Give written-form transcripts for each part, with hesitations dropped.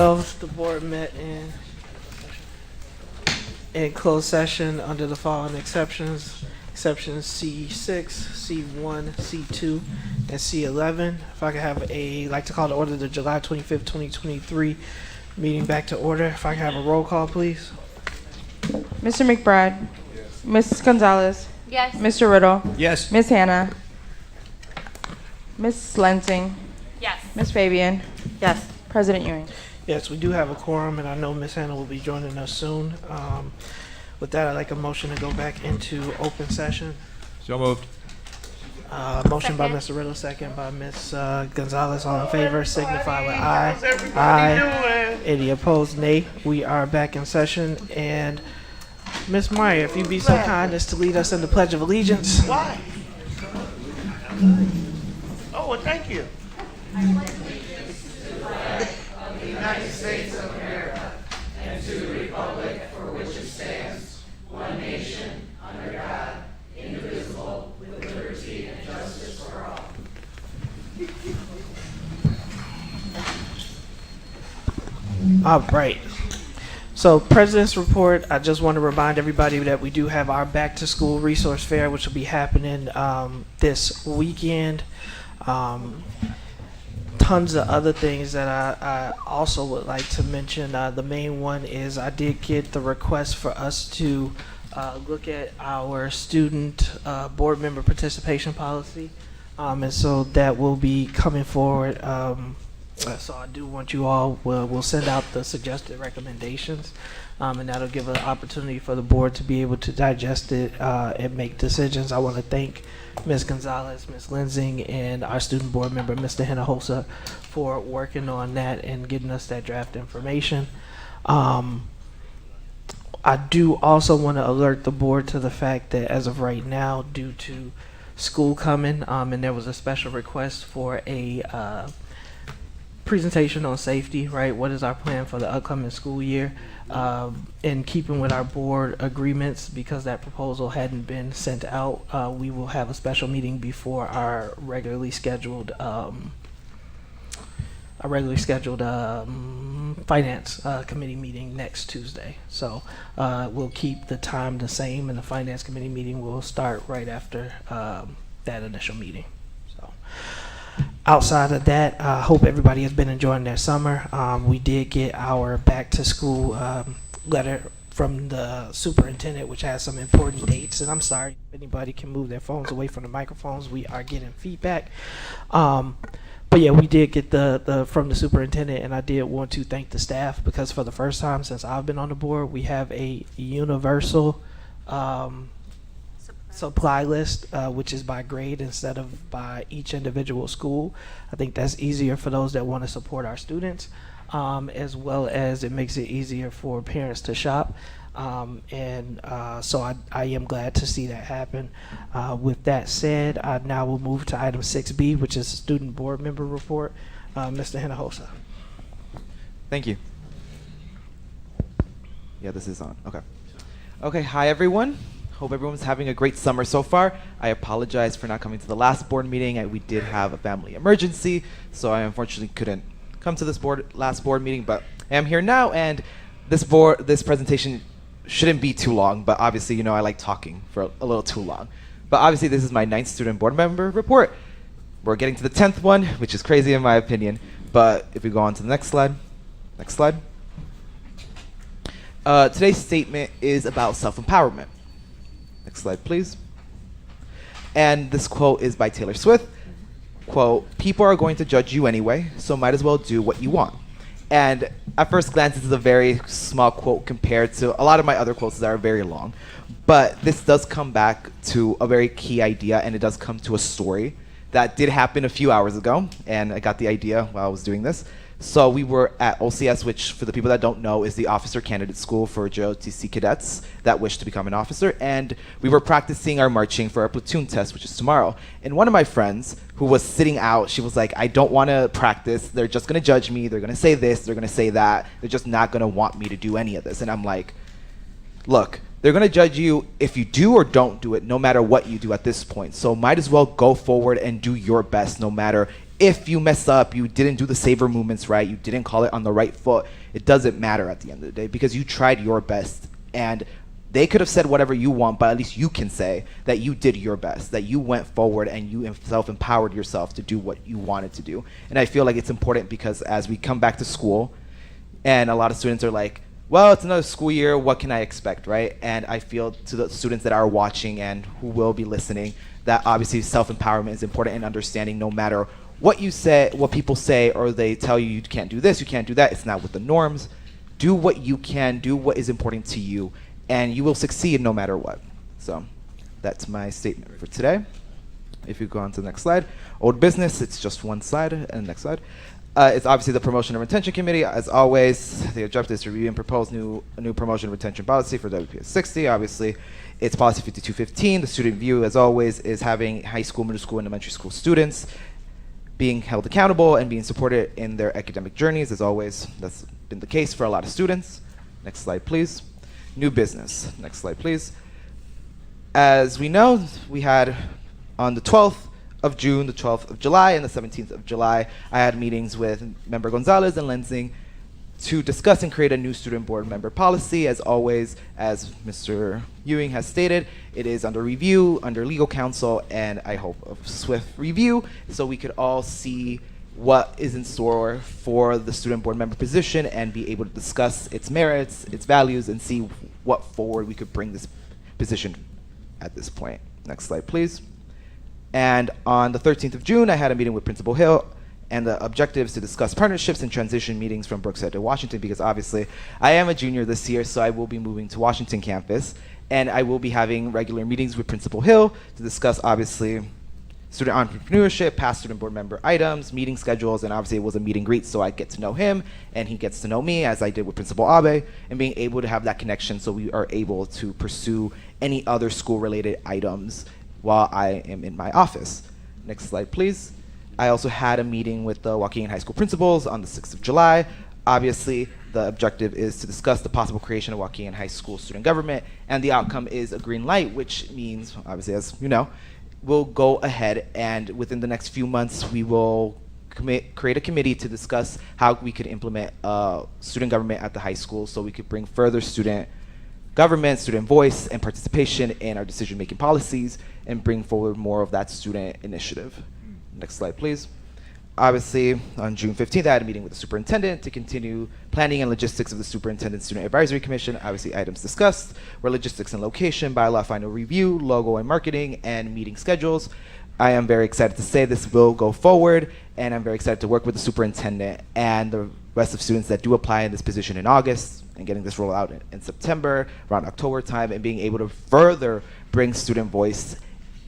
The board met in closed session under the following exceptions. Exceptions C6, C1, C2, and C11. If I could have like to call to order the July 25th, 2023 meeting back to order. If I could have a roll call, please. Mr. McBride. Yes. Mrs. Gonzalez. Yes. Mr. Riddle. Yes. Ms. Hannah. Ms. Lensing. Yes. Ms. Fabian. Yes. President Ewing. Yes, we do have a quorum, and I know Ms. Hannah will be joining us soon. With that, I'd like a motion to go back into open session. So moved. Motion by Second. Mr. Riddle, second by Ms. Gonzalez. All in favor, signify with aye. Aye. Any opposed, nay. We are back in session, and Ms. Meyer, if you'd be so kind as to lead us in the Pledge of Allegiance. Why? Oh, well, thank you. All right. So, President's Report, I just want to remind everybody that we do have our Back to School Resource Fair, which will be happening this weekend. Tons of other things that I also would like to mention. The main one is I did get the request for us to look at our student board member participation policy. And so that will be coming forward. So I do want you all, we'll send out the suggested recommendations, and that'll give an opportunity for the board to be able to digest it and make decisions. I want to thank Ms. Gonzalez, Ms. Lensing, and our student board member, Mr. Hinojosa, for working on that and getting us that draft information. I do also want to alert the board to the fact that as of right now, due to school coming, and there was a special request for a presentation on safety, right? What is our plan for the upcoming school year? In keeping with our board agreements, because that proposal hadn't been sent out, we will have a special meeting before our regularly scheduled finance committee meeting next Tuesday. So we'll keep the time the same, and the finance committee meeting will start right after that initial meeting. So outside of that, I hope everybody has been enjoying their summer. We did get our back to school letter from the superintendent, which has some important dates. And I'm sorry if anybody can move their phones away from the microphones. We are getting feedback. But yeah, we did get the from the superintendent, and I did want to thank the staff, because for the first time since I've been on the board, we have a universal supply list, which is by grade instead of by each individual school. I think that's easier for those that want to support our students, as well as it makes it easier for parents to shop. So I am glad to see that happen. With that said, I now will move to item 6B, which is student board member report. Mr. Hinojosa. Thank you. Yeah, this is on. Okay. Okay, hi everyone. Hope everyone's having a great summer so far. I apologize for not coming to the last board meeting. We did have a family emergency, so I unfortunately couldn't come to this last board meeting, but I am here now, and this presentation shouldn't be too long, but obviously, you know, I like talking for a little too long. But obviously, this is my 9th student board member report. We're getting to the 10th one, which is crazy in my opinion. But if we go on to the next slide. Next slide. Today's statement is about self-empowerment. Next slide, please. And this quote is by Taylor Swift. Quote, "People are going to judge you anyway, so might as well do what you want." And at first glance, this is a very small quote compared to a lot of my other quotes that are very long. But this does come back to a very key idea, and it does come to a story that did happen a few hours ago, and I got the idea while I was doing this. So we were at OCS, which, for the people that don't know, is the Officer Candidate School for JOTC cadets that wish to become an officer. And we were practicing our marching for our platoon test, which is tomorrow. And one of my friends, who was sitting out, she was like, "I don't want to practice. They're just going to judge me. They're going to say this. They're going to say that. They're just not going to want me to do any of this." And I'm like, "Look, they're going to judge you if you do or don't do it, no matter what you do at this point. So might as well go forward and do your best, no matter if you mess up, you didn't do the saver movements right, you didn't call it on the right foot. It doesn't matter at the end of the day because you tried your best. And they could have said whatever you want, but at least you can say that you did your best, that you went forward and you self-empowered yourself to do what you wanted to do. And I feel like it's important because as we come back to school, and a lot of students are like, well, it's another school year, what can I expect, right? And I feel to the students that are watching and who will be listening that obviously self-empowerment is important in understanding no matter what you say, what people say, or they tell you you can't do this, you can't do that, it's not with the norms. Do what you can, do what is important to you, and you will succeed no matter what. So that's my statement for today. If you go on to the next slide. Old business, it's just one slide, and next slide. It's obviously the Promotion and Retention Committee. As always, the objective is to review and propose a new promotion and retention policy for WPS 60. Obviously, it's policy 5215. The student view, as always, is having high school, middle school, and elementary school students being held accountable and being supported in their academic journeys. As always, that's been the case for a lot of students. Next slide, please. New business. Next slide, please. As we know, we had on the 12th of June, the 12th of July, and the 17th of July, I had meetings with Member Gonzalez and Lensing to discuss and create a new student board member policy. As always, as Mr. Ewing has stated, it is under review, under legal counsel, and I hope a swift review so we could all see what is in store for the student board member position and be able to discuss its merits, its values, and see what forward we could bring this position at this point. Next slide, please. And on the 13th of June, I had a meeting with Principal Hill, and the objectives to discuss partnerships and transition meetings from Brookside to Washington, because obviously I am a junior this year, so I will be moving to Washington campus, and I will be having regular meetings with Principal Hill to discuss, obviously, student entrepreneurship, past student board member items, meeting schedules, and obviously it was a meet and greet, so I get to know him, and he gets to know me, as I did with Principal Abe, and being able to have that connection so we are able to pursue any other school-related items while I am in my office. Next slide, please. I also had a meeting with the Waukegan High School principals on the 6th of July. Obviously, the objective is to discuss the possible creation of Waukegan High School student government, and the outcome is a green light, which means, obviously, as you know, we'll go ahead and within the next few months, we will create a committee to discuss how we could implement student government at the high school so we could bring further student government, student voice, and participation in our decision-making policies and bring forward more of that student initiative. Next slide, please. Obviously, on June 15th, I had a meeting with the superintendent to continue planning and logistics of the Superintendent Student Advisory Commission. Obviously, items discussed were logistics and location, bylaw final review, logo and marketing, and meeting schedules. I am very excited to say this will go forward, and I'm very excited to work with the superintendent and the rest of students that do apply in this position in August and getting this rolled out in September, around October time, and being able to further bring student voice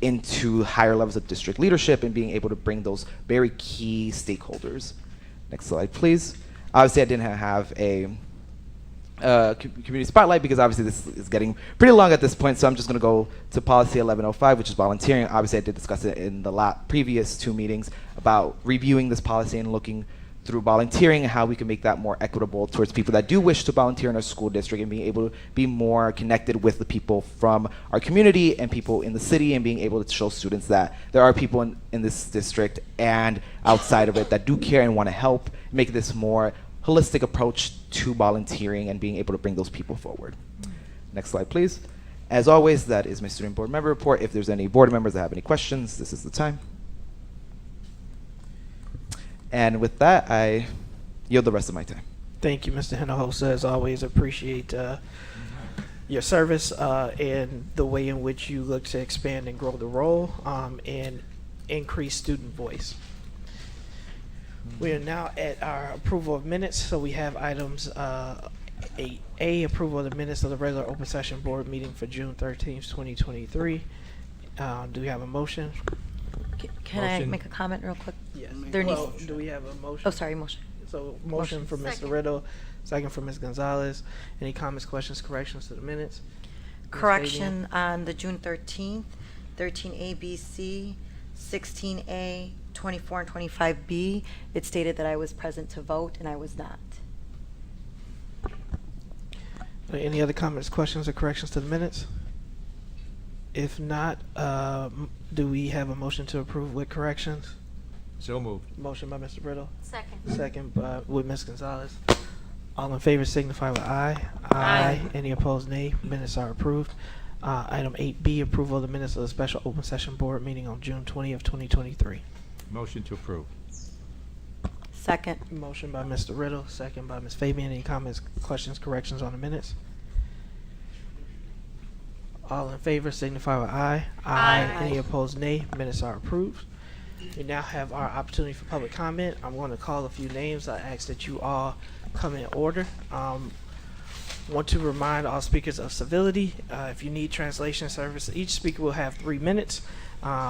into higher levels of district leadership and being able to bring those very key stakeholders. Next slide, please. Obviously, I didn't have a community spotlight because obviously this is getting pretty long at this point, so I'm just going to go to policy 1105, which is volunteering. Obviously, I did discuss it in the previous two meetings about reviewing this policy and looking through volunteering and how we can make that more equitable towards people that do wish to volunteer in our school district and being able to be more connected with the people from our community and people in the city and being able to show students that there are people in this district and outside of it that do care and want to help, make this more holistic approach to volunteering and being able to bring those people forward. Next slide, please. As always, that is my student board member report. If there's any board members that have any questions, this is the time. And with that, I yield the rest of my time. Thank you, Mr. Hinojosa. As always, appreciate your service and the way in which you look to expand and grow the role and increase student voice. We are now at our approval of minutes, so we have items 8A, approval of the minutes of the regular open session board meeting for June 13th, 2023. Do we have a motion? Can I make a comment real quick? Yes. There Well, needs- do we have a motion? Oh, sorry, motion. So motion from Mr. Riddle, second from Ms. Gonzalez. Any comments, questions, corrections to the minutes? Ms. Correction on the June 13th, 13A, B, C, 16A, 24 and 25B. It stated that I was present to vote, and I was not. Any other comments, questions, or corrections to the minutes? If not, do we have a motion to approve with corrections? So moved. Motion by Mr. Brittle, Second. second by with Ms. Gonzalez. All in favor signify with aye. Aye. Any opposed, nay. Minutes are approved. Item 8B, approval of the minutes of the special open session board meeting on June 20th, 2023. Motion to approve. Second. Motion by Mr. Riddle, second by Ms. Fabian. Any comments, questions, corrections on the minutes? All in favor signify with aye. Aye. Any opposed, nay. Minutes are approved. We now have our opportunity for public comment. I'm going to call a few names. I ask that you all come in order. Want to remind all speakers of civility. If you need translation service, each speaker will have 3 minutes.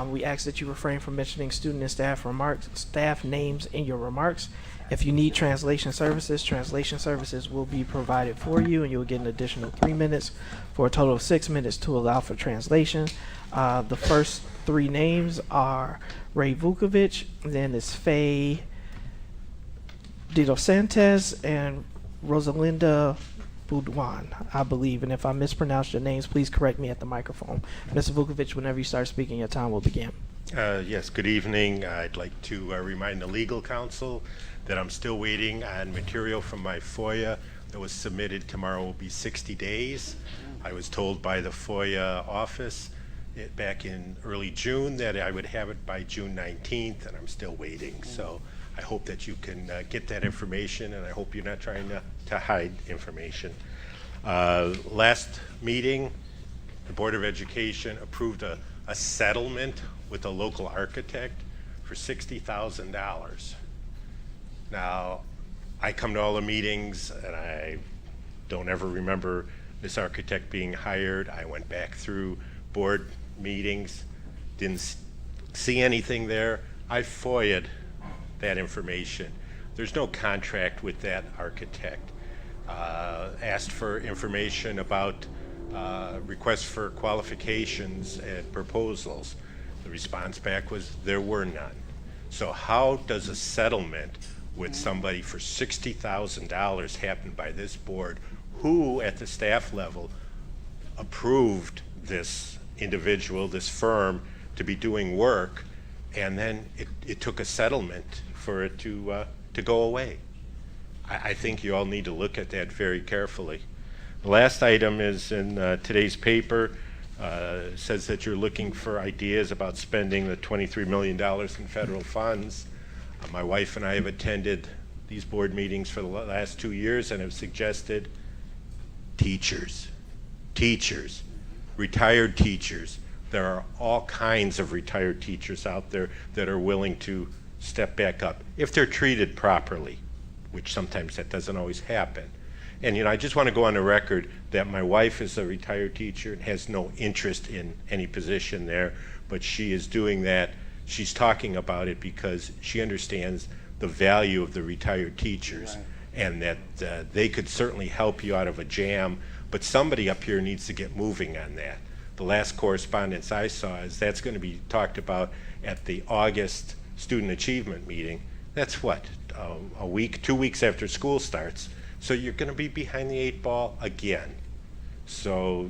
We ask that you refrain from mentioning student and staff names in your remarks. If you need translation services will be provided for you, and you'll get an additional 3 minutes for a total of 6 minutes to allow for translation. The first 3 names are Ray Vukovic, then it's Faye De Los Santos, and Rosalinda Boudouin, I believe. And if I mispronounced your names, please correct me at the microphone. Mr. Vukovic, whenever you start speaking, your time will begin. Yes, good evening. I'd like to remind the legal counsel that I'm still waiting on material from my FOIA that was submitted. Tomorrow will be 60 days. I was told by the FOIA office back in early June that I would have it by June 19th, and I'm still waiting. So I hope that you can get that information, and I hope you're not trying to hide information. Last meeting, the Board of Education approved a settlement with a local architect for $60,000. Now, I come to all the meetings, and I don't ever remember this architect being hired. I went back through board meetings, didn't see anything there. I FOIA'd that information. There's no contract with that architect. Asked for information about requests for qualifications and proposals. The response back was there were none. So how does a settlement with somebody for $60,000 happen by this board, who at the staff level approved this individual, this firm, to be doing work, and then it took a settlement for it to go away? I think you all need to look at that very carefully. The last item is in today's paper. It says that you're looking for ideas about spending the $23 million in federal funds. My wife and I have attended these board meetings for the last 2 years and have suggested teachers, retired teachers. There are all kinds of retired teachers out there that are willing to step back up if they're treated properly, which sometimes that doesn't always happen. And I just want to go on the record that my wife is a retired teacher and has no interest in any position there, but she is doing that. She's talking about it because she understands the value of the retired teachers, and that they could certainly help you out of a jam, but somebody up here needs to get moving on that. The last correspondence I saw is that's going to be talked about at the August student achievement meeting. That's what, a week, 2 weeks after school starts. So you're going to be behind the 8 ball again. So,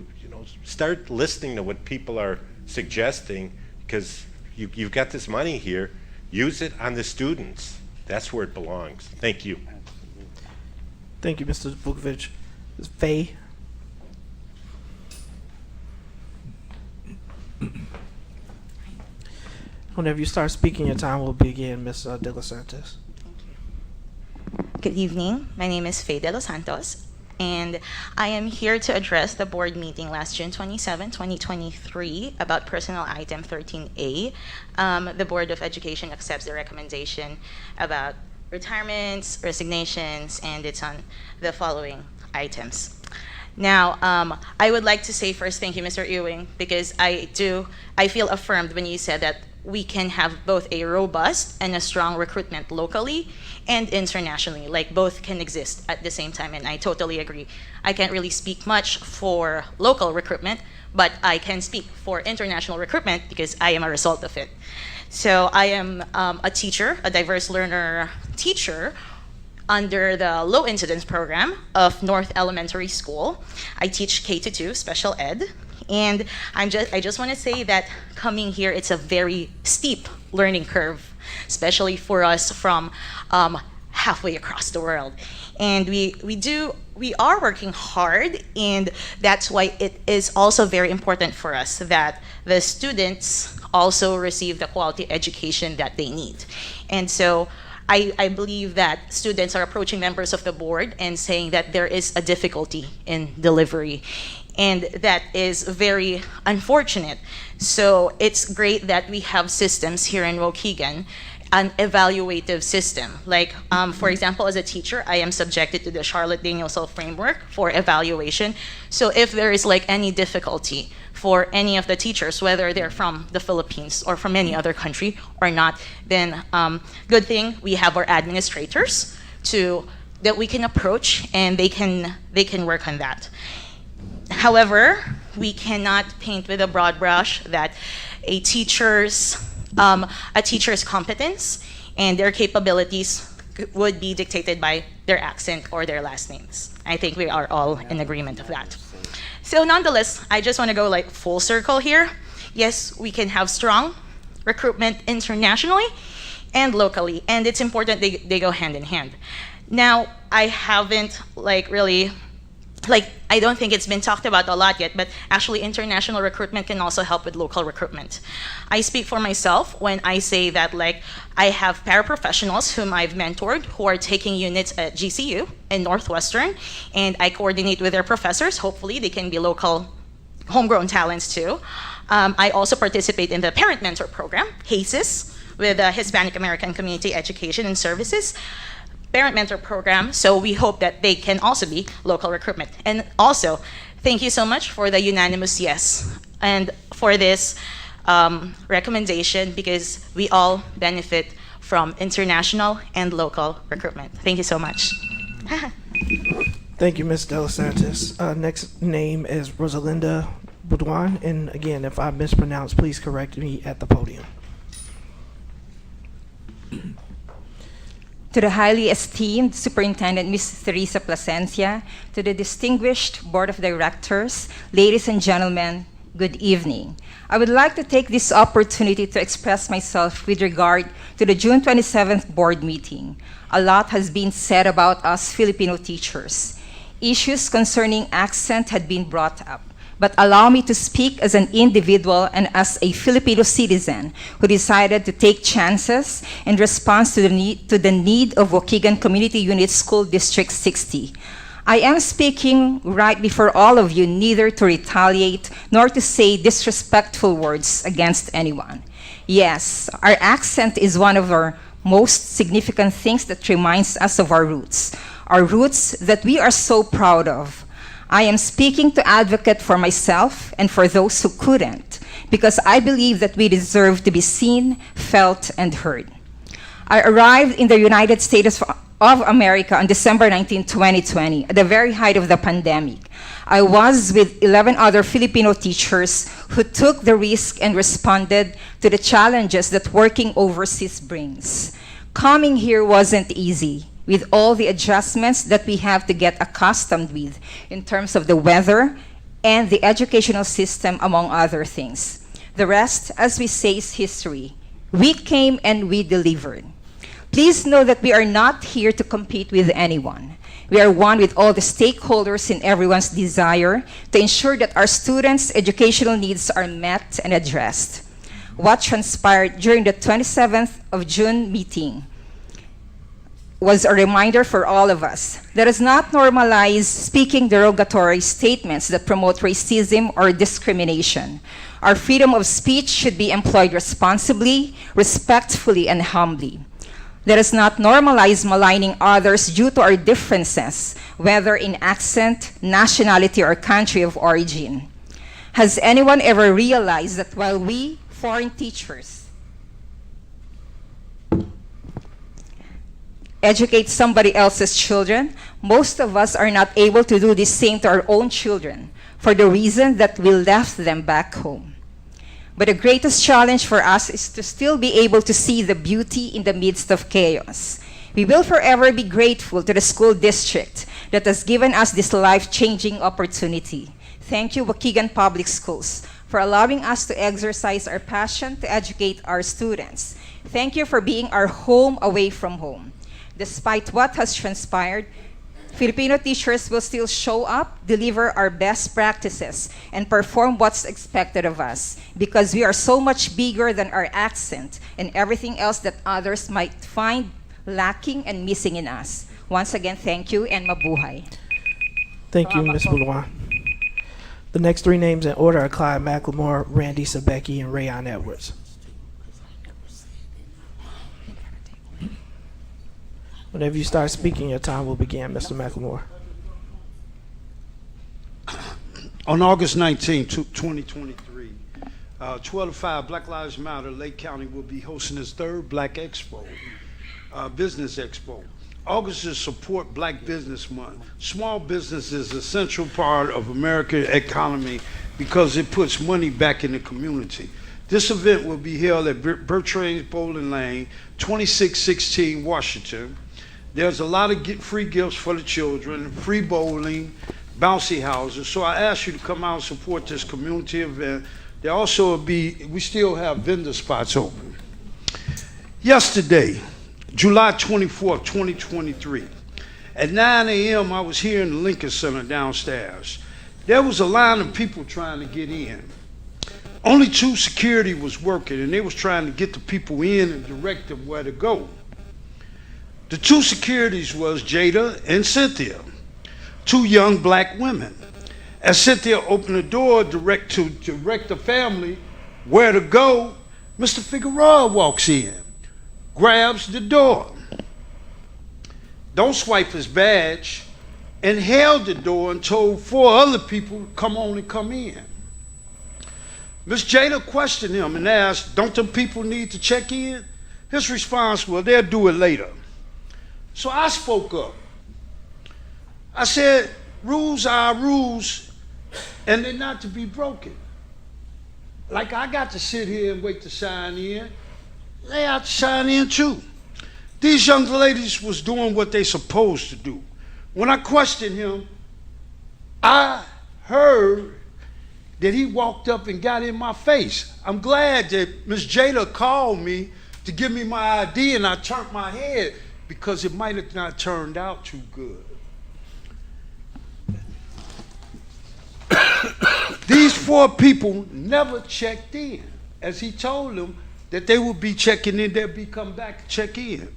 start listening to what people are suggesting, because you've got this money here. Use it on the students. That's where it belongs. Thank you. Thank you, Mr. Vukovic. Ms. Faye. Whenever you start speaking, your time will begin, Ms. De Los Santos. Good evening. My name is Faye De Los Santos, and I am here to address the board meeting last June 27, 2023 about personal item 13A. The Board of Education accepts the recommendation about retirements, resignations, and it's on the following items. Now, I would like to say first thank you, Mr. Ewing, because I feel affirmed when you said that we can have both a robust and a strong recruitment locally and internationally, like both can exist at the same time, and I totally agree. I can't really speak much for local recruitment, but I can speak for international recruitment because I am a result of it. So I am a teacher, a diverse learner teacher, under the low incidence program of North Elementary School. I teach K-2 special ed. And I just want to say that coming here, it's a very steep learning curve, especially for us from halfway across the world. And we are working hard, and that's why it is also very important for us that the students also receive the quality education that they need. And so I believe that students are approaching members of the board and saying that there is a difficulty in delivery. And that is very unfortunate. So it's great that we have systems here in Waukegan, an evaluative system. Like, for example, as a teacher, I am subjected to the Charlotte Danielson framework for evaluation. So if there is like any difficulty for any of the teachers, whether they're from the Philippines or from any other country or not, then good thing we have our administrators that we can approach, and they can work on that. However, we cannot paint with a broad brush that a teacher's competence and their capabilities would be dictated by their accent or their last names. I think we are all in agreement of that. So nonetheless, I just want to go like full circle here. Yes, we can have strong recruitment internationally and locally, and it's important they go hand in hand. Now, I haven't I don't think it's been talked about a lot yet, but actually international recruitment can also help with local recruitment. I speak for myself when I say that I have paraprofessionals whom I've mentored who are taking units at GCU in Northwestern, and I coordinate with their professors. Hopefully they can be local homegrown talents too. I also participate in the Parent Mentor Program, HACES, with Hispanic American Community Education and Services. Parent Mentor Program, so we hope that they can also be local recruitment. And also, thank you so much for the unanimous yes and for this recommendation, because we all benefit from international and local recruitment. Thank you so much. Thank you, Ms. De Los Santos. Next name is Rosalinda Boudouin, and again, if I mispronounce, please correct me at the podium. To the highly esteemed Superintendent Ms. Teresa Plasencia, to the distinguished Board of Directors, ladies and gentlemen, good evening. I would like to take this opportunity to express myself with regard to the June 27th board meeting. A lot has been said about us Filipino teachers. Issues concerning accent had been brought up. But allow me to speak as an individual and as a Filipino citizen who decided to take chances in response to the need of Waukegan Community Unit School District 60. I am speaking right before all of you, neither to retaliate nor to say disrespectful words against anyone. Yes, our accent is one of our most significant things that reminds us of our roots that we are so proud of. I am speaking to advocate for myself and for those who couldn't, because I believe that we deserve to be seen, felt, and heard. I arrived in the United States of America on December 19, 2020, at the very height of the pandemic. I was with 11 other Filipino teachers who took the risk and responded to the challenges that working overseas brings. Coming here wasn't easy, with all the adjustments that we have to get accustomed with in terms of the weather and the educational system, among other things. The rest, as we say, is history. We came and we delivered. Please know that we are not here to compete with anyone. We are one with all the stakeholders in everyone's desire to ensure that our students' educational needs are met and addressed. What transpired during the 27th of June meeting was a reminder for all of us. Let us not normalize speaking derogatory statements that promote racism or discrimination. Our freedom of speech should be employed responsibly, respectfully, and humbly. Let us not normalize maligning others due to our differences, whether in accent, nationality, or country of origin. Has anyone ever realized that while we, foreign teachers, educate somebody else's children, most of us are not able to do the same to our own children for the reason that we left them back home. But the greatest challenge for us is to still be able to see the beauty in the midst of chaos. We will forever be grateful to the school district that has given us this life-changing opportunity. Thank you, Waukegan Public Schools, for allowing us to exercise our passion to educate our students. Thank you for being our home away from home. Despite what has transpired, Filipino teachers will still show up, deliver our best practices, and perform what's expected of us because we are so much bigger than our accent and everything else that others might find lacking and missing in us. Once again, thank you and mabuhay. Thank you, Ms. Boulwan. The next three names in order are Clyde McLemore, Randy Sabecki, and Rayon Edwards. Whenever you start speaking, your time will begin, Mr. McLemore. On August 19, 2023, 12 to 5, Black Lives Matter, Lake County will be hosting its third Black Expo, Business Expo. August is Support Black Business Month. Small business is an essential part of American economy because it puts money back in the community. This event will be held at Bertrane's Bowling Lane, 2616 Washington. There's a lot of free gifts for the children, free bowling, bouncy houses. So I ask you to come out and support this community event. There also will be, we still have vendor spots open. Yesterday, July 24th, 2023, at 9 a.m. I was here in the Lincoln Center downstairs. There was a line of people trying to get in. Only 2 security was working and they was trying to get the people in and direct them where to go. The 2 securities was Jada and Cynthia, 2 young black women. As Cynthia opened the door direct the family where to go, Mr. Figueroa walks in, grabs the door, don't swipe his badge, and held the door and told 4 other people, come on and come in. Miss Jada questioned him and asked, don't the people need to check in? His response was, they'll do it later. So I spoke up. I said, rules are rules, and they're not to be broken. Like I got to sit here and wait to sign in. They have to sign in too. These young ladies was doing what they supposed to do. When I questioned him, I heard that he walked up and got in my face. I'm glad that Miss Jada called me to give me my ID and I turned my head because it might have not turned out too good. These 4 people never checked in. As he told them that they would be checking in, they'll be come back to check in.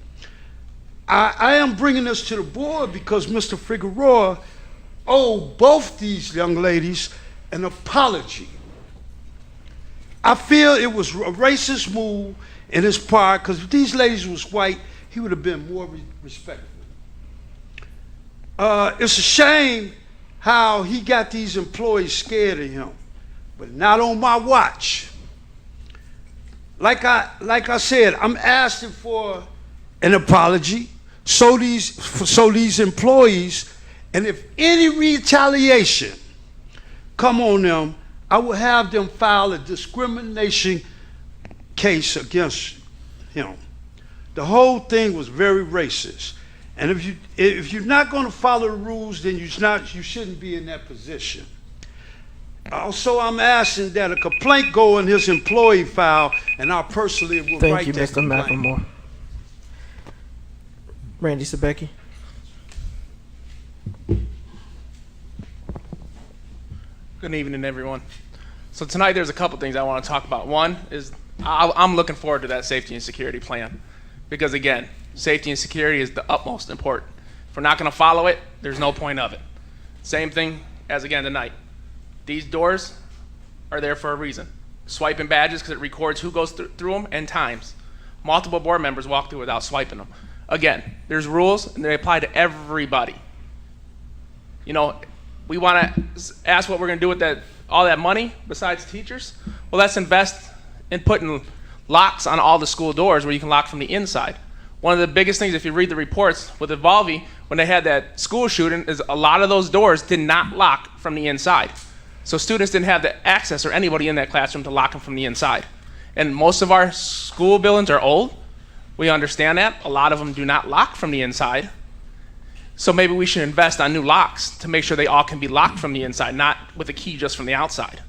I am bringing this to the board because Mr. Figueroa owed both these young ladies an apology. I feel it was a racist move in his part because if these ladies was white, he would have been more respectful. It's a shame how he got these employees scared of him, but not on my watch. Like I said, I'm asking for an apology so these employees, and if any retaliation come on them, I will have them file a discrimination case against him. The whole thing was very racist. And if you're not going to follow the rules, then you shouldn't be in that position. Also, I'm asking that a complaint go in his employee file, and I personally will write that complaint. Thank you, Mr. McLemore. Randy Sabecki. Good evening, everyone. So tonight there's a couple things I want to talk about. One is I'm looking forward to that safety and security plan because, again, safety and security is the utmost important. If we're not going to follow it, there's no point of it. Same thing as, again, tonight. These doors are there for a reason. Swiping badges because it records who goes through them and times. Multiple board members walk through without swiping them. Again, there's rules and they apply to everybody. You know, we want to ask what we're going to do with all that money besides teachers. Well, let's invest in putting locks on all the school doors where you can lock from the inside. One of the biggest things, if you read the reports with Uvalde, when they had that school shooting, is a lot of those doors did not lock from the inside. So students didn't have the access or anybody in that classroom to lock them from the inside. And most of our school buildings are old. We understand that. A lot of them do not lock from the inside. So maybe we should invest on new locks to make sure they all can be locked from the inside, not with a key just from the outside.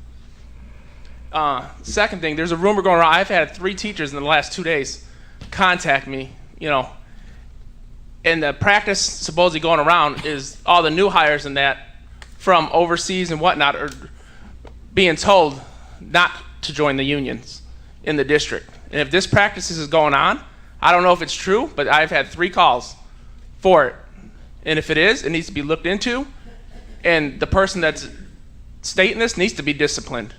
Second thing, there's a rumor going around. I've had 3 teachers in the last 2 days contact me, and the practice supposedly going around is all the new hires and that from overseas and whatnot are being told not to join the unions in the district. And if this practice is going on, I don't know if it's true, but I've had 3 calls for it. And if it is, it needs to be looked into, and the person that's stating this needs to be disciplined.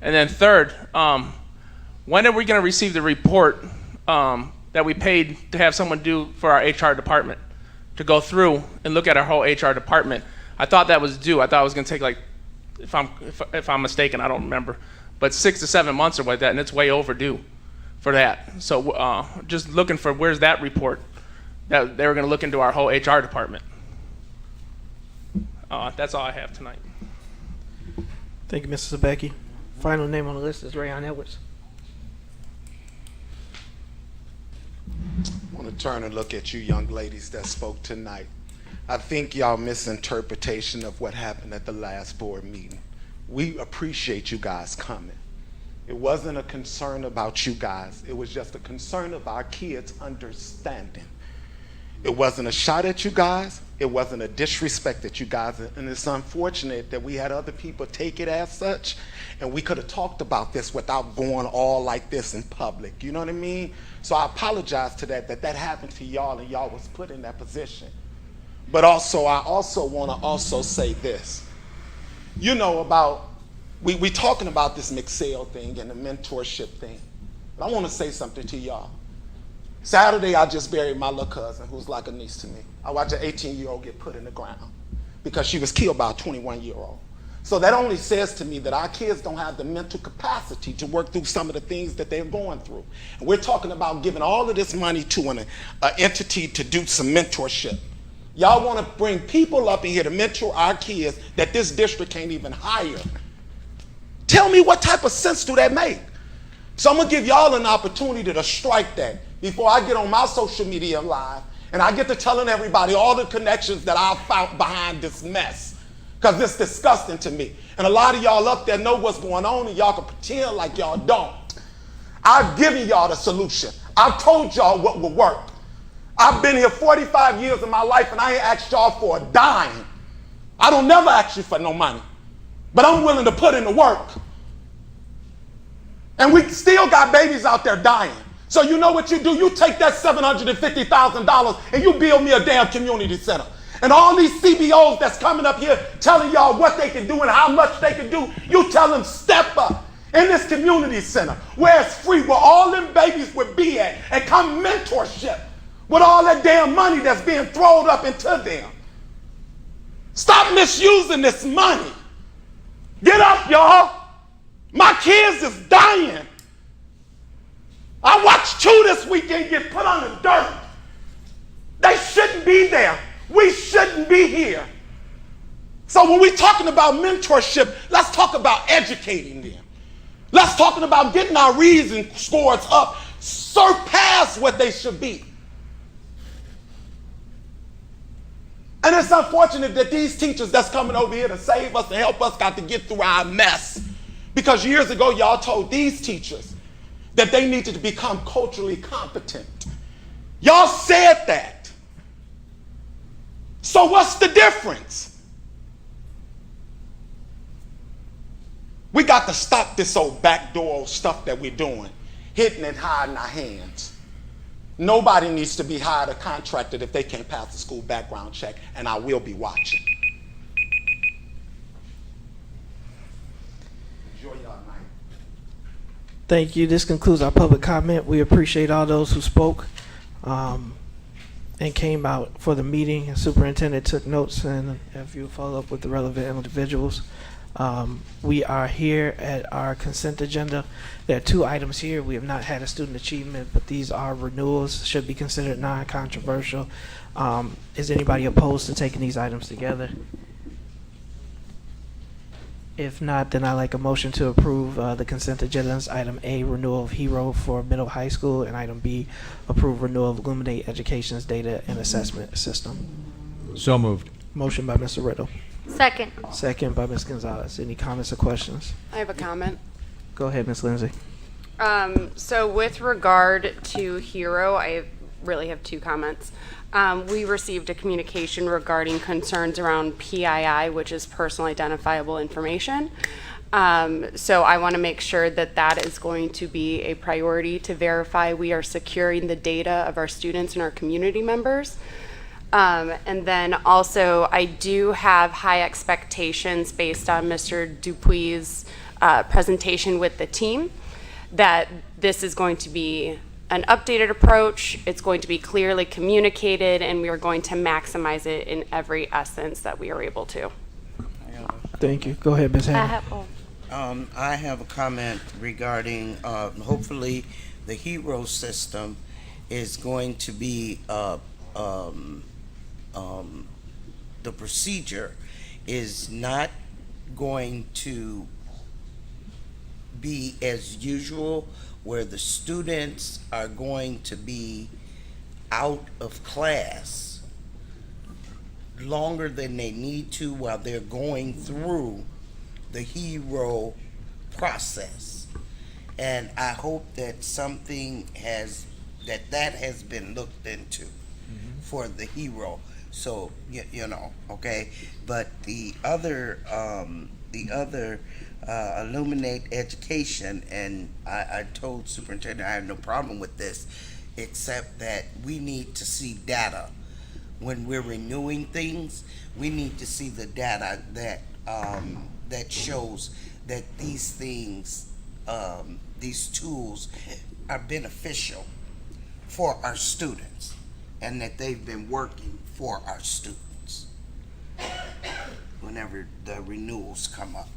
And then third, when are we going to receive the report that we paid to have someone do for our HR department, to go through and look at our whole HR department? I thought that was due. I thought it was going to take, like, if I'm mistaken, I don't remember, but 6 to 7 months or like that, and it's way overdue for that. So just looking for where's that report that they were going to look into our whole HR department. That's all I have tonight. Thank you, Mr. Sabecki. Final name on the list is Rayon Edwards. I want to turn and look at you young ladies that spoke tonight. I think y'all misinterpretation of what happened at the last board meeting. We appreciate you guys coming. It wasn't a concern about you guys. It was just a concern of our kids understanding. It wasn't a shot at you guys. It wasn't a disrespect at you guys. And it's unfortunate that we had other people take it as such, and we could have talked about this without going all like this in public. You know what I mean? So I apologize to that happened to y'all and y'all was put in that position. But also, I also want to also say this. You know about, we talking about this McSale thing and the mentorship thing. But I want to say something to y'all. Saturday, I just buried my little cousin, who's like a niece to me. I watched an 18-year-old get put in the ground because she was killed by a 21-year-old. So that only says to me that our kids don't have the mental capacity to work through some of the things that they're going through. And we're talking about giving all of this money to an entity to do some mentorship. Y'all want to bring people up in here to mentor our kids that this district can't even hire. Tell me, what type of sense do that make? So I'm going to give y'all an opportunity to strike that before I get on my social media live and I get to telling everybody all the connections that I found behind this mess, because it's disgusting to me. And a lot of y'all up there know what's going on, and y'all can pretend like y'all don't. I've given y'all the solution. I've told y'all what will work. I've been here 45 years of my life, and I ain't asked y'all for a dime. I don't never ask you for no money, but I'm willing to put in the work. And we still got babies out there dying. So you know what you do? You take that $750,000 and you build me a damn community center. And all these CBOs that's coming up here telling y'all what they can do and how much they can do, you tell them step up in this community center where it's free, where all them babies would be at, and come mentorship with all that damn money that's being thrown up into them. Stop misusing this money. Get up, y'all. My kids is dying. I watched 2 this weekend get put on the dirt. They shouldn't be there. We shouldn't be here. So when we're talking about mentorship, let's talk about educating them. Let's talk about getting our reading scores up, surpass what they should be. And it's unfortunate that these teachers that's coming over here to save us and help us got to get through our mess. Because years ago, y'all told these teachers that they needed to become culturally competent. Y'all said that. So what's the difference? We got to stop this old backdoor stuff that we're doing, hitting and hiding our hands. Nobody needs to be hired or contracted if they can't pass the school background check, and I will be watching. Enjoy your night. Thank you. This concludes our public comment. We appreciate all those who spoke and came out for the meeting. The superintendent took notes, and if you follow up with the relevant individuals. We are here at our consent agenda. There are 2 items here. We have not had a student achievement, but these are renewals, should be considered non-controversial. Is anybody opposed to taking these items together? If not, then I'd like a motion to approve the consent agendas. Item A, renewal of Hero for middle high school, and item B, approve renewal of Illuminate Education's data and assessment system. So moved. Motion by Mr. Riddle, Second. second by Ms. Gonzalez. Any comments or questions? I have a comment. Go ahead, Ms. Lindsay. So with regard to Hero, I really have two comments. We received a communication regarding concerns around PII, which is personal identifiable information. So I want to make sure that that is going to be a priority to verify we are securing the data of our students and our community members. And then also, I do have high expectations based on Mr. Dupuy's presentation with the team, that this is going to be an updated approach, it's going to be clearly communicated, and we are going to maximize it in every essence that we are able to. Thank you. Go ahead, Ms. Hannah. I have a comment regarding, hopefully, the Hero system is going to be, the procedure is not going to be as usual, where the students are going to be out of class longer than they need to while they're going through the Hero process. And I hope that something has, that has been looked into for the Hero. So, you know, okay. But the other Illuminate Education, and I told Superintendent I have no problem with this, except that we need to see data. When we're renewing things, we need to see the data that that shows that these things, these tools are beneficial for our students, and that they've been working for our students whenever the renewals come up.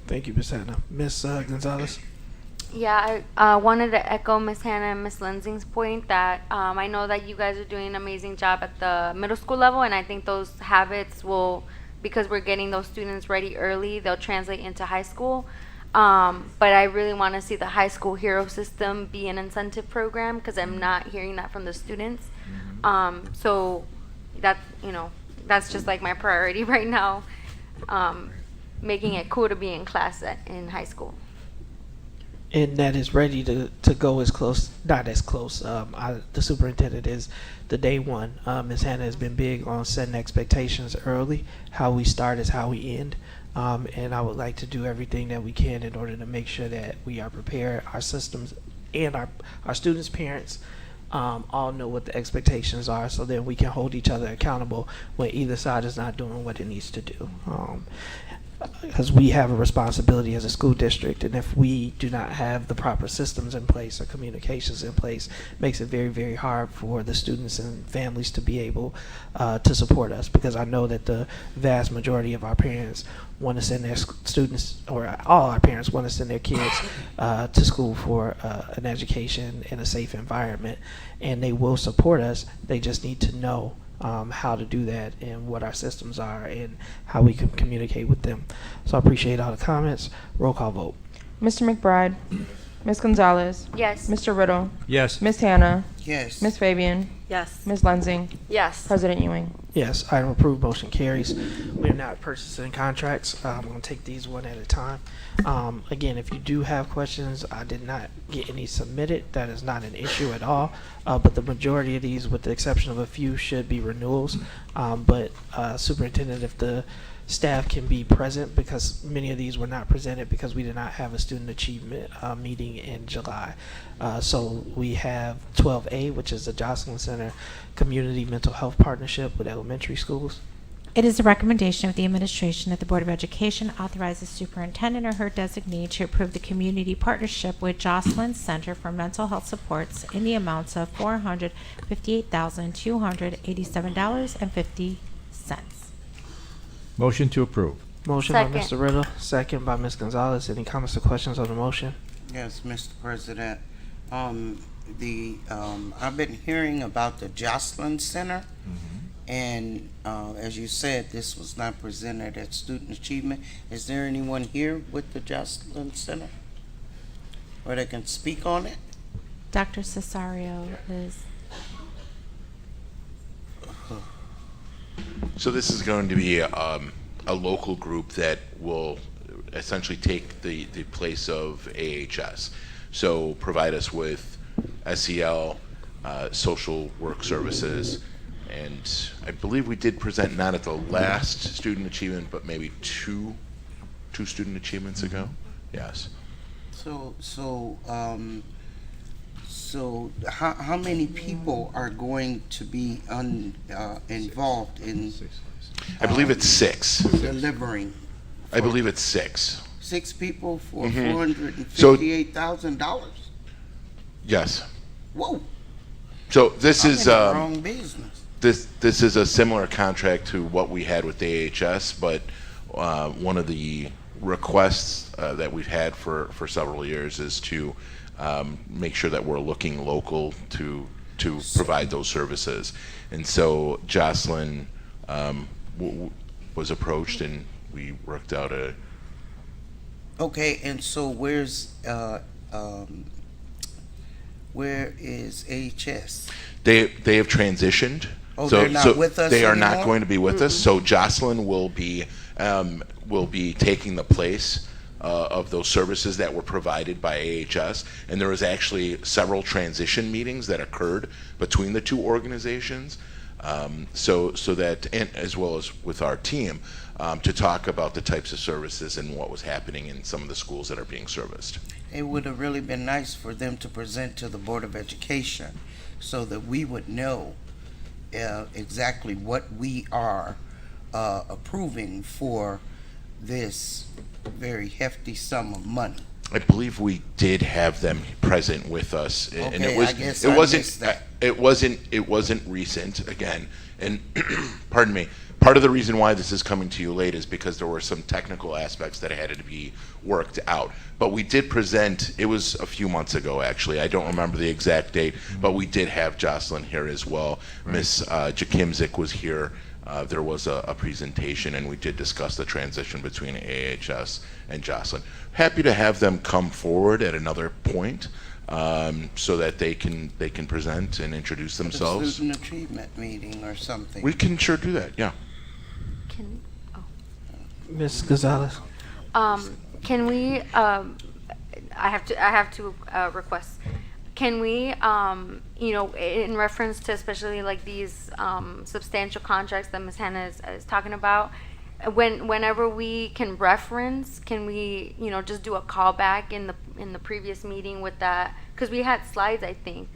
Thank you, Ms. Hannah. Ms. Gonzalez? Yeah, I wanted to echo Ms. Hannah and Ms. Lindsay's point that I know that you guys are doing an amazing job at the middle school level, and I think those habits will, because we're getting those students ready early, they'll translate into high school. But I really want to see the high school Hero system be an incentive program, because I'm not hearing that from the students. So that's, you know, that's just like my priority right now, making it cool to be in class in high school. And that is ready to go as close, not as close. The superintendent is the day one. Ms. Hannah has been big on setting expectations early. How we start is how we end. And I would like to do everything that we can in order to make sure that we are prepared, our systems and our students' parents all know what the expectations are, so then we can hold each other accountable when either side is not doing what it needs to do. Because we have a responsibility as a school district, and if we do not have the proper systems in place or communications in place, it makes it very, very hard for the students and families to be able to support us, because I know that the vast majority of our parents want to send their students, or all our parents want to send their kids to school for an education in a safe environment, and they will support us. They just need to know how to do that and what our systems are and how we can communicate with them. So I appreciate all the comments. Roll call vote. Mr. McBride, Ms. Gonzalez, Yes. Mr. Riddle, Yes. Ms. Hannah, Yes. Ms. Fabian, Yes. Ms. Lindsay, Yes. President Ewing. Yes, item approved, motion carries. We're not purchasing contracts. I'm going to take these one at a time. Again, if you do have questions, I did not get any submitted. That is not an issue at all. But the majority of these, with the exception of a few, should be renewals. But Superintendent, if the staff can be present, because many of these were not presented because we did not have a student achievement meeting in July. So we have 12A, which is the Jocelyn Center Community Mental Health Partnership with elementary schools. It is the recommendation of the administration that the Board of Education authorize the superintendent or her designee to approve the community partnership with Jocelyn Center for Mental Health Supports in the amounts of $458,287.50. Motion to approve. Motion by Second. Mr. Riddle, second by Ms. Gonzalez. Any comments or questions on the motion? Yes, Mr. President. I've been hearing about the Jocelyn Center, And as you said, this was not presented at Student Achievement. Is there anyone here with the Jocelyn Center or that can speak on it? Dr. Cesario is. So this is going to be a local group that will essentially take the place of AHS. So provide us with SEL, social work services, and I believe we did present not at the last student achievement, but maybe two student achievements ago. Yes. So how many people are going to be involved in? I believe it's 6. Delivering. I believe it's 6. 6 people for Mhm. $458,000. Yes. Whoa. So this I'm is in the wrong business. This is a similar contract to what we had with AHS, but one of the requests that we've had for several years is to make sure that we're looking local to provide those services. And so Jocelyn was approached, and we worked out a. Okay, and so where is AHS? They have transitioned. Oh, so, they're not with us They are anymore? not going to be with us. So Jocelyn will be taking the place of those services that were provided by AHS. And there was actually several transition meetings that occurred between the two organizations, so that, and as well as with our team, to talk about the types of services and what was happening in some of the schools that are being serviced. It would have really been nice for them to present to the Board of Education so that we would know exactly what we are approving for this very hefty sum of money. I believe we did have them present with us, and Okay, it was I guess it I wasn't missed that. it wasn't recent again. And pardon me. Part of the reason why this is coming to you late is because there were some technical aspects that had to be worked out. But we did present, it was a few months ago actually, I don't remember the exact date, but we did have Jocelyn here as well. Miss Jakimzik was here. There was a presentation, and we did discuss the transition between AHS and Jocelyn. Happy to have them come forward at another point, so that they can present and introduce The themselves. student achievement meeting or something. We can sure do that, yeah. Ms. Gonzalez. Can we, I have to request. Can we, in reference to especially like these substantial contracts that Ms. Hannah is talking about, whenever we can reference, can we, just do a callback in the previous meeting with that? Because we had slides, I think.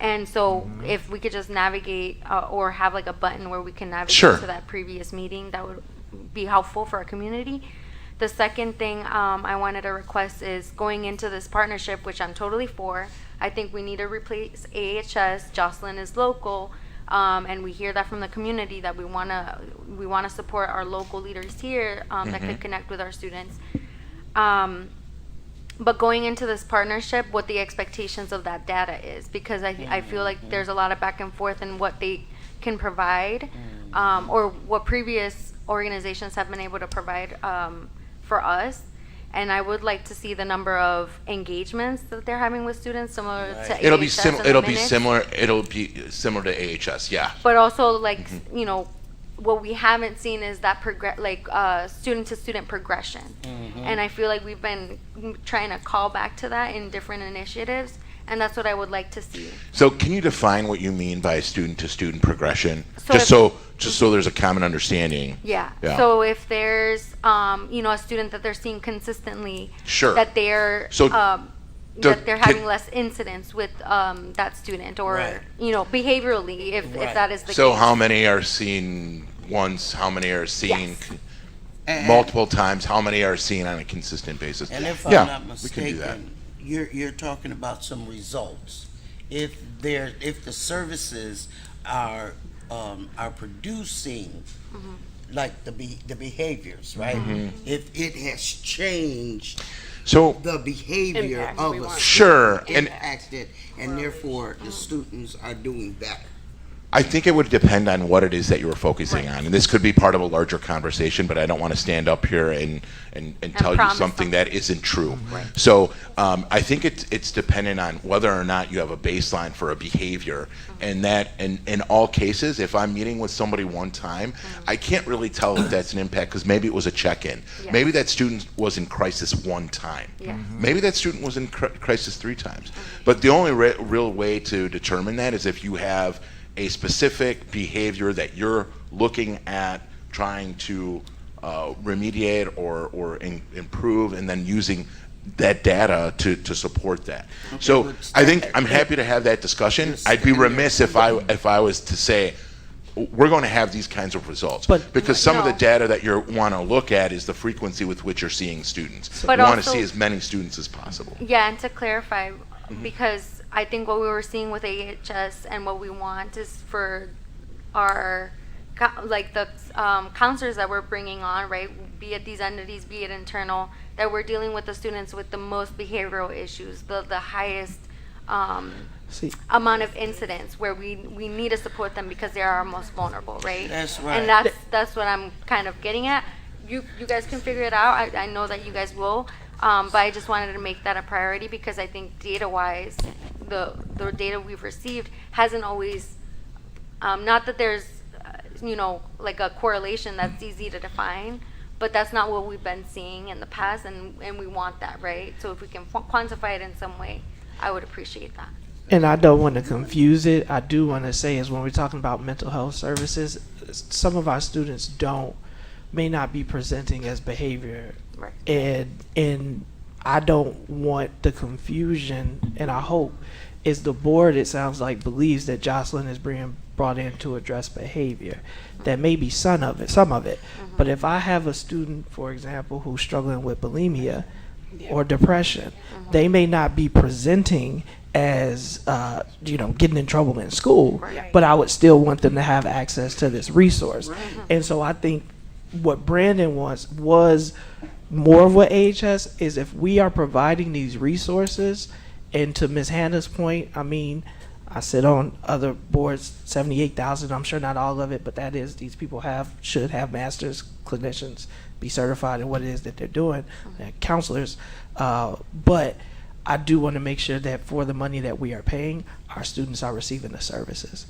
And so if we could just navigate or have like a button where we can navigate Sure. to that previous meeting, that would be helpful for our community. The second thing I wanted to request is going into this partnership, which I'm totally for. I think we need to replace AHS. Jocelyn is local, and we hear that from the community that we wanna support our local leaders here that could connect with our students. But going into this partnership, what the expectations of that data is, because I feel like there's a lot of back and forth in what they can provide, or what previous organizations have been able to provide for us. And I would like to see the number of engagements that they're having with students, similar to It'll be AHS in the It'll be minutes. similar. It'll be similar to AHS. Yeah. But also, like, what we haven't seen is that student to student progression. And I feel like we've been trying to call back to that in different initiatives, and that's what I would like to see. So can you define what you mean by student to student progression? So Just so there's a common understanding. Yeah. Yeah. So if there's a student that they're seeing consistently, Sure. that they're So, that they're can- having less incidents with that student, or Right. behaviorally, if Right. that is the So case. how many are seen once? How many are seen Yes. And- multiple times? How many are seen on a consistent basis? And if yeah, I'm not we can do that. mistaken, you're talking about some results. If the services are producing like the behaviors, right? If it has changed So the behavior Impact of we a want. Sure, student, and impacted, and therefore the students are doing better. I think it would depend on what it is that you were focusing on. And this could be part of a larger conversation, but I don't want to stand up here and tell you promise something that isn't true. So I think it's dependent on whether or not you have a baseline for a behavior. And that in all cases, if I'm meeting with somebody one time, I can't really tell if that's an impact because maybe it was a check-in. Yes. Maybe that student was in crisis one time. Yes. Maybe that student was in crisis 3 times. But the only real way to determine that is if you have a specific behavior that you're looking at trying to remediate or improve, and then using that data to support that. So I think I'm happy to have that discussion. I'd be remiss if I was to say we're going to have these kinds of results, because some of the data that you want to look at is the frequency with which you're seeing students. But you want to also- see as many students as possible. Yeah, and to clarify, because I think what we were seeing with AHS and what we want is for our, like the counselors that we're bringing on, right, be it these entities, be it internal, that we're dealing with the students with the most behavioral issues, the highest amount of incidents where we need to support them because they are our most vulnerable, right? That's right. And that's what I'm kind of getting at. You guys can figure it out. I know that you guys will. But I just wanted to make that a priority because I think data-wise, the data we've received hasn't always, not that there's, like a correlation that's easy to define, but that's not what we've been seeing in the past, and we want that, right? So if we can quantify it in some way, I would appreciate that. And I don't want to confuse it. I do want to say is when we're talking about mental health services, some of our students may not be presenting as behavior. Right. And I don't want the confusion, and I hope is the board, it sounds like, believes that Jocelyn is being brought in to address behavior. That may be some of it. But if I have a student, for example, who's struggling with bulimia or depression, they may not be presenting as getting in trouble in school, but I would still want them to have access to this resource. And so I think what Brandon wants was more of what AHS is, if we are providing these resources, and to Ms. Hannah's point, I mean, I sit on other boards, 78,000, I'm sure not all of it, but that is, these people should have masters, clinicians, be certified in what it is that they're doing, counselors, but I do want to make sure that for the money that we are paying, our students are receiving the services.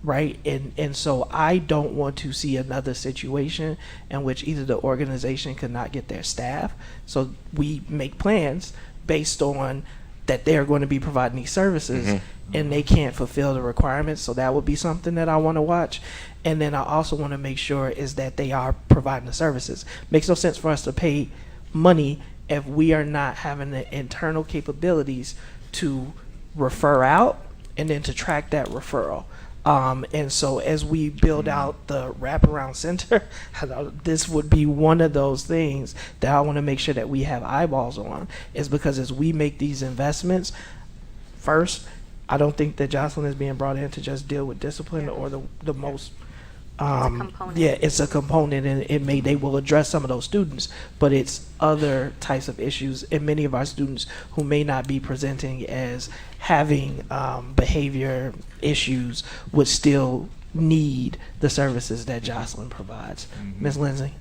Right, and so I don't want to see another situation in which either the organization could not get their staff, so we make plans based on that they're going to be providing these services, and they can't fulfill the requirements. So that would be something that I want to watch, and then I also want to make sure is that they are providing the services. Makes no sense for us to pay money if we are not having the internal capabilities to refer out and then to track that referral. And so as we build out the wraparound center, this would be one of those things that I want to make sure that we have eyeballs on, is because as we make these investments, first, I don't think that Jocelyn is being brought in to just deal with discipline or the most it's a component, and they will address some of those students, but it's other types of issues, and many of our students who may not be presenting as having behavior issues would still need the services that Jocelyn provides. Ms. Lindsay?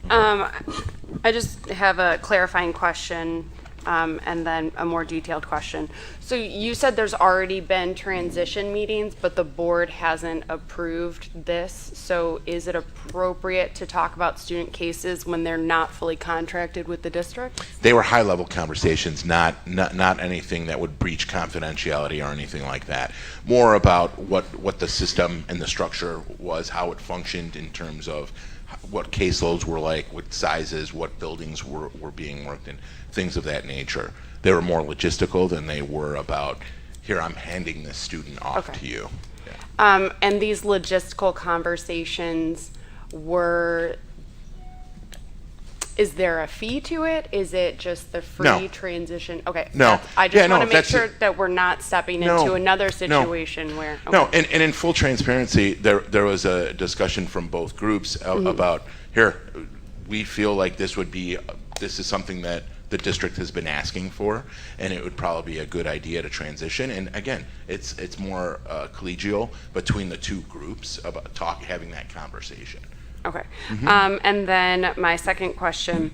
I just have a clarifying question and then a more detailed question. So you said there's already been transition meetings, but the board hasn't approved this. So is it appropriate to talk about student cases when they're not fully contracted with the district? They were high-level conversations, not anything that would breach confidentiality or anything like that. More about what the system and the structure was, how it functioned in terms of what caseloads were like, what sizes, what buildings were being worked in, things of that nature. They were more logistical than they were about, here, I'm handing this student off to you. Yeah. And these logistical conversations is there a fee to it? Is it just the free transition? Okay. No. I just want to make sure that we're not stepping into another situation where. Okay. No, and in full transparency, there was a discussion from both groups about, here, we feel like this is something that the district has been asking for, and it would probably be a good idea to transition. And again, it's more collegial between the two groups about having that conversation. Okay. And then my second question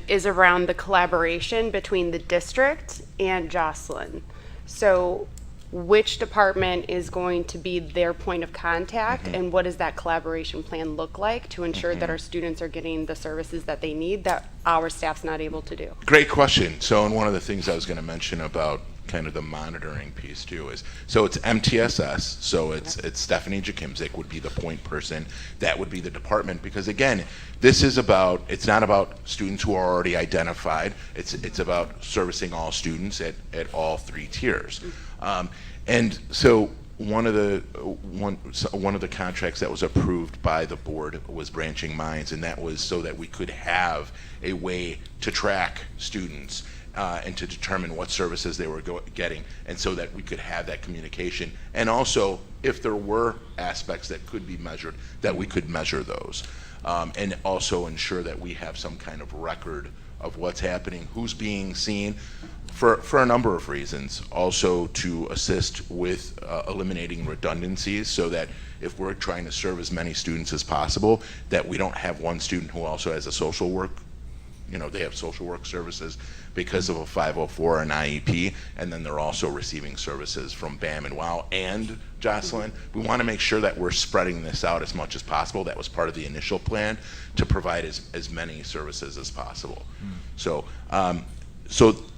is around the collaboration between the district and Jocelyn. So which department is going to be their point of contact, and what does that collaboration plan look like to ensure that our students are getting the services that they need that our staff's not able to do? Great question. So, and one of the things I was going to mention about kind of the monitoring piece too is, so it's MTSS, so it's Stephanie Jakimzik would be the point person. That would be the department, because again, this is about, it's not about students who are already identified, it's about servicing all students at all 3 tiers. And so one of the contracts that was approved by the board was Branching Minds, and that was so that we could have a way to track students and to determine what services they were getting, and so that we could have that communication. And also, if there were aspects that could be measured, that we could measure those. And also ensure that we have some kind of record of what's happening, who's being seen, for a number of reasons. Also to assist with eliminating redundancies, so that if we're trying to serve as many students as possible, that we don't have one student who also has a social work, they have social work services because of a 504 or an IEP, and then they're also receiving services from BAM and WOW and Jocelyn. We want to make sure that we're spreading this out as much as possible. That was part of the initial plan, to provide as many services as possible. So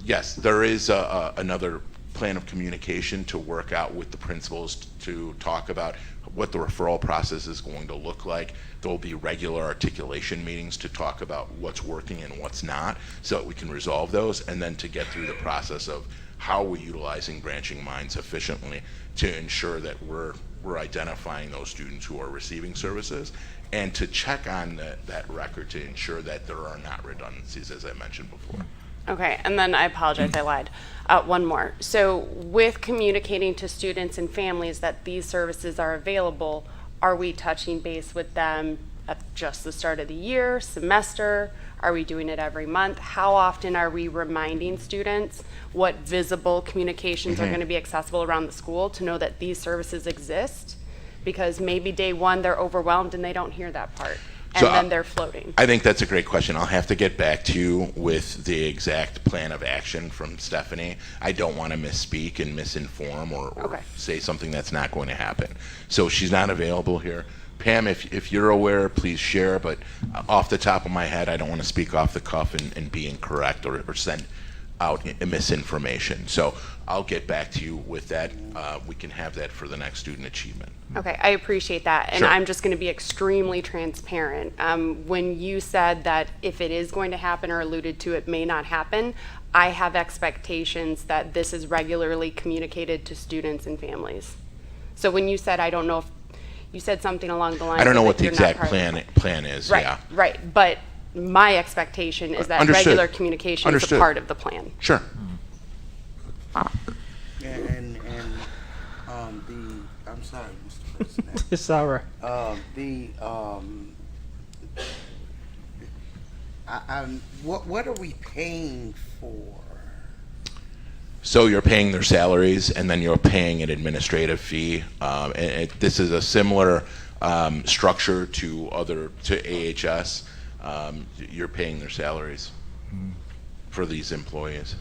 yes, there is another plan of communication to work out with the principals to talk about what the referral process is going to look like. There will be regular articulation meetings to talk about what's working and what's not, so that we can resolve those, and then to get through the process of how we're utilizing Branching Minds efficiently to ensure that we're identifying those students who are receiving services, and to check on that record to ensure that there are not redundancies, as I mentioned before. Okay, and then I apologize, I lied. One more. So with communicating to students and families that these services are available, are we touching base with them at just the start of the year, semester? Are we doing it every month? How often are we reminding students what visible communications are going to be accessible around the school to know that these services exist? Because maybe day one they're overwhelmed and they don't hear that part. And then they're floating. I think that's a great question. I'll have to get back to you with the exact plan of action from Stephanie. I don't want to misspeak and misinform or say something that's not going to happen. So she's not available here. Pam, if you're aware, please share, but off the top of my head, I don't want to speak off the cuff and be incorrect or send out misinformation. So I'll get back to you with that. We can have that for the next student achievement. Okay, I appreciate that. And Sure. I'm just going to be extremely transparent. When you said that if it is going to happen or alluded to it may not happen, I have expectations that this is regularly communicated to students and families. So when you said, I don't know if, you said something along the lines I don't know of what the you're not exact part of the plan is. Right, Yeah. right. But my expectation is that Understood. regular communication is a Understood. part of the plan. Sure. And I'm sorry, Mr. President. It's all right. What are we paying for? So you're paying their salaries, and then you're paying an administrative fee. This is a similar structure to AHS. You're paying their salaries for these employees.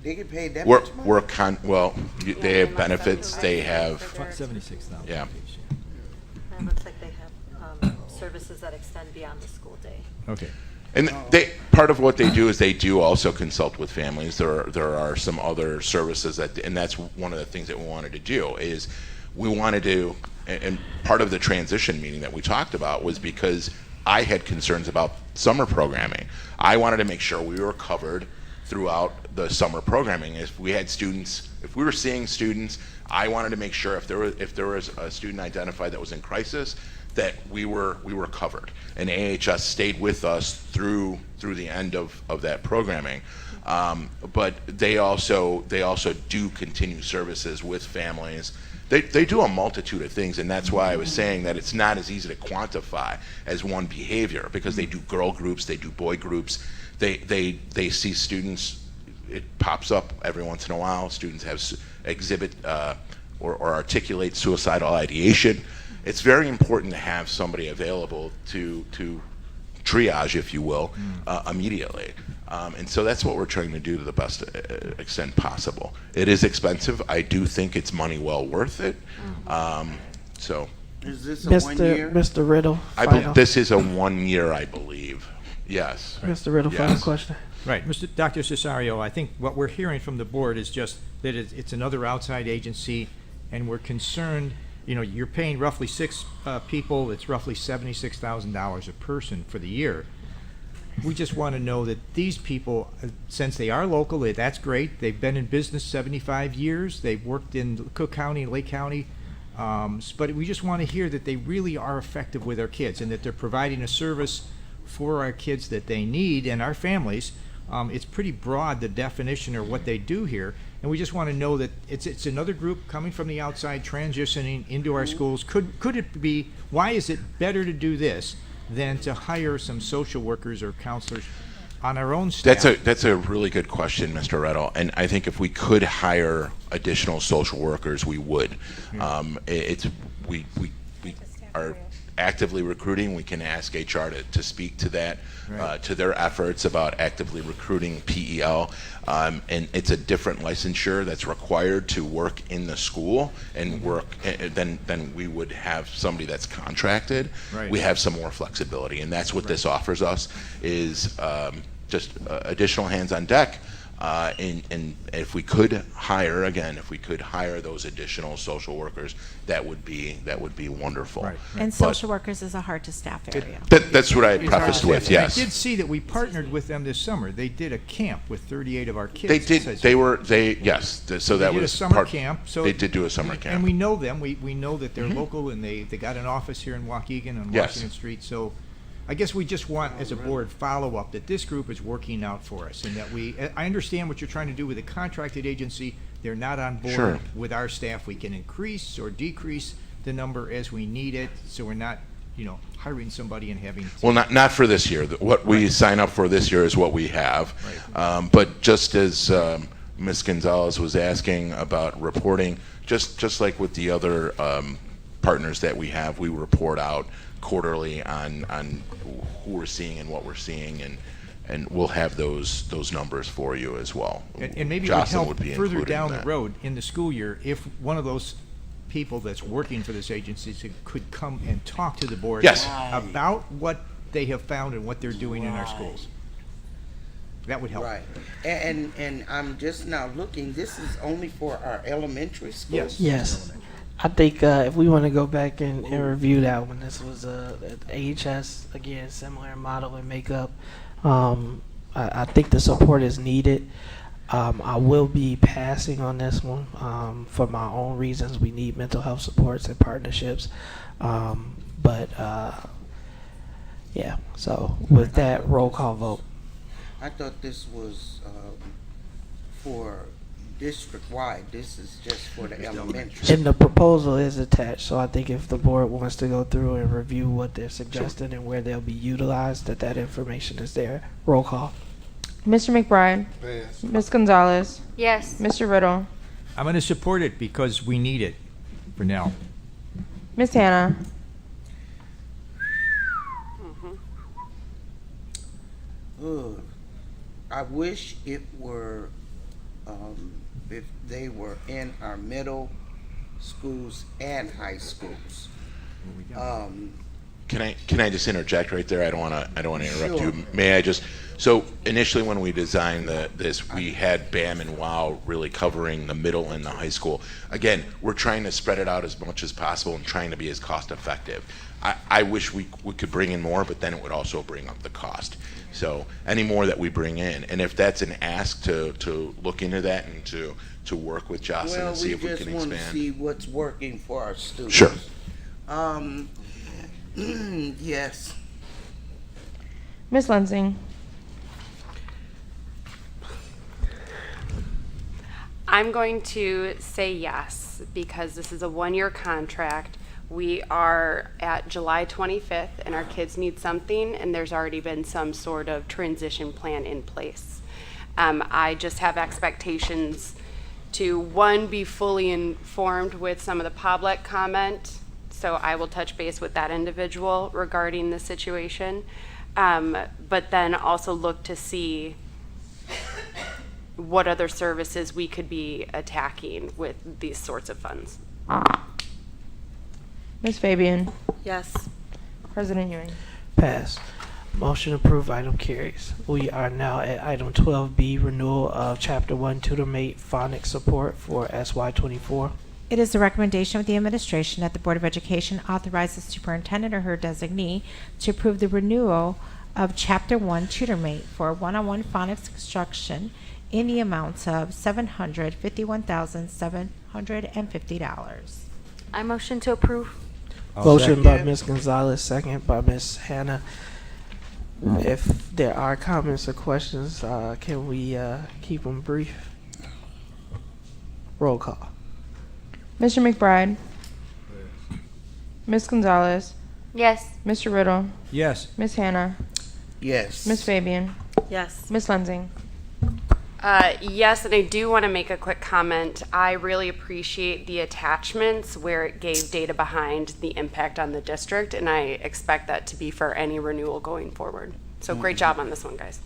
They get paid that much money? They have benefits. They have 76,000. Yeah. It looks like they have services that extend beyond the school day. Okay. And part of what they do is they do also consult with families. There are some other services and that's one of the things that we wanted to do is we wanted to, and part of the transition meeting that we talked about was because I had concerns about summer programming. I wanted to make sure we were covered throughout the summer programming. If we were seeing students, I wanted to make sure if there was a student identified that was in crisis, that we were covered. And AHS stayed with us through the end of that programming. But they also do continue services with families They do a multitude of things, and that's why I was saying that it's not as easy to quantify as one behavior, because they do girl groups, they do boy groups, they see students, it pops up every once in a while, students have exhibit or articulate suicidal ideation. It's very important to have somebody available to triage, if you will, immediately. And so that's what we're trying to do to the best extent possible. It is expensive. I do think it's money well worth it. So, Is this a 1 year? Mr. Riddle. this is a 1 year, I believe. Yes. Mr. Riddle, Yes. final question. Right, Dr. Cesario, I think what we're hearing from the board is just that it's another outside agency, and we're concerned, you're paying roughly 6 people, it's roughly $76,000 a person for the year. We just want to know that these people, since they are local, that's great. They've been in business 75 years. They've worked in Cook County and Lake County. But we just want to hear that they really are effective with our kids and that they're providing a service for our kids that they need and our families. It's pretty broad, the definition or what they do here. And we just want to know that it's another group coming from the outside, transitioning into our schools. Could it be, why is it better to do this than to hire some social workers or counselors on our own staff? That's a really good question, Mr. Riddle. And I think if we could hire additional social workers, we would. We are actively recruiting. We can ask HR to speak to that, to their efforts about actively recruiting PEL. And it's a different licensure that's required to work in the school and work than we would have somebody that's contracted. Right. We have some more flexibility, and that's what this offers us, is just additional hands on deck. And if we could hire those additional social workers, that would be wonderful. Right. And social workers is a hard to staff area. That's what I prefaced with. Yes. I did see that we partnered with them this summer. They did a camp with 38 of our kids. They did. Yes. So that did was a summer part, camp. So they did do a summer camp. And we know them. We know that they're local, and they got an office here in Waukegan on Yes. Washington Street. So I guess we just want, as a board, follow-up that this group is working out for us, and that I understand what you're trying to do with a contracted agency. They're not on board Sure. with our staff. We can increase or decrease the number as we need it, so we're not, hiring somebody and having. Well, not for this year. What we sign up for this year is what we have. Right. But just as Ms. Gonzalez was asking about reporting, just like with the other partners that we have, we report out quarterly on who we're seeing and what we're seeing, and we'll have those numbers for you as well. And maybe it Jocelyn would help be further included in down the that. road in the school year if one of those people that's working for this agency could come and talk to the board Yes. about what they have found and what they're doing in our schools. That would help. Right. And I'm just now looking, this is only for our elementary schools? Yes. I think if we want to go back and review that one, this was AHS, again, similar model and makeup. I think the support is needed. I will be passing on this one for my own reasons. We need mental health supports and partnerships. Yeah, so with that, roll call vote. I thought this was for district-wide. This is just for the elementary. And the proposal is attached, so I think if the board wants to go through and review what they're suggesting and where they'll be utilized, that information is there. Roll call. Mr. McBride. Yes. Ms. Gonzalez. Yes. Mr. Riddle. I'm going to support it because we need it for now. Ms. Hannah. Ugh. I wish it were, if they were in our middle schools and high schools. Can I just interject right there? I don't want to interrupt Sure. you. May I just? So initially, when we designed this, we had BAM and WOW really covering the middle and the high school. Again, we're trying to spread it out as much as possible and trying to be as cost effective. I wish we could bring in more, but then it would also bring up the cost. So any more that we bring in, and if that's an ask to look into that and to work with Jocelyn and see if we can Well, we just want to expand. see what's working for our students. Sure. Yes. Ms. Lensing. I'm going to say yes. this because this is a one-year contract. We are at July 25th, and our kids need something, and there's already been some sort of transition plan in place. I just have expectations to, one, be fully informed with some of the public comment, so I will touch base with that individual regarding the situation, but then also look to see what other services we could be attacking with these sorts of funds. Ms. Fabian? Yes. President Ewing? Pass. Motion approved, item carries. We are now at item 12B, renewal of Chapter 1 TutorMate phonics support for SY24. It is the recommendation of the administration that the Board of Education authorize the superintendent or her designee to approve the renewal of Chapter 1 TutorMate for one-on-one phonics instruction in the amounts of $751,750. I motion to approve. Motion by Ms. Gonzalez, second by Ms. Hannah. If there are comments or questions, can we keep them brief? Roll call. Mr. McBride? Ms. Gonzalez? Yes. Mr. Riddle? Yes. Ms. Hannah? Yes. Ms. Fabian? Yes. Ms. Lensing? Yes, and I do want to make a quick comment. I really appreciate the attachments where it gave data behind the impact on the district, and I expect that to be for any renewal going forward. So great job on this one, guys.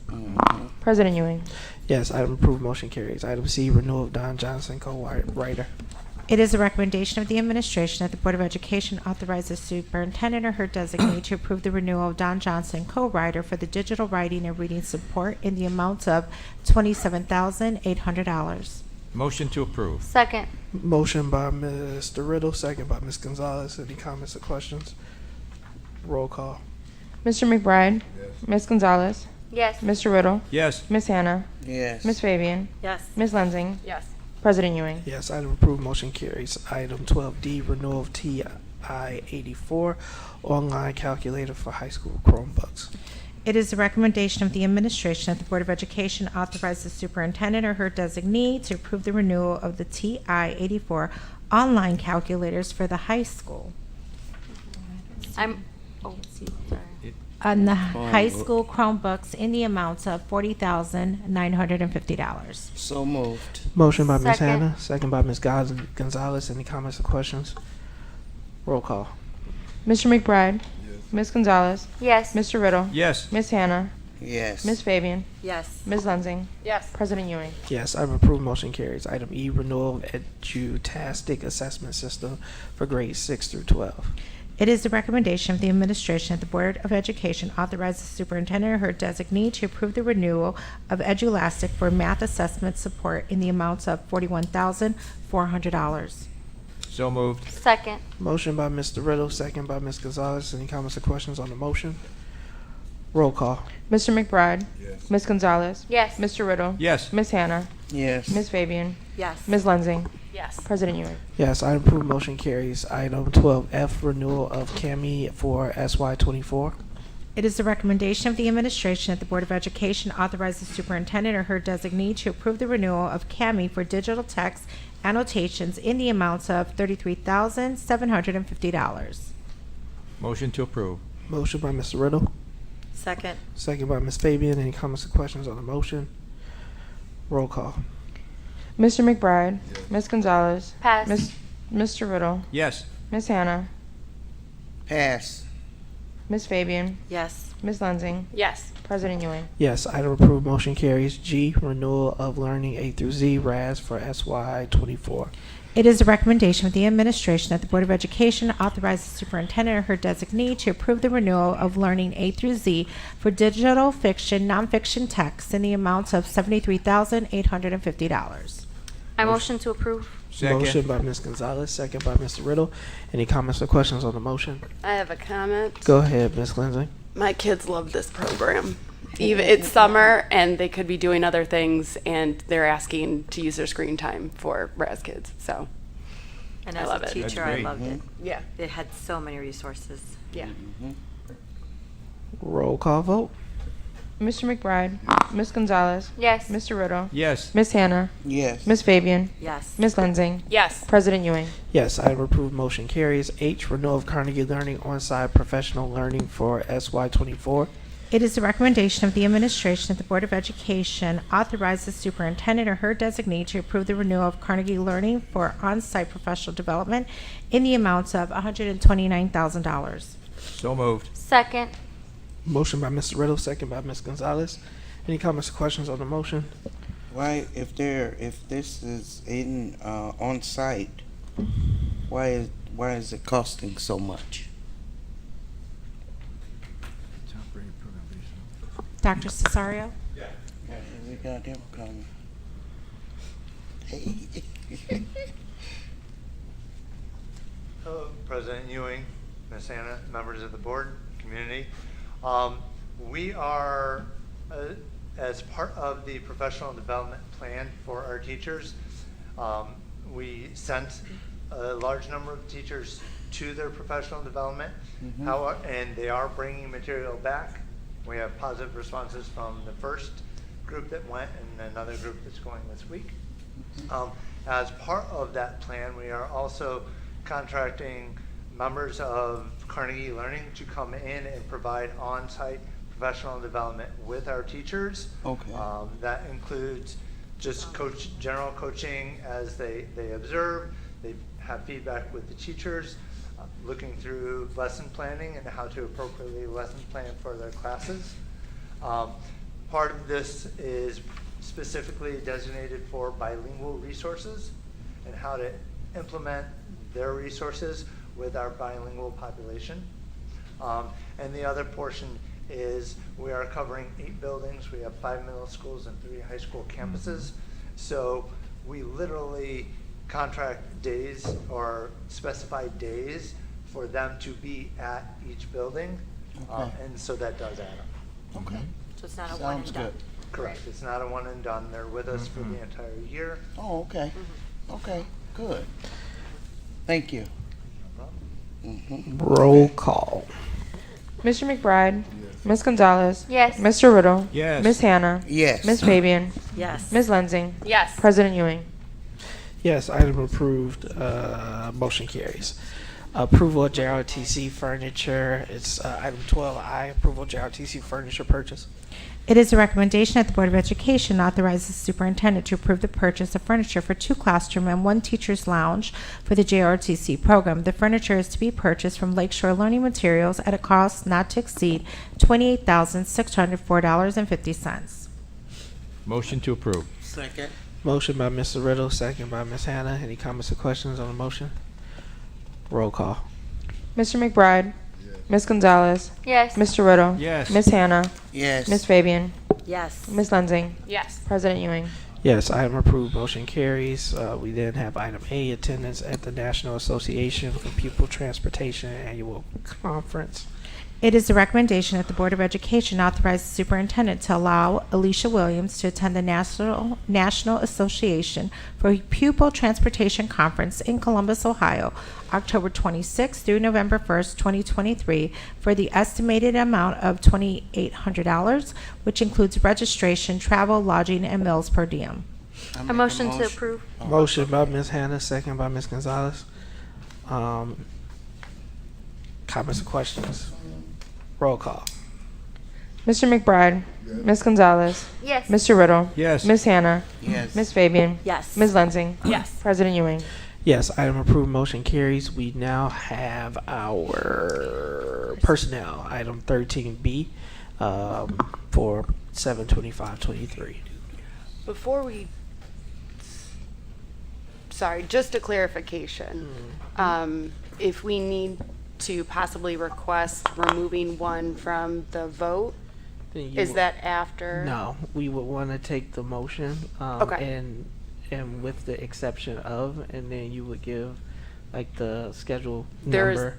President Ewing? Yes, item approved, motion carries. Item C, renewal of Don Johnson, co-writer. It is a recommendation of the administration that the Board of Education authorize the superintendent or her designee to approve the renewal of Don Johnson, co-writer, for the digital writing and reading support in the amount of $27,800. Motion to approve. Second. Motion by Mr. Riddle, second by Ms. Gonzalez. Any comments or questions? Roll call. Mr. McBride? Ms. Gonzalez? Yes. Mr. Riddle? Yes. Ms. Hannah? Yes. Ms. Fabian? Yes. Ms. Lensing? Yes. President Ewing? Yes, item approved, motion carries. Item 12D, renewal of TI-84 online calculator for high school Chromebooks. It is the recommendation of the administration that the Board of Education authorize the superintendent or her designee to approve the renewal of the TI-84 online calculators for the high school. Oh, sorry. On the high school Chromebooks in the amounts of $40,950. So moved. Motion by Ms. Second. Hannah, second by Ms. Gonzalez. Any comments or questions? Roll call. Mr. McBride? Ms. Gonzalez? Yes. Mr. Riddle? Yes. Ms. Hannah? Yes. Ms. Fabian? Yes. Ms. Lensing? Yes. President Ewing? Yes, item approved, motion carries. Item E, renewal of Edutastic assessment system for grades 6 through 12. It is the recommendation of the administration that the Board of Education authorize the superintendent or her designee to approve the renewal of Edulastic for math assessment support in the amounts of $41,400. So moved. Second. Motion by Mr. Riddle, second by Ms. Gonzalez. Any comments or questions on the motion? Roll call. Mr. McBride? Ms. Gonzalez? Yes. Mr. Riddle? Yes. Ms. Hannah? Yes. Ms. Fabian? Yes. Ms. Lensing? Yes. President Ewing? Yes, item approved, motion carries. Item 12F, renewal of CAMI for SY24. It is the recommendation of the administration that the Board of Education authorize the superintendent or her designee to approve the renewal of CAMI for digital text annotations in the amounts of $33,750. Motion to approve. Motion by Mr. Riddle, Second. second by Ms. Fabian. Any comments or questions on the motion? Roll call. Mr. McBride? Ms. Gonzalez? Pass. Mr. Riddle? Yes. Ms. Hannah? Pass. Ms. Fabian? Yes. Ms. Lensing? Yes. President Ewing? Yes, item approved, motion carries. G, renewal of learning A through Z RAS for SY24. It is a recommendation of the administration that the Board of Education authorize the superintendent or her designee to approve the renewal of learning A through Z for digital fiction, nonfiction texts in the amounts of $73,850. I motion to approve. Second. Motion by Ms. Gonzalez, second by Mr. Riddle. Any comments or questions on the motion? I have a comment. Go ahead, Ms. Lindsay. My kids love this program. Even it's summer and they could be doing other things and they're asking to use their screen time for RAS Kids. So And I as love a it. teacher, That's I great. loved it. yeah. It had so many resources. Yeah. Roll call vote. Mr. McBride. Ms. Gonzalez. Yes. Mr. Riddle. Yes. Ms. Hannah. Yes. Ms. Fabian. Yes. Ms. Lensing. Yes. President Ewing. Yes, item approved, motion carries. H, renewal of Carnegie Learning on-site professional learning for SY24. It is the recommendation of the administration that the Board of Education authorize the superintendent or her designee to approve the renewal of Carnegie Learning for on-site professional development in the amounts of $129,000. So moved. Second. Motion by Mr. Riddle, second by Ms. Gonzalez. Any comments or questions on the motion? Why, if this is in on site, why is it costing so much? Dr. Cesario? Yeah, we got them coming. Hey. Hello, President Ewing, Ms. Anna, members of the board, community. We are, as part of the professional development plan for our teachers, we sent a large number of teachers to their professional development, and they are bringing material back. We have positive responses from the first group that went and another group that's going this week. As part of that plan, we are also contracting members of Carnegie Learning to come in and provide on-site professional development with our teachers. Okay. That includes just general coaching as they observe. They have feedback with the teachers, looking through lesson planning and how to appropriately lesson plan for their classes. Part of this is specifically designated for bilingual resources and how to implement their resources with our bilingual population. And the other portion is we are covering 8 buildings. We have 5 middle schools and 3 high school campuses. So we literally contract days or specified days for them to be at each building. Okay. And so that does add up. Okay. So it's not a one Sounds and done. good. Correct. It's not a one and done. They're with us for the entire year. Oh, okay. Okay, good. Thank you. Roll call. Mr. McBride. Ms. Gonzalez. Yes. Mr. Riddle. Yes. Ms. Hannah. Yes. Ms. Fabian. Yes. Ms. Lensing. Yes. President Ewing. Yes, item approved, motion carries. Approval of JRTC furniture, it's item 12I, approval of JRTC furniture purchase. It is a recommendation that the Board of Education authorize the superintendent to approve the purchase of furniture for 2 classroom and 1 teacher's lounge for the JRTC program. The furniture is to be purchased from Lakeshore Learning Materials at a cost not to exceed $28,604.50. Motion to approve. Second. Motion by Mr. Riddle, second by Ms. Hannah. Any comments or questions on the motion? Roll call. Mr. McBride. Ms. Gonzalez. Yes. Mr. Riddle. Yes. Ms. Hannah. Yes. Ms. Fabian. Yes. Ms. Lensing. Yes. President Ewing. Yes, item approved, motion carries. We then have item A, attendance at the National Association for Pupil Transportation Annual Conference. It is the recommendation that the Board of Education authorize the superintendent to allow Alicia Williams to attend the National Association for Pupil Transportation Conference in Columbus, Ohio, October 26th through November 1st, 2023, for the estimated amount of $2,800, which includes registration, travel, lodging, and meals per diem. A motion to approve. Motion by Ms. Hannah, second by Ms. Gonzalez. Comments or questions? Roll call. Mr. McBride. Ms. Gonzalez. Yes. Mr. Riddle. Yes. Ms. Hannah. Yes. Ms. Fabian. Yes. Ms. Lensing. Yes. President Ewing. Yes, item approved, motion carries. We now have our personnel, item 13B, for 7/25/23. Before we, sorry, just a clarification. If we need to possibly request removing one from the vote, Then you is will- that after? No, we would want to take the motion, Okay. and with the exception of, and then you would give like the schedule There's- number.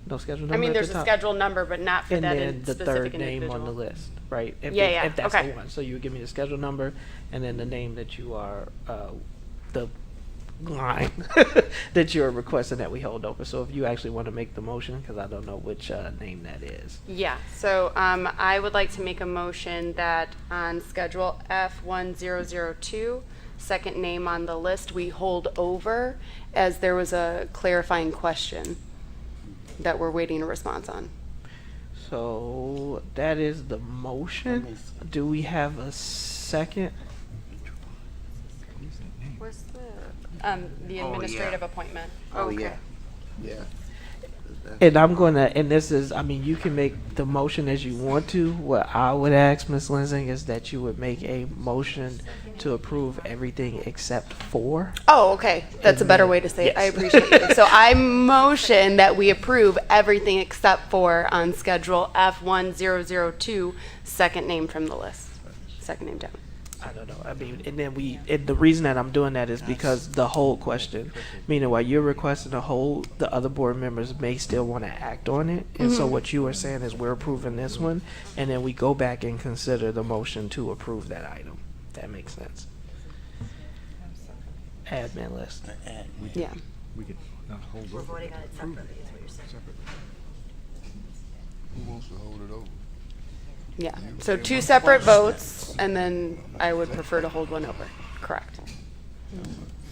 No schedule number. I mean, at there's the a top? schedule number, but not for And that then the specific third name on the individual. list, right? If Yeah, it- yeah, If that's okay. the one, so you would give me the schedule number and then the name that you are, the line that you're requesting that we hold over. So if you actually want to make the motion, because I don't know which name that is. Yeah, so I would like to make a motion that on Schedule F1002, second name on the list, we hold over as there was a clarifying question that we're waiting a response on. So that is the motion. Do we have a second? Where's the administrative appointment? Oh, Okay. yeah. Yeah. And I'm gonna, and this is, I mean, you can make the motion as you want to. What I would ask Ms. Lansing is that you would make a motion to approve everything except for. Oh, okay. That's a better way to say it. I appreciate it. So I motion that we approve everything except for on Schedule F1002, second name from the list. Second name down. I don't know. I mean, and then and the reason that I'm doing that is because the whole question, meaning while you're requesting to hold, the other board members may still want to act on it. And so what you are saying is we're approving this one, and then we go back and consider the motion to approve that item. That makes sense. Admin list. Yeah. We could not hold We're over, voting but on it approve separately, is what you're saying. separately. Who wants to hold it over? Yeah. So two separate votes, and then I would prefer to hold one over. Correct.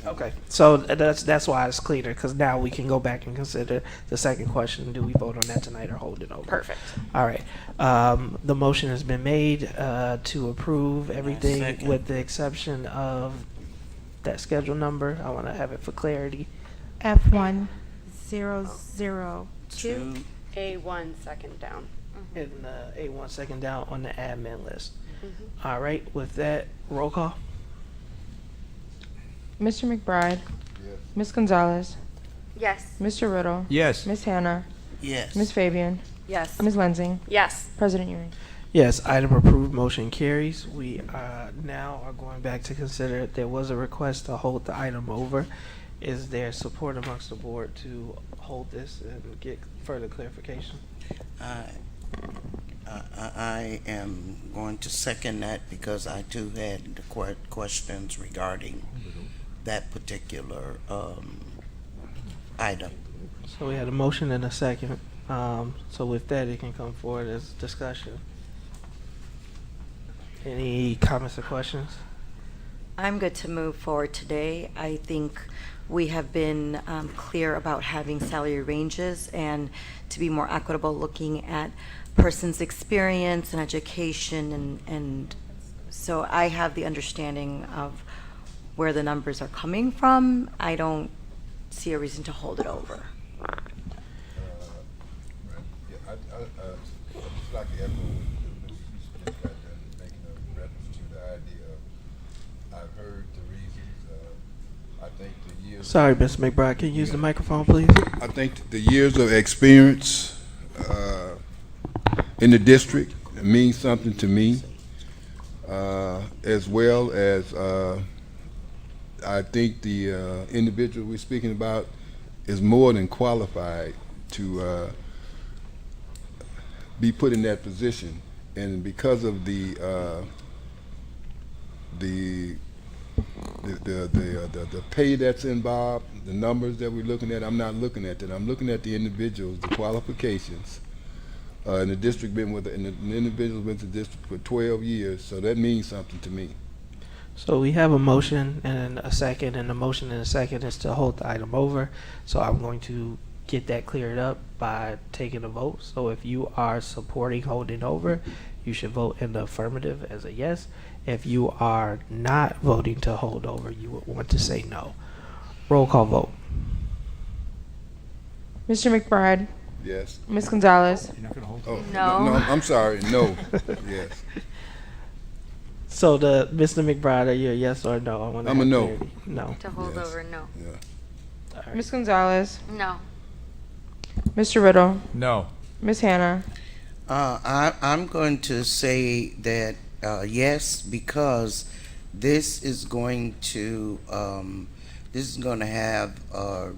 Okay. So that's why it's cleaner, because now we can go back and consider the second question. Do we vote on that tonight or hold it over? Perfect. All right. The motion has been made to approve everything Second. with the exception of that schedule number. I want to have it for clarity. F1002. A1 second down. And A1 second down on the admin list. All right. With that, roll call. Mr. McBride. Yes. Ms. Gonzalez. Yes. Mr. Riddle. Yes. Ms. Hannah. Yes. Ms. Fabian. Yes. Ms. Lensing. Yes. President Ewing. Yes, item approved, motion carries. We now are going back to consider, there was a request to hold the item over. Is there support amongst the board to hold this and get further clarification? I am going to second that because I too had the questions regarding that particular item. So we had a motion and a second. So with that, it can come forward as discussion. Any comments or questions? I'm good to move forward today. I think we have been clear about having salary ranges and to be more equitable, looking at person's experience and education, and so I have the understanding of where the numbers are coming from. I don't see a reason to hold it over. I'd just like to echo what Mr. Smith got done, making a reference to the idea of, I've heard the reasons, I think the years. Sorry, Mr. McBride, can you use the microphone, please? I think the years of experience in the district means something to me, as well as I think the individual we're speaking about is more than qualified to be put in that position, and because of the pay that's involved, the numbers that we're looking at, I'm not looking at that. I'm looking at the individuals, the qualifications. And the district been with, and the individual's been to the district for 12 years, so that means something to me. So we have a motion and a second, and the motion and a second is to hold the item over. So I'm going to get that cleared up by taking a vote. So if you are supporting holding over, you should vote in the affirmative as a yes. If you are not voting to hold over, you would want to say no. Roll call vote. Mr. McBride. Yes. Ms. Gonzalez. You're not going to hold Oh, No. no, I'm sorry, no, yes. So the Mr. McBride, are you a yes or a no? I want to I'm a no. clarity. No. To hold Yes. over, no. Yeah. All right. Ms. Gonzalez. No. Mr. Riddle. No. Ms. Hannah. I'm going to say that yes, because this is going to have a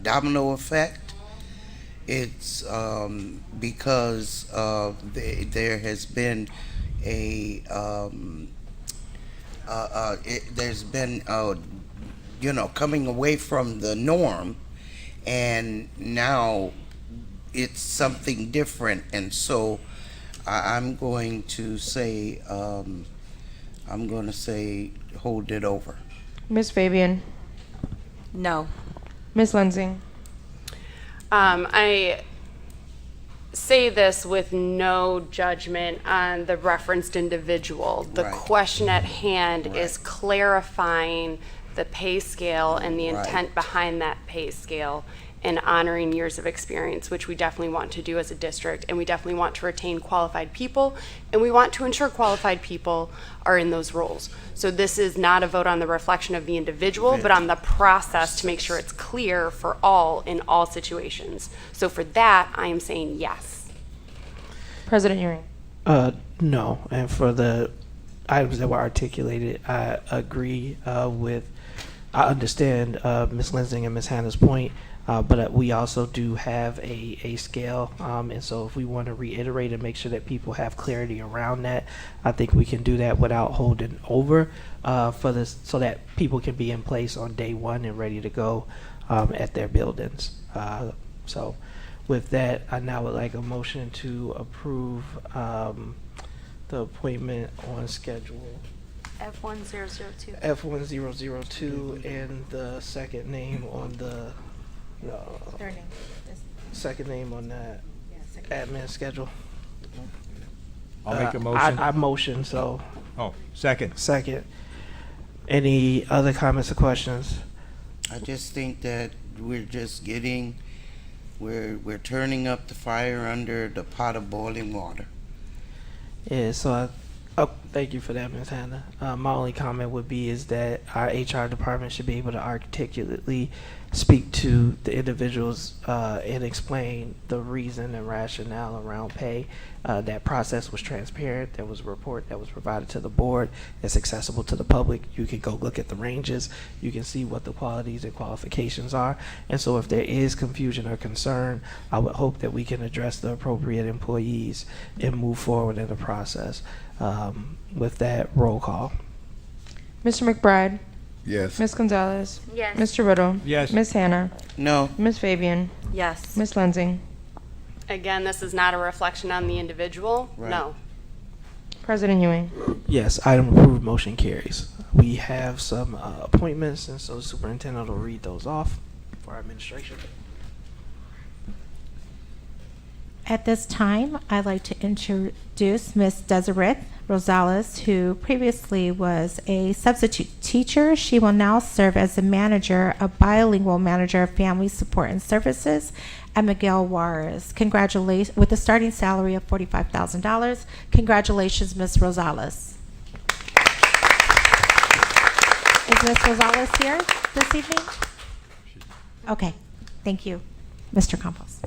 domino effect. It's because there has been a there's been, coming away from the norm, and now it's something different. And so I'm going to say, hold it over. Ms. Fabian? No. Ms. Lensing? I say this with no judgment on the referenced individual. The Right. question at hand is clarifying the pay scale and the intent behind that pay scale and honoring years of experience, which we definitely want to do as a district, and we definitely want to retain qualified people, and we want to ensure qualified people are in those roles. So this is not a vote on the reflection of the individual, but on the process to make sure it's clear for all in all situations. So for that, I am saying yes. President Ewing? No, and for the items that were articulated, I agree with, I understand Ms. Lensing and Ms. Hannah's point, but we also do have a scale, and so if we want to reiterate and make sure that people have clarity around that, I think we can do that without holding over for this, so that people can be in place on day one and ready to go at their buildings. So with that, I now would like a motion to approve the appointment on schedule F1002. F1002 and the second name on the second name on that admin schedule. I'll make a motion. I motion, so. Oh, second. Second. Any other comments or questions? I just think that we're turning up the fire under the pot of boiling water. Yeah, so thank you for that, Ms. Hannah. My only comment would be is that our HR department should be able to articulately speak to the individuals and explain the reason and rationale around pay. That process was transparent. There was a report that was provided to the board. It's accessible to the public. You can go look at the ranges. You can see what the qualities and qualifications are. And so if there is confusion or concern, I would hope that we can address the appropriate employees and move forward in the process. With that, roll call. Mr. McBride? Yes. Ms. Gonzalez? Yes. Mr. Riddle? Yes. Ms. Hannah? No. Ms. Fabian? Yes. Ms. Lensing? Again, this is not a reflection on the individual. Right. No. President Ewing? Yes, item approved, motion carries. We have some appointments, and so the superintendent will read those off for our administration. At this time, I'd like to introduce Ms. Desiree Rosales, who previously was a substitute teacher. She will now serve as the manager, a bilingual manager of family support and services at Miguel Juarez. Congratulations, with a starting salary of $45,000. Congratulations, Ms. Rosales. Is Ms. Rosales here this evening? Okay, thank you, Mr. Campos.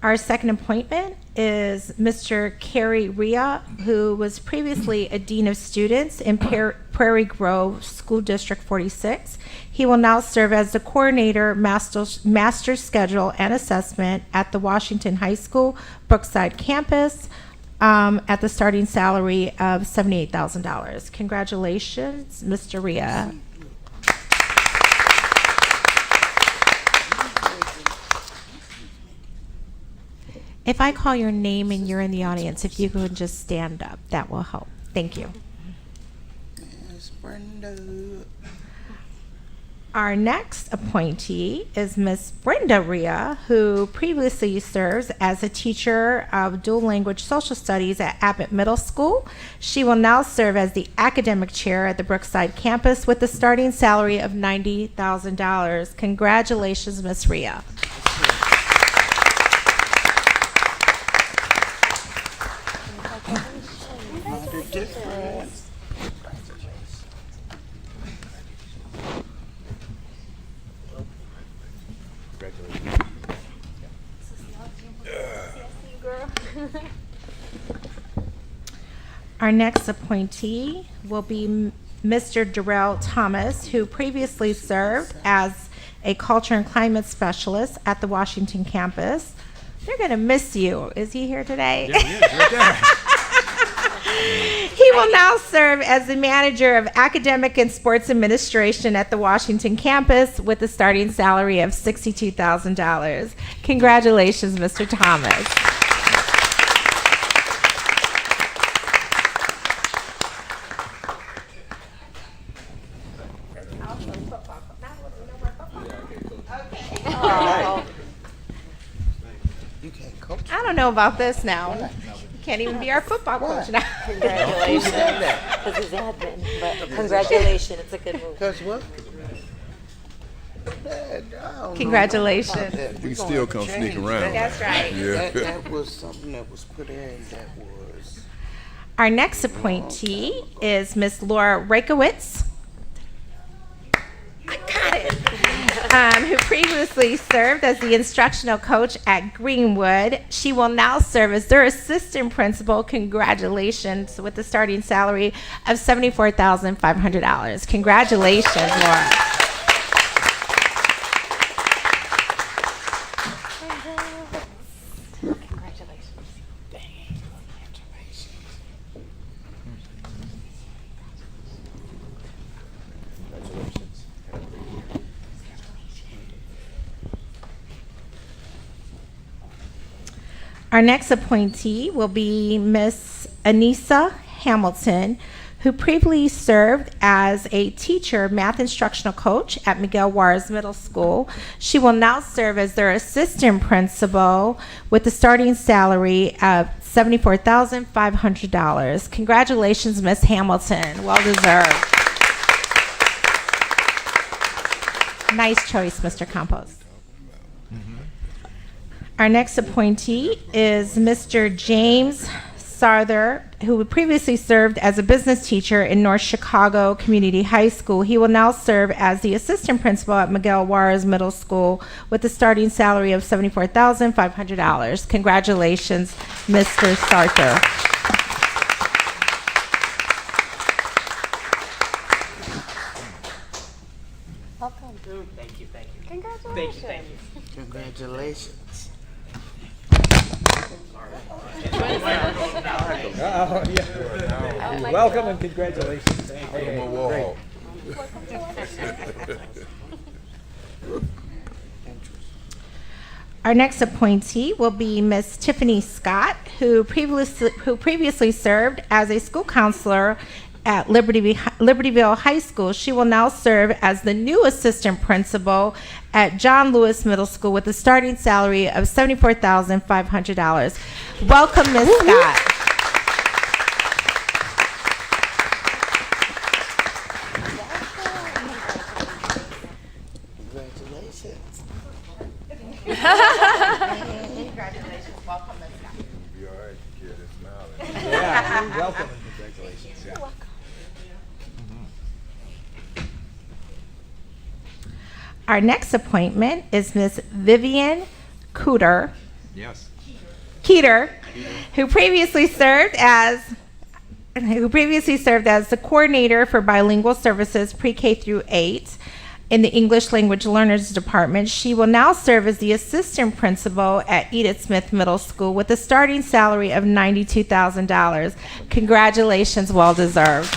Our second appointment is Mr. Kerry Ria, who was previously a Dean of Students in Prairie Grove School District 46. He will now serve as the Coordinator, Master Schedule and Assessment at the Washington High School Brookside Campus at the starting salary of $78,000. Congratulations, Mr. Ria. If I call your name and you're in the audience, if you could just stand up, that will help. Thank you. Miss Brenda. Our next appointee is Miss Brenda Ria, who previously serves as a teacher of dual language social studies at Abbott Middle School. She will now serve as the academic chair at the Brookside campus with a starting salary of $90,000. Congratulations, Miss Ria. Our next appointee will be Mr. Darrell Thomas, who previously served as a culture and climate specialist at the Washington campus. They're going to miss you. Is he here today? Yeah, he is, right there. He He will now serve as the manager of academic and sports administration at the Washington campus with a starting salary of $62,000. Congratulations, Mr. Thomas. I don't know about this now. You can't even be our football coach now. Congratulations. Because he's admin, but congratulations. It's a good move. Because what? Congratulations. You can still come sneak around. That's right. Yeah. That was something that was put in that was. Our next appointee is Miss Laura Rakowitz. I got it. Who previously served as the instructional coach at Greenwood. She will now serve as their assistant principal. Congratulations, with the starting salary of $74,500. Congratulations, Laura. Our next appointee will be Miss Anissa Hamilton, who previously served as a teacher, math instructional coach at Miguel Juarez Middle School. She will now serve as their assistant principal with a starting salary of $74,500. Congratulations, Miss Hamilton. Well deserved. Nice choice, Mr. Campos. Our next appointee is Mr. James Sarther, who previously served as a business teacher in North Chicago Community High School. He will now serve as the assistant principal at Miguel Juarez Middle School with a starting salary of $74,500. Congratulations, Mr. Sarther. Welcome. Thank you. Congratulations. Thank you. Congratulations. Welcome and congratulations. Our next appointee will be Miss Tiffany Scott, who previously served as a school counselor at Libertyville High School. She will now serve as the new assistant principal at John Lewis Middle School with a starting salary of $74,500. Welcome, Ms. Scott. Congratulations. Congratulations. Welcome, Ms. Scott. You'll be all right. You get it smiling. Yeah, welcome and congratulations. Yeah. Our next appointment is Miss Vivian Keeter, Yes. who previously served as the coordinator for bilingual services pre-K through 8 in the English Language Learners Department. She will now serve as the assistant principal at Edith Smith Middle School with a starting salary of $92,000. Congratulations, well deserved.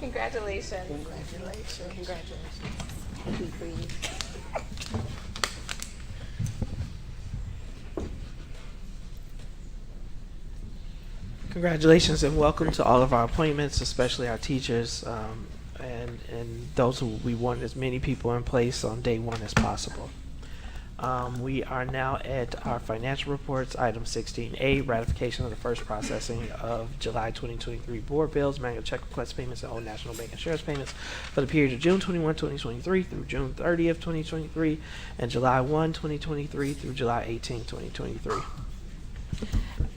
Congratulations. Congratulations. Happy for you. Congratulations and welcome to all of our appointments, especially our teachers, and those who we want as many people in place on day one as possible. We are now at our financial reports, item 16A, ratification of the first processing of July 2023 board bills, manual check request payments, and Old National Bank insurance payments for the period of June 21, 2023 through June 30th, 2023, and July 1, 2023 through July 18, 2023.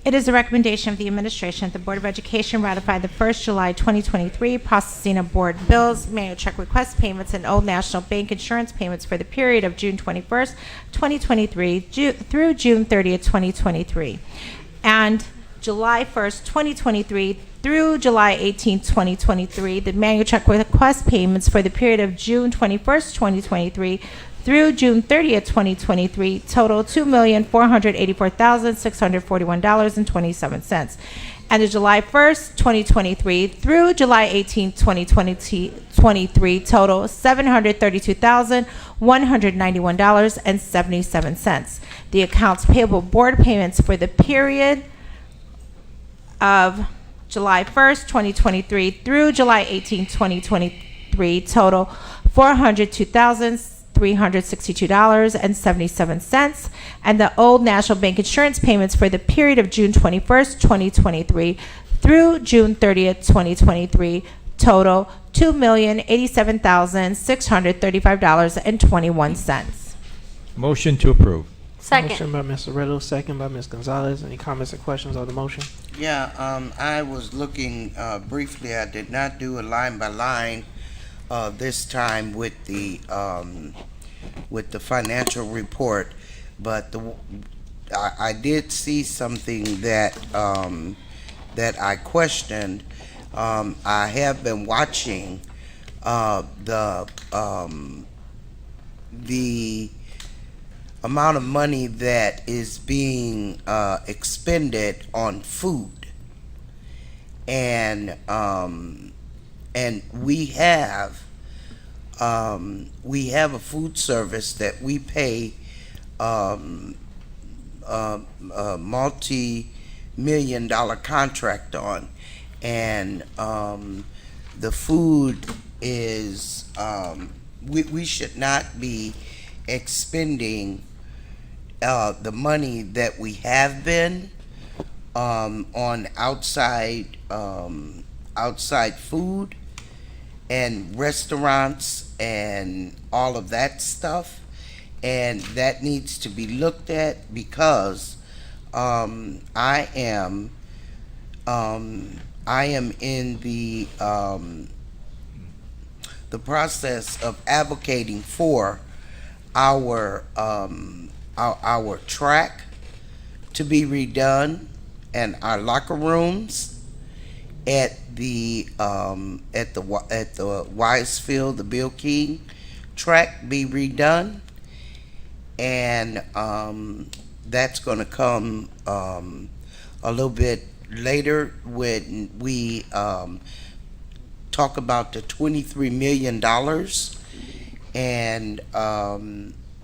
It is a recommendation of the administration that the Board of Education ratify the 1st July 2023 processing of board bills, manual check request payments, and Old National Bank insurance payments for the period of June 21st, 2023 through June 30th, 2023, and July 1st, 2023 through July 18th, 2023, the manual check request payments for the period of June 21st, 2023 through June 30th, 2023, total $2,484,641.27. And the July 1st, 2023 through July 18th, 2023, total $732,191.77. The accounts payable board payments for the period of July 1st, 2023 through July 18th, 2023, total $402,362.77, and the Old National Bank insurance payments for the period of June 21st, 2023 through June 30th, 2023, total $2,087,635.21. Motion to approve. Second. Motion by Mr. Riddle, second by Ms. Gonzalez. Any comments or questions on the motion? Yeah, I was looking briefly. I did not do a line by line this time with the financial report, but I did see something that that I questioned. I have been watching the amount of money that is being expended on food, and we have a food service that we pay a multi-million-dollar contract on, and the food is we should not be expending the money that we have been on outside food and restaurants and all of that stuff, and that needs to be looked at because I am in the process of advocating for our track to be redone and our locker rooms at the Wisefield, the Bill King track be redone, and that's going to come a little bit later when we talk about the $23 million, and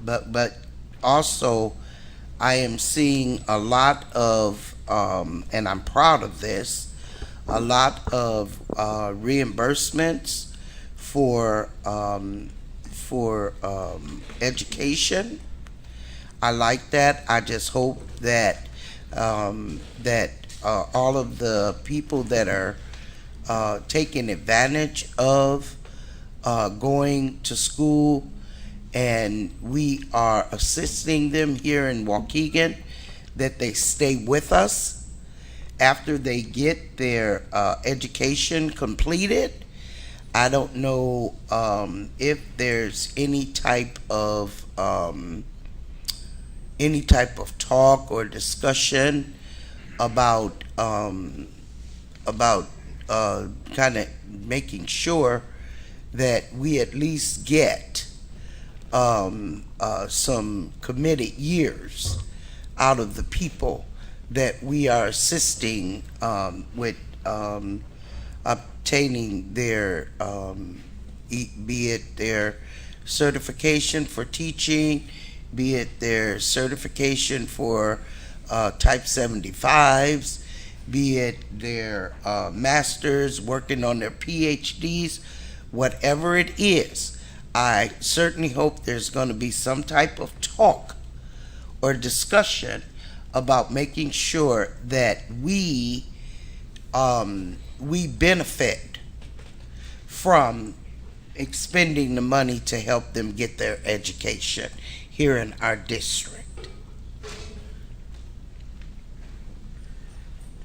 but also I am seeing a lot of and I'm proud of this, a lot of reimbursements for education. I like that. I just hope that all of the people that are taking advantage of going to school, and we are assisting them here in Waukegan, that they stay with us after they get their education completed. I don't know if there's any type of talk or discussion about kind of making sure that we at least get some committed years out of the people that we are assisting with obtaining their be it their certification for teaching, be it their certification for Type 75s, be it their masters, working on their PhDs, whatever it is. I certainly hope there's going to be some type of talk or discussion about making sure that we benefit from expending the money to help them get their education here in our district.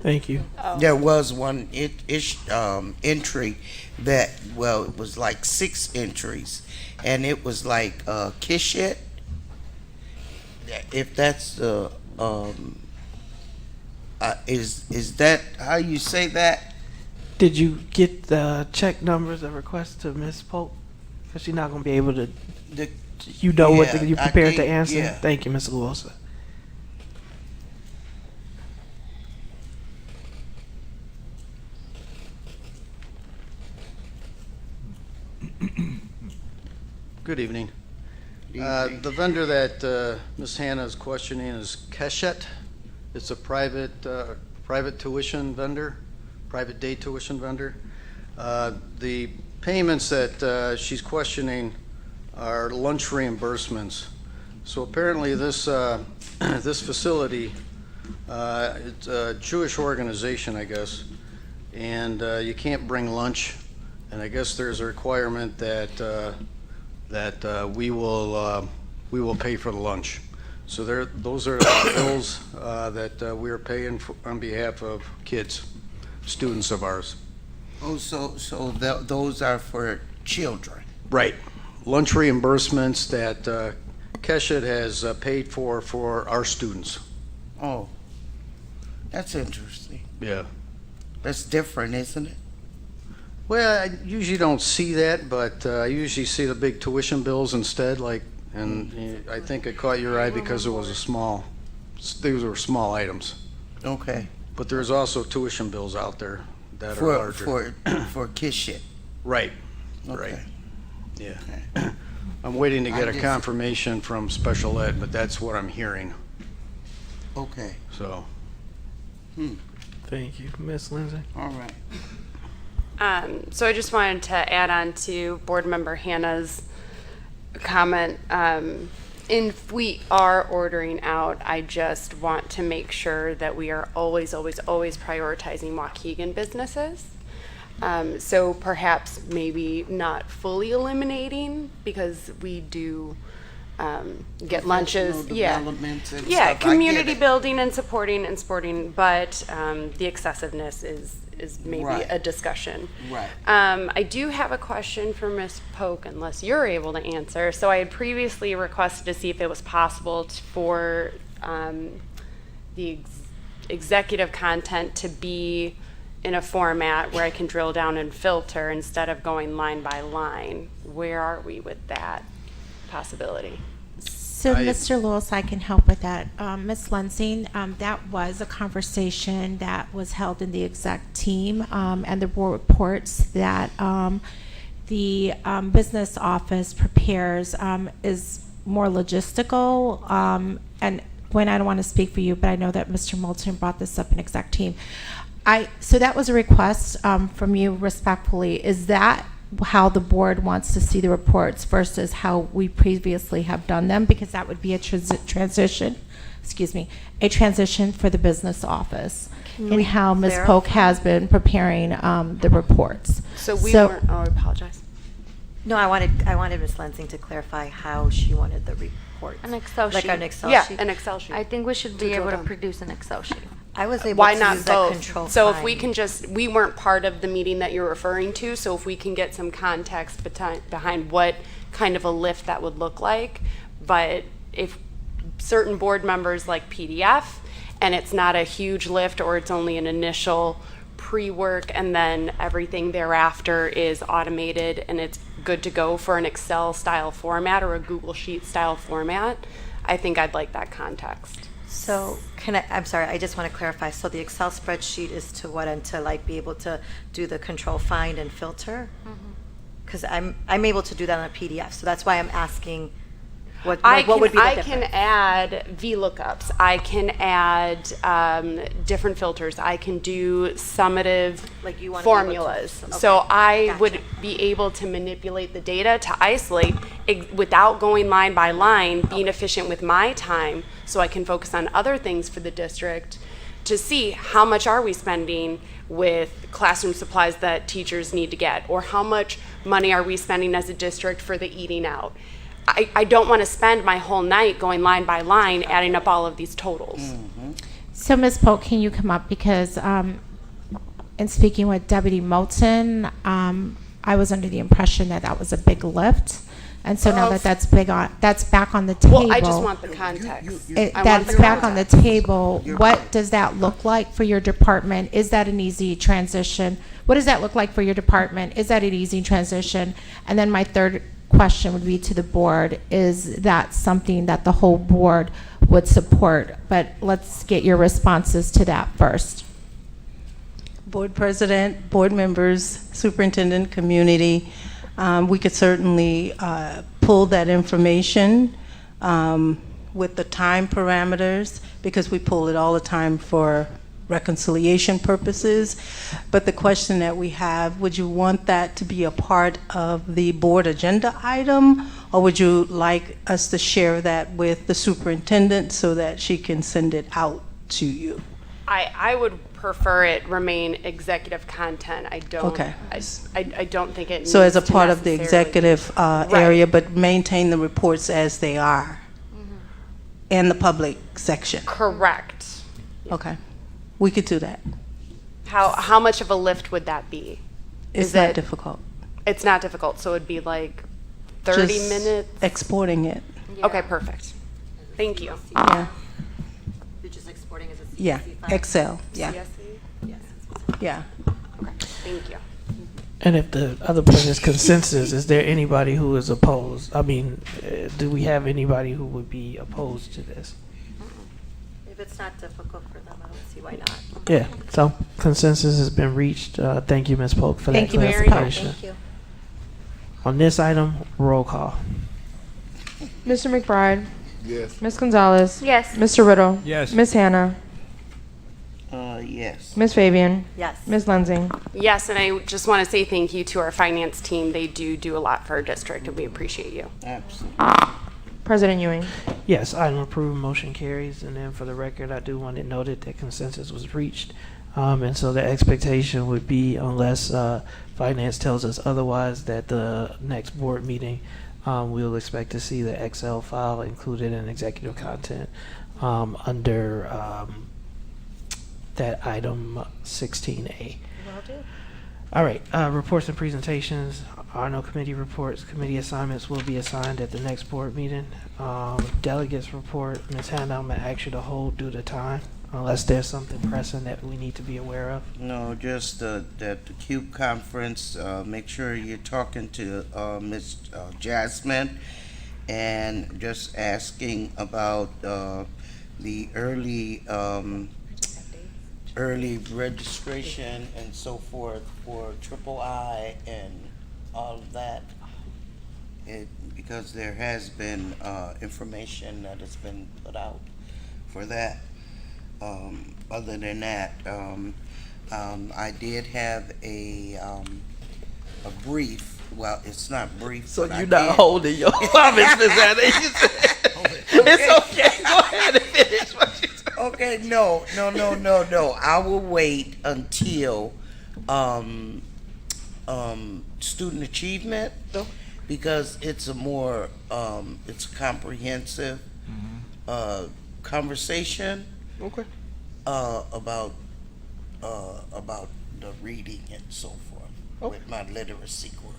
Thank you. There was one entry that, well, it was like 6 entries, and it was like Kishit, if that's the is that how you say that? Did you get the check numbers of request to Ms. Polk? Because she's not going to be able to. you know what Yeah, you're I prepared to think- answer? yeah. Thank you, Mr. Wilson. Good evening. The vendor that Ms. Hannah is questioning is Keshet. It's a private tuition vendor, private day tuition vendor. The payments that she's questioning are lunch reimbursements. So apparently this this facility, it's a Jewish organization, I guess, and you can't bring lunch. And I guess there's a requirement that we will pay for the lunch. So those are the bills that we are paying on behalf of kids, students of ours. Oh, so those are for children. Right. Lunch reimbursements that Keshet has paid for our students. Oh, that's interesting. Yeah. That's different, isn't it? Well, I usually don't see that, but I usually see the big tuition bills instead, and I think it caught your eye because it was these were small items. Okay. But there's also tuition bills out there that For are larger. for Kishit. Right, Okay. right, yeah. I'm waiting to get a confirmation from special ed, but that's what I'm hearing, Okay. so. Thank you, Ms. Lindsay. All right. So I just wanted to add on to Board Member Hannah's comment. If we are ordering out, I just want to make sure that we are always prioritizing Waukegan businesses. So perhaps maybe not fully eliminating, because we do get lunches. Development and Yeah, stuff. I community get it. building and sporting, but the excessiveness is maybe Right. a discussion. Right. I do have a question for Ms. Polk, unless you're able to answer. So I had previously requested to see if it was possible for the executive content to be in a format where I can drill down and filter instead of going line by line. Where are we with that possibility? So, Mr. Lewis, I can help with that. Ms. Lensing, that was a conversation that was held in the exec team, and the board reports that the business office prepares is more logistical. And Gwen, I don't want to speak for you, but I know that Mr. Moulton brought this up in exec team. So that was a request from you respectfully. Is that how the board wants to see the reports versus how we previously have done them? Because that would be a transition for the business office and how Ms. Polk has been preparing the reports. So we weren't, oh, I apologize. No, I wanted Ms. Lansing to clarify how she wanted the report. An Excel Like sheet. an Excel Yeah, sheet. an Excel sheet. I think we should be To able drill to down. produce an Excel sheet. I was able Why to not use that both? control So if we find. can we weren't part of the meeting that you're referring to, so if we can get some context behind what kind of a lift that would look like, but if certain board members like PDF and it's not a huge lift, or it's only an initial pre-work and then everything thereafter is automated and it's good to go for an Excel style format or a Google Sheet style format, I think I'd like that context. So I'm sorry, I just want to clarify. So the Excel spreadsheet is to what, and to like be able to do the control find and filter? Because I'm able to do that on a PDF, so that's why I'm asking what would be the I difference? can add VLOOKUPs. I can add different filters. I can do summative Like you want to be able to- formulas. okay, So I gotcha. would be able to manipulate the data to isolate without going line by line, being efficient with my time so I can focus on other things for the district, to see how much are we spending with classroom supplies that teachers need to get, or how much money are we spending as a district for the eating out. I don't want to spend my whole night going line by line, adding up all of these totals. So, Ms. Polk, can you come up? Because in speaking with Deputy Moulton, I was under the impression that that was a big lift. And so now that that's back on the table. Well, I just want the context. That's back on the table. What does that look like for your department? Is that an easy transition? What does that look like for your department? Is that an easy transition? And then my third question would be to the board, is that something that the whole board would support? But let's get your responses to that first. Board President, board members, superintendent, community, we could certainly pull that information with the time parameters, because we pull it all the time for reconciliation purposes. But the question that we have, would you want that to be a part of the board agenda item, or would you like us to share that with the superintendent so that she can send it out to you? I would prefer it remain executive content. I don't. Okay. I don't think it. So as a needs to part of the necessarily- executive area, but maintain the reports as they are in the public section? Correct. Okay, we could do that. How much of a lift would that be? It's not difficult. It's not difficult, so it'd be like 30 Just minutes? exporting it. Okay, perfect. Thank you. Yeah. You're just exporting as a CSV Yeah, file? Excel, yeah. CSV? Yes. Yeah. Okay, thank you. And if the other point is consensus, is there anybody who is opposed? I mean, do we have anybody who would be opposed to this? If it's not difficult for them, I don't see why not. Yeah, so consensus has been reached. Thank you, Ms. Polk, for Thank that you very much. clarification. Thank you. On this item, roll call. Mr. McBride? Yes. Ms. Gonzalez? Yes. Mr. Riddle? Yes. Ms. Hannah? Yes. Ms. Fabian? Yes. Ms. Lensing? Yes, and I just want to say thank you to our finance team. They do a lot for our district, and we appreciate you. Absolutely. President Ewing? Yes, item approved, motion carries. And then for the record, I do want it noted that consensus was reached. And so the expectation would be, unless finance tells us otherwise, that the next board meeting, we'll expect to see the Excel file included in executive content under that item 16A. Will do. All right, reports and presentations are no committee reports. Committee assignments will be assigned at the next board meeting. Delegates report, Ms. Hannah, I'm gonna ask you to hold due to time, unless there's something pressing that we need to be aware of. No, just that the CUBE conference, make sure you're talking to Ms. Jasmine, and just asking about the early registration and so forth for III and all of that. Because there has been information that has been put out for that. Other than that, I did have a brief. Well, it's not brief. So but you're I not did- holding your comments, Ms. Hannah. It's okay. Go ahead and finish what you said. Okay, no. I will wait until student achievement, because it's a more it's a comprehensive conversation. Okay. About the reading and so forth with my literacy group.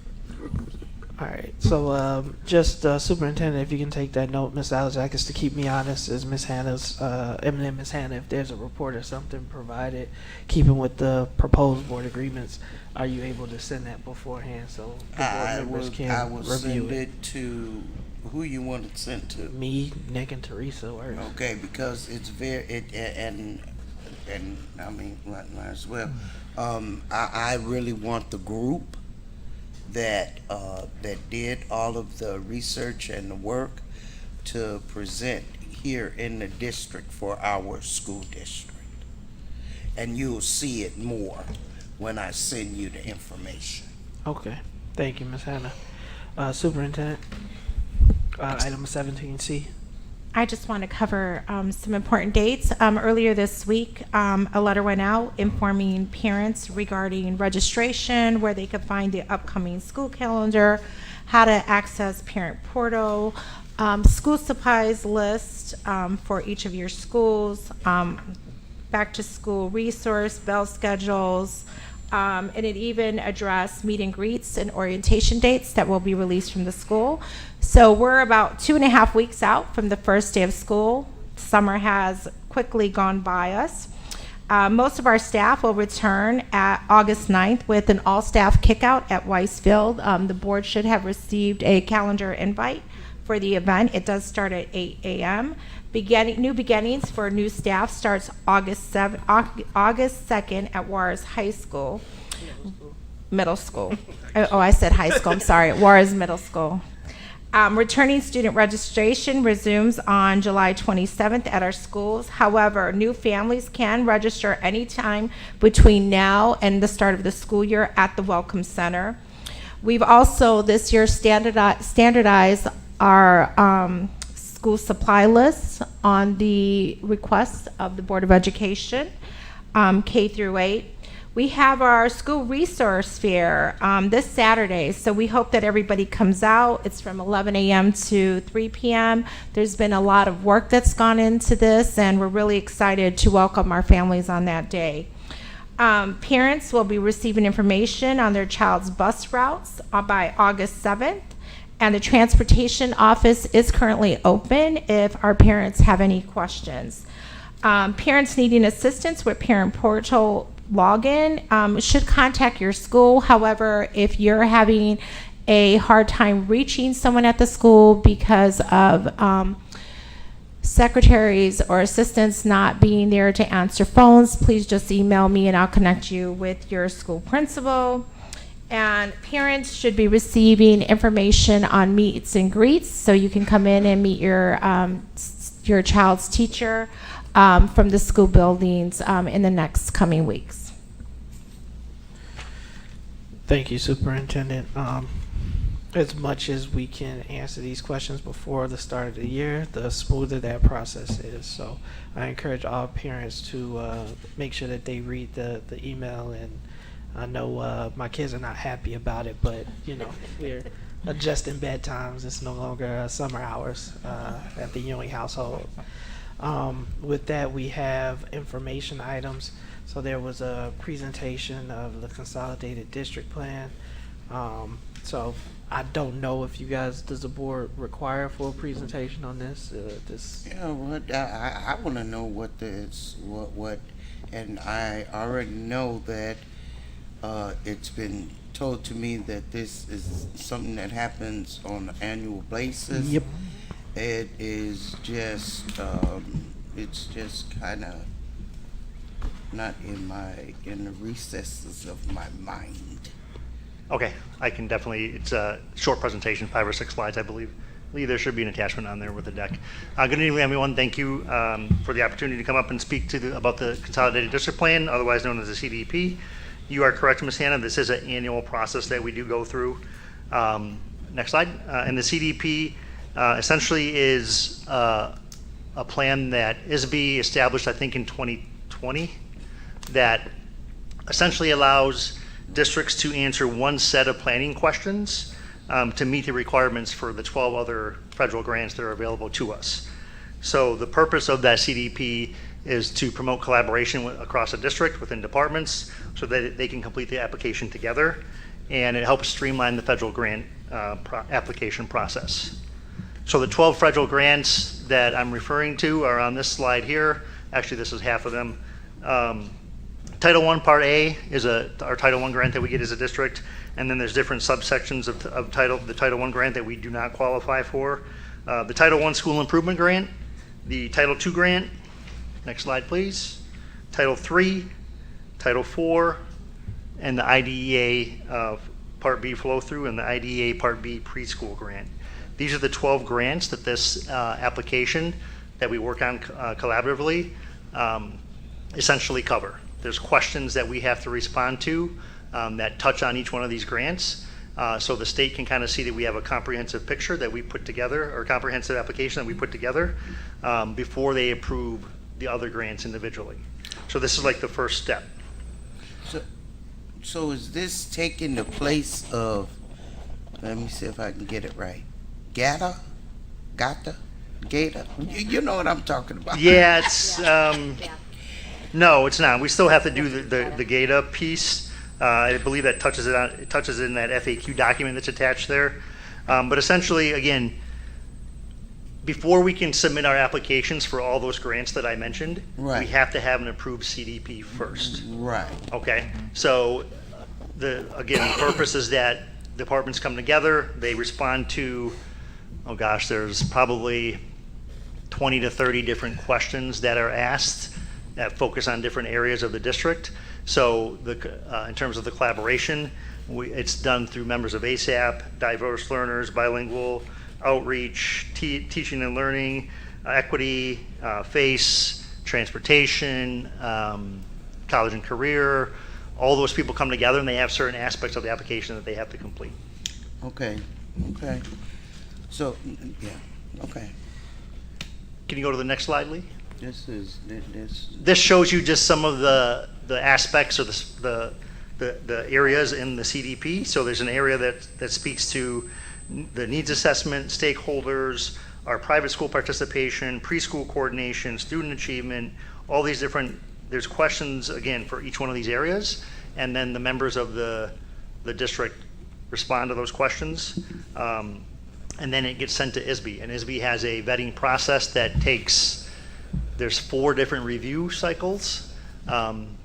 All right, so just Superintendent, if you can take that note, Ms. Alexakis, to keep me honest, is Ms. Hannah's, and then Ms. Hannah, if there's a report or something provided, keeping with the proposed board agreements, are you able to send that beforehand so the board members I can will review send it? it to who you want it sent to. Me, Nick, and Teresa. Or Okay, because it's very and I mean might as well. I really want the group that did all of the research and the work to present here in the district for our school district, and you'll see it more when I send you the information. Okay, thank you, Ms. Hannah. Superintendent, item 17C. I just want to cover some important dates. Earlier this week, a letter went out informing parents regarding registration, where they could find the upcoming school calendar, how to access parent portal, school supplies list for each of your schools, back to school resource, bell schedules, and it even addressed meet and greets and orientation dates that will be released from the school. So we're about 2.5 weeks out from the first day of school. Summer has quickly gone by us. Most of our staff will return at August 9th with an all-staff kickout at Weiss Field. The board should have received a calendar invite for the event. It does start at 8 a.m. New beginnings for new staff starts August 2nd at Juarez High School. Middle school. Oh, I said high school. I'm sorry. Juarez Middle School. Returning student registration resumes on July 27th at our schools. However, new families can register anytime between now and the start of the school year at the Welcome Center. We've also this year standardized our school supply lists on the request of the Board of Education, K through 8. We have our school resource fair this Saturday, so we hope that everybody comes out. It's from 11 a.m. to 3 p.m. There's been a lot of work that's gone into this, and we're really excited to welcome our families on that day. Parents will be receiving information on their child's bus routes by August 7th, and the transportation office is currently open if our parents have any questions. Parents needing assistance with parent portal login should contact your school. However, if you're having a hard time reaching someone at the school because of secretaries or assistants not being there to answer phones, please just email me and I'll connect you with your school principal. And parents should be receiving information on meets and greets, so you can come in and meet your child's teacher from the school buildings in the next coming weeks. Thank you, Superintendent. As much as we can answer these questions before the start of the year, the smoother that process is. So I encourage all parents to make sure that they read the email. And I know my kids are not happy about it, but you know, we're adjusting bedtimes. It's no longer summer hours at the Ewing household. With that, we have information items. So there was a presentation of the consolidated district plan. So I don't know if you guys, does the board require a full presentation on this? Yeah, what I want to know what this, what, and I already know that it's been told to me that this is something that happens on an annual basis. Yep. It is just, it's just kind of not in the recesses of my mind. Okay, I can definitely, it's a short presentation, 5 or 6 slides, I believe. There should be an attachment on there with the deck. Good evening, everyone. Thank you for the opportunity to come up and speak to about the Consolidated District Plan, otherwise known as the CDP. You are correct, Ms. Hannah. This is an annual process that we do go through. Next slide. And the CDP essentially is a plan that ISB established, I think, in 2020, that essentially allows districts to answer one set of planning questions to meet the requirements for the 12 other federal grants that are available to us. So the purpose of that CDP is to promote collaboration across a district within departments so that they can complete the application together, and it helps streamline the federal grant application process. So the 12 federal grants that I'm referring to are on this slide here. Actually, this is half of them. Title I Part A is our Title I grant that we get as a district, and then there's different subsections of the Title I grant that we do not qualify for. The Title I School Improvement Grant, the Title II grant, next slide please, Title III, Title IV, and the IDEA Part B flow through, and the IDEA Part B preschool grant. These are the 12 grants that this application that we work on collaboratively essentially cover. There's questions that we have to respond to that touch on each one of these grants. So the state can kind of see that we have a comprehensive picture that we put together, or comprehensive application that we put together before they approve the other grants individually. So this is like the first step. So is this taking the place of, let me see if I can get it right, Gator? You know what I'm talking about. Yeah, it's, no, it's not. We still have to do the GATA piece. I believe that touches in that FAQ document that's attached there. But essentially, again, before we can submit our applications for all those grants that I mentioned, Right. we have to have an approved CDP first. Right. Okay, so the purpose is that departments come together, they respond to, oh gosh, there's probably 20 to 30 different questions that are asked that focus on different areas of the district. So in terms of the collaboration, it's done through members of ASAP, diverse learners, bilingual, outreach, teaching and learning, equity, FACE, transportation, college and career. All those people come together and they have certain aspects of the application that they have to complete. Okay, okay. So, yeah, okay. Can you go to the next slide, Lee? This. This shows you just some of the aspects or the areas in the CDP. So there's an area that speaks to the needs assessment, stakeholders, our private school participation, preschool coordination, student achievement, all these different, there's questions, again, for each one of these areas. And then the members of the district respond to those questions. And then it gets sent to ISB. And ISB has a vetting process that takes, there's 4 different review cycles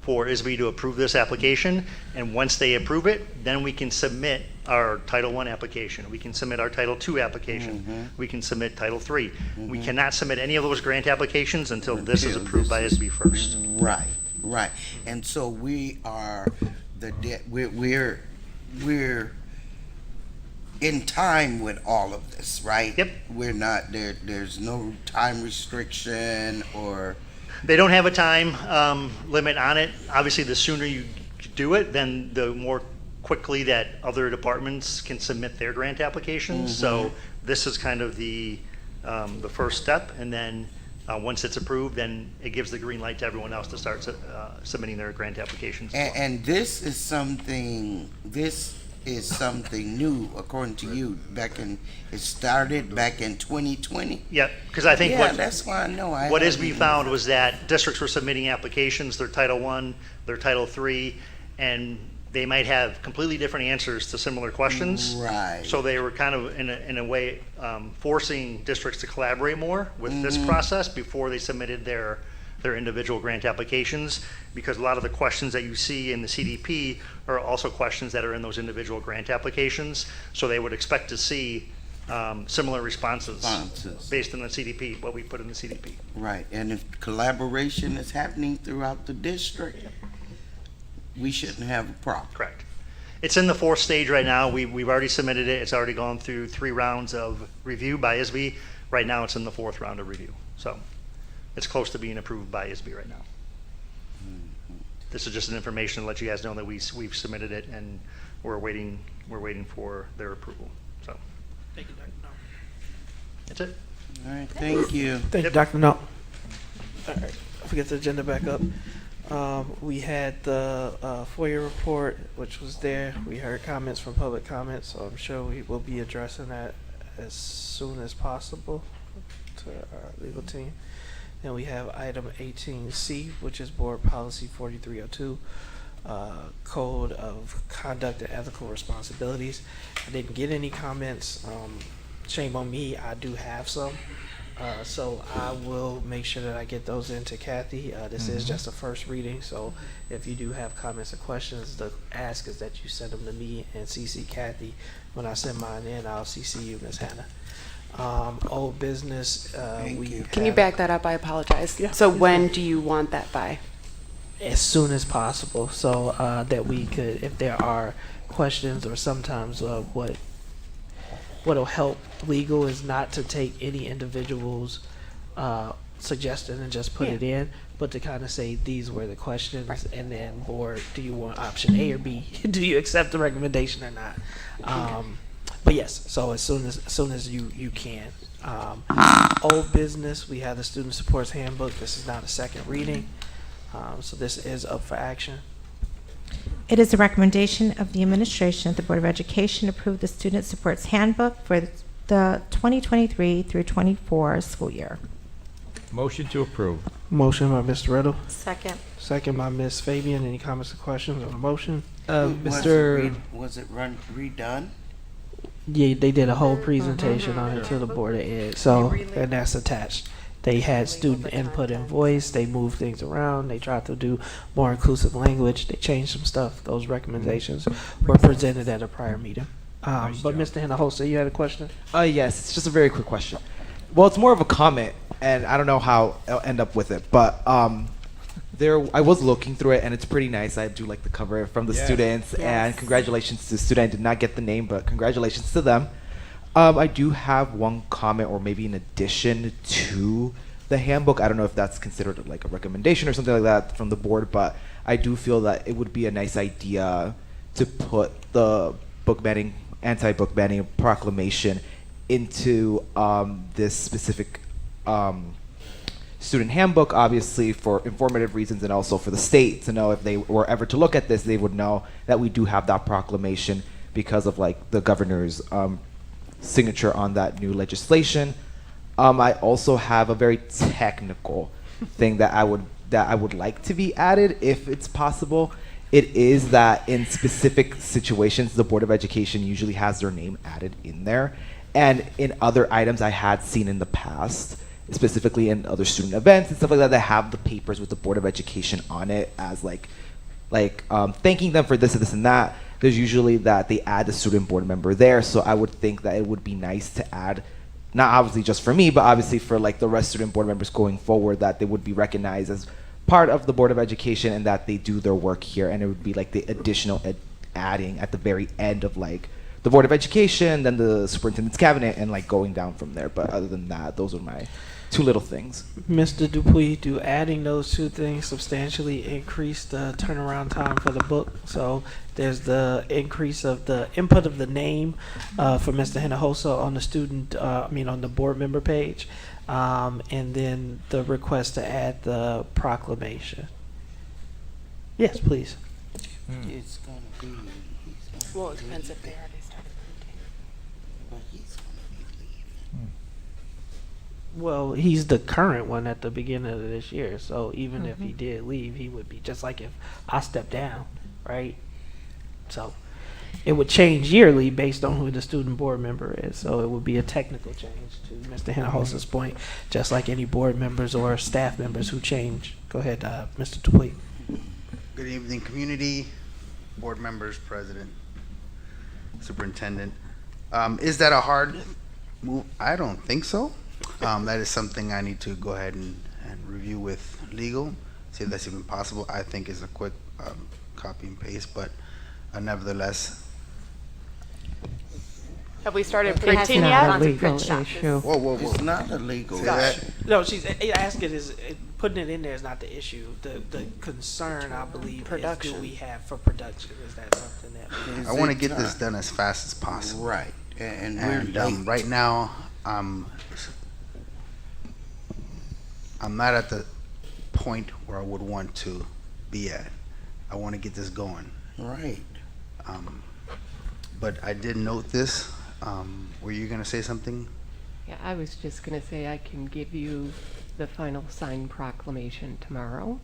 for ISB to approve this application. And once they approve it, then we can submit our Title I application. We can submit our Title II application. We can submit Title III. We cannot submit any of those grant applications until this is approved by ISB first. Right, right. And so we are we're in time with all of this, right? Yep. We're not there's no time restriction or They don't have a time limit on it. Obviously, the sooner you do it, then the more quickly that other departments can submit their grant applications. So this is kind of the first step, and then once it's approved, then it gives the green light to everyone else to start submitting their grant applications. and this is something new according to you. It started back in 2020. Yeah, because I think that's why I know. What ISB found was that districts were submitting applications, their Title I, their Title III, and they might have completely different answers to similar questions. Right. So they were kind of, in a way, forcing districts to collaborate more with this process before they submitted their individual grant applications, because a lot of the questions that you see in the CDP are also questions that are in those individual grant applications. So they would expect to see similar responses based on the CDP, what we put in the CDP. Right, and if collaboration is happening throughout the district, we shouldn't have a problem. Correct. It's in the 4th stage right now. We've already submitted it. It's already gone through 3 rounds of review by ISB. Right now, it's in the 4th round of review. So it's close to being approved by ISB right now. This is just an information to let you guys know that we've submitted it and we're waiting for their approval. So Thank you, Dr. No. That's it. All right, thank you. Thank you, Dr. No. All right, I'll get the agenda back up. We had the FOIA report, which was there. We heard comments from public comments, so I'm sure we will be addressing that as soon as possible to our legal team. Then we have item 18C, which is Board Policy 4302, Code of Conduct and Ethical Responsibilities. I didn't get any comments. Shame on me, I do have some. So I will make sure that I get those into Kathy. This is just a first reading, so if you do have comments or questions, the ask is that you send them to me and CC Kathy. When I send mine in, I'll CC you, Ms. Hannah. Old business, Can you back that up? I apologize. Yeah. So when do you want that by? as soon as possible, so that we could, if there are questions or sometimes what'll help legal is not to take any individual's suggestion and just put it in, but to kind of say these were the questions, and then board, do you want option A or B? Do you accept the recommendation or not? But yes, so as soon as you can. Old business, we have the student supports handbook. This is not a second reading, so this is up for action. It is a recommendation of the administration of the Board of Education to approve the Student Supports Handbook for the 2023 through 24 school year. Motion to approve. Motion by Mr. Riddle. Second. Second by Ms. Fabian. Any comments or questions on the motion? Was it redone? Yeah, they did a whole presentation on it to the Board of Ed. So, and that's attached. They had student input and voice. They moved things around. They tried to do more inclusive language. They changed some stuff. Those recommendations were presented at a prior meeting. But Mr. Hinojosa, you had a question? Yes, it's just a very quick question. Well, it's more of a comment, and I don't know how I'll end up with it, but I was looking through it, and it's pretty nice. I do like the cover from the students, and congratulations to the student. I did not get the name, but congratulations to them. I do have one comment, or maybe an addition to the handbook. I don't know if that's considered like a recommendation or something like that from the board, but I do feel that it would be a nice idea to put the book banning, anti-book banning proclamation into this specific student handbook, obviously for informative reasons, and also for the state to know if they were ever to look at this, they would know that we do have that proclamation because of like the governor's signature on that new legislation. I also have a very technical thing that I would like to be added if it's possible. It is that in specific situations, the Board of Education usually has their name added in there. And in other items I had seen in the past, specifically in other student events and stuff like that, that have the papers with the Board of Education on it as like thanking them for this and this and that. There's usually that they add the student board member there. So I would think that it would be nice to add, not obviously just for me, but obviously for like the rest of student board members going forward, that they would be recognized as part of the Board of Education and that they do their work here. And it would be like the additional adding at the very end of like the Board of Education, then the superintendent's cabinet, and like going down from there. But other than that, those are my two little things. Mr. Dupuy, do adding those two things substantially increase the turnaround time for the book? So there's the increase of the input of the name for Mr. Hinojosa on the student, on the board member page, and then the request to add the proclamation. Yes, please. It's gonna be. Well, it depends if they already started printing. But he's gonna be leaving. Well, he's the current one at the beginning of this year, so even if he did leave, he would be just like if I stepped down, right? So it would change yearly based on who the student board member is. So it would be a technical change to Mr. Hinojosa's point, just like any board members or staff members who change. Go ahead, Mr. Dupuy. Good evening, community, board members, president, superintendent. Is that a hard move? I don't think so. That is something I need to go ahead and review with legal, see if that's even possible. I think it's a quick copy and paste, but nevertheless. Have we started It has printing not yet? gone to print shop. Whoa, whoa, whoa. It's not illegal. Say that. No, she's asking is putting it in there is not the issue. The concern, I believe, is do we have for production? Is that something that I want to get this done as fast as possible. Right. And we're late. right now, I'm not at the point where I would want to be at. I want to get this going. Right. But I did note this. Were you going to say something? Yeah, I was just going to say I can give you the final signed proclamation tomorrow.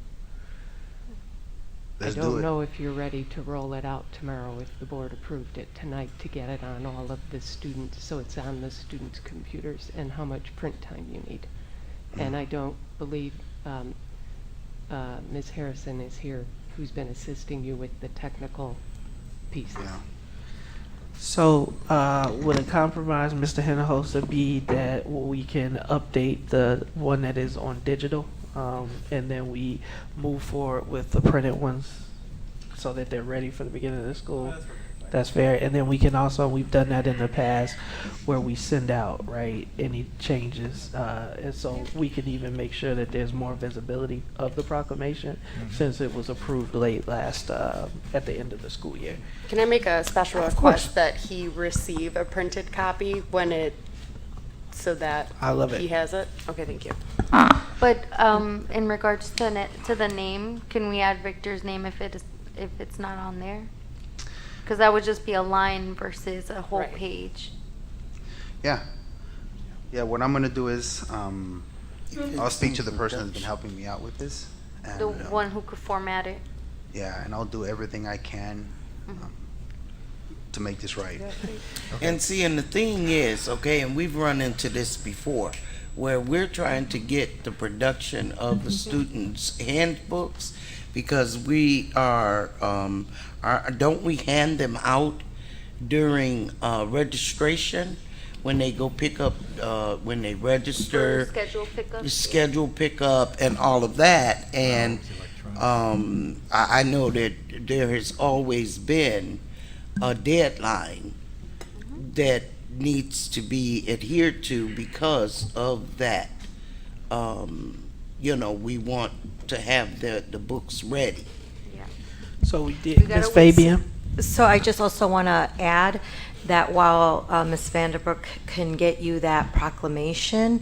Let's I do don't it. know if you're ready to roll it out tomorrow if the board approved it tonight to get it on all of the students, so it's on the students' computers, and how much print time you need. And I don't believe Ms. Harrison is here, who's been assisting you with the technical pieces. Yeah. So, would a compromise, Mr. Hinojosa, be that we can update the one that is on digital, and then we move forward with the printed ones so that they're ready for the beginning of the school? That's fair. And then we can also, we've done that in the past, where we send out, right, any changes. And so we can even make sure that there's more visibility of the proclamation since it was approved late last, at the end of the school year. Can I make a special Of course. request that he receive a printed copy when so that I love it. he has it? Okay, thank you. But in regards to the name, can we add Victor's name if it's not on there? Because that would just be a line versus a whole Right. page. Yeah. Yeah, what I'm going to do is I'll speak to the person that's been helping me out with this. And, The one who could format it. yeah, and I'll do everything I can to make this right. And see, and the thing is, okay, and we've run into this before, where we're trying to get the production of the students' handbooks, because we are, don't we hand them out during registration when they go pick up, when they register? Schedule pickup. Schedule pickup and all of that, and I know that there has always been a deadline that needs to be adhered to because of that. You know, we want to have the books ready. So we did, Ms. Fabian? So I just also want to add that while Ms. Vanderbrook can get you that proclamation,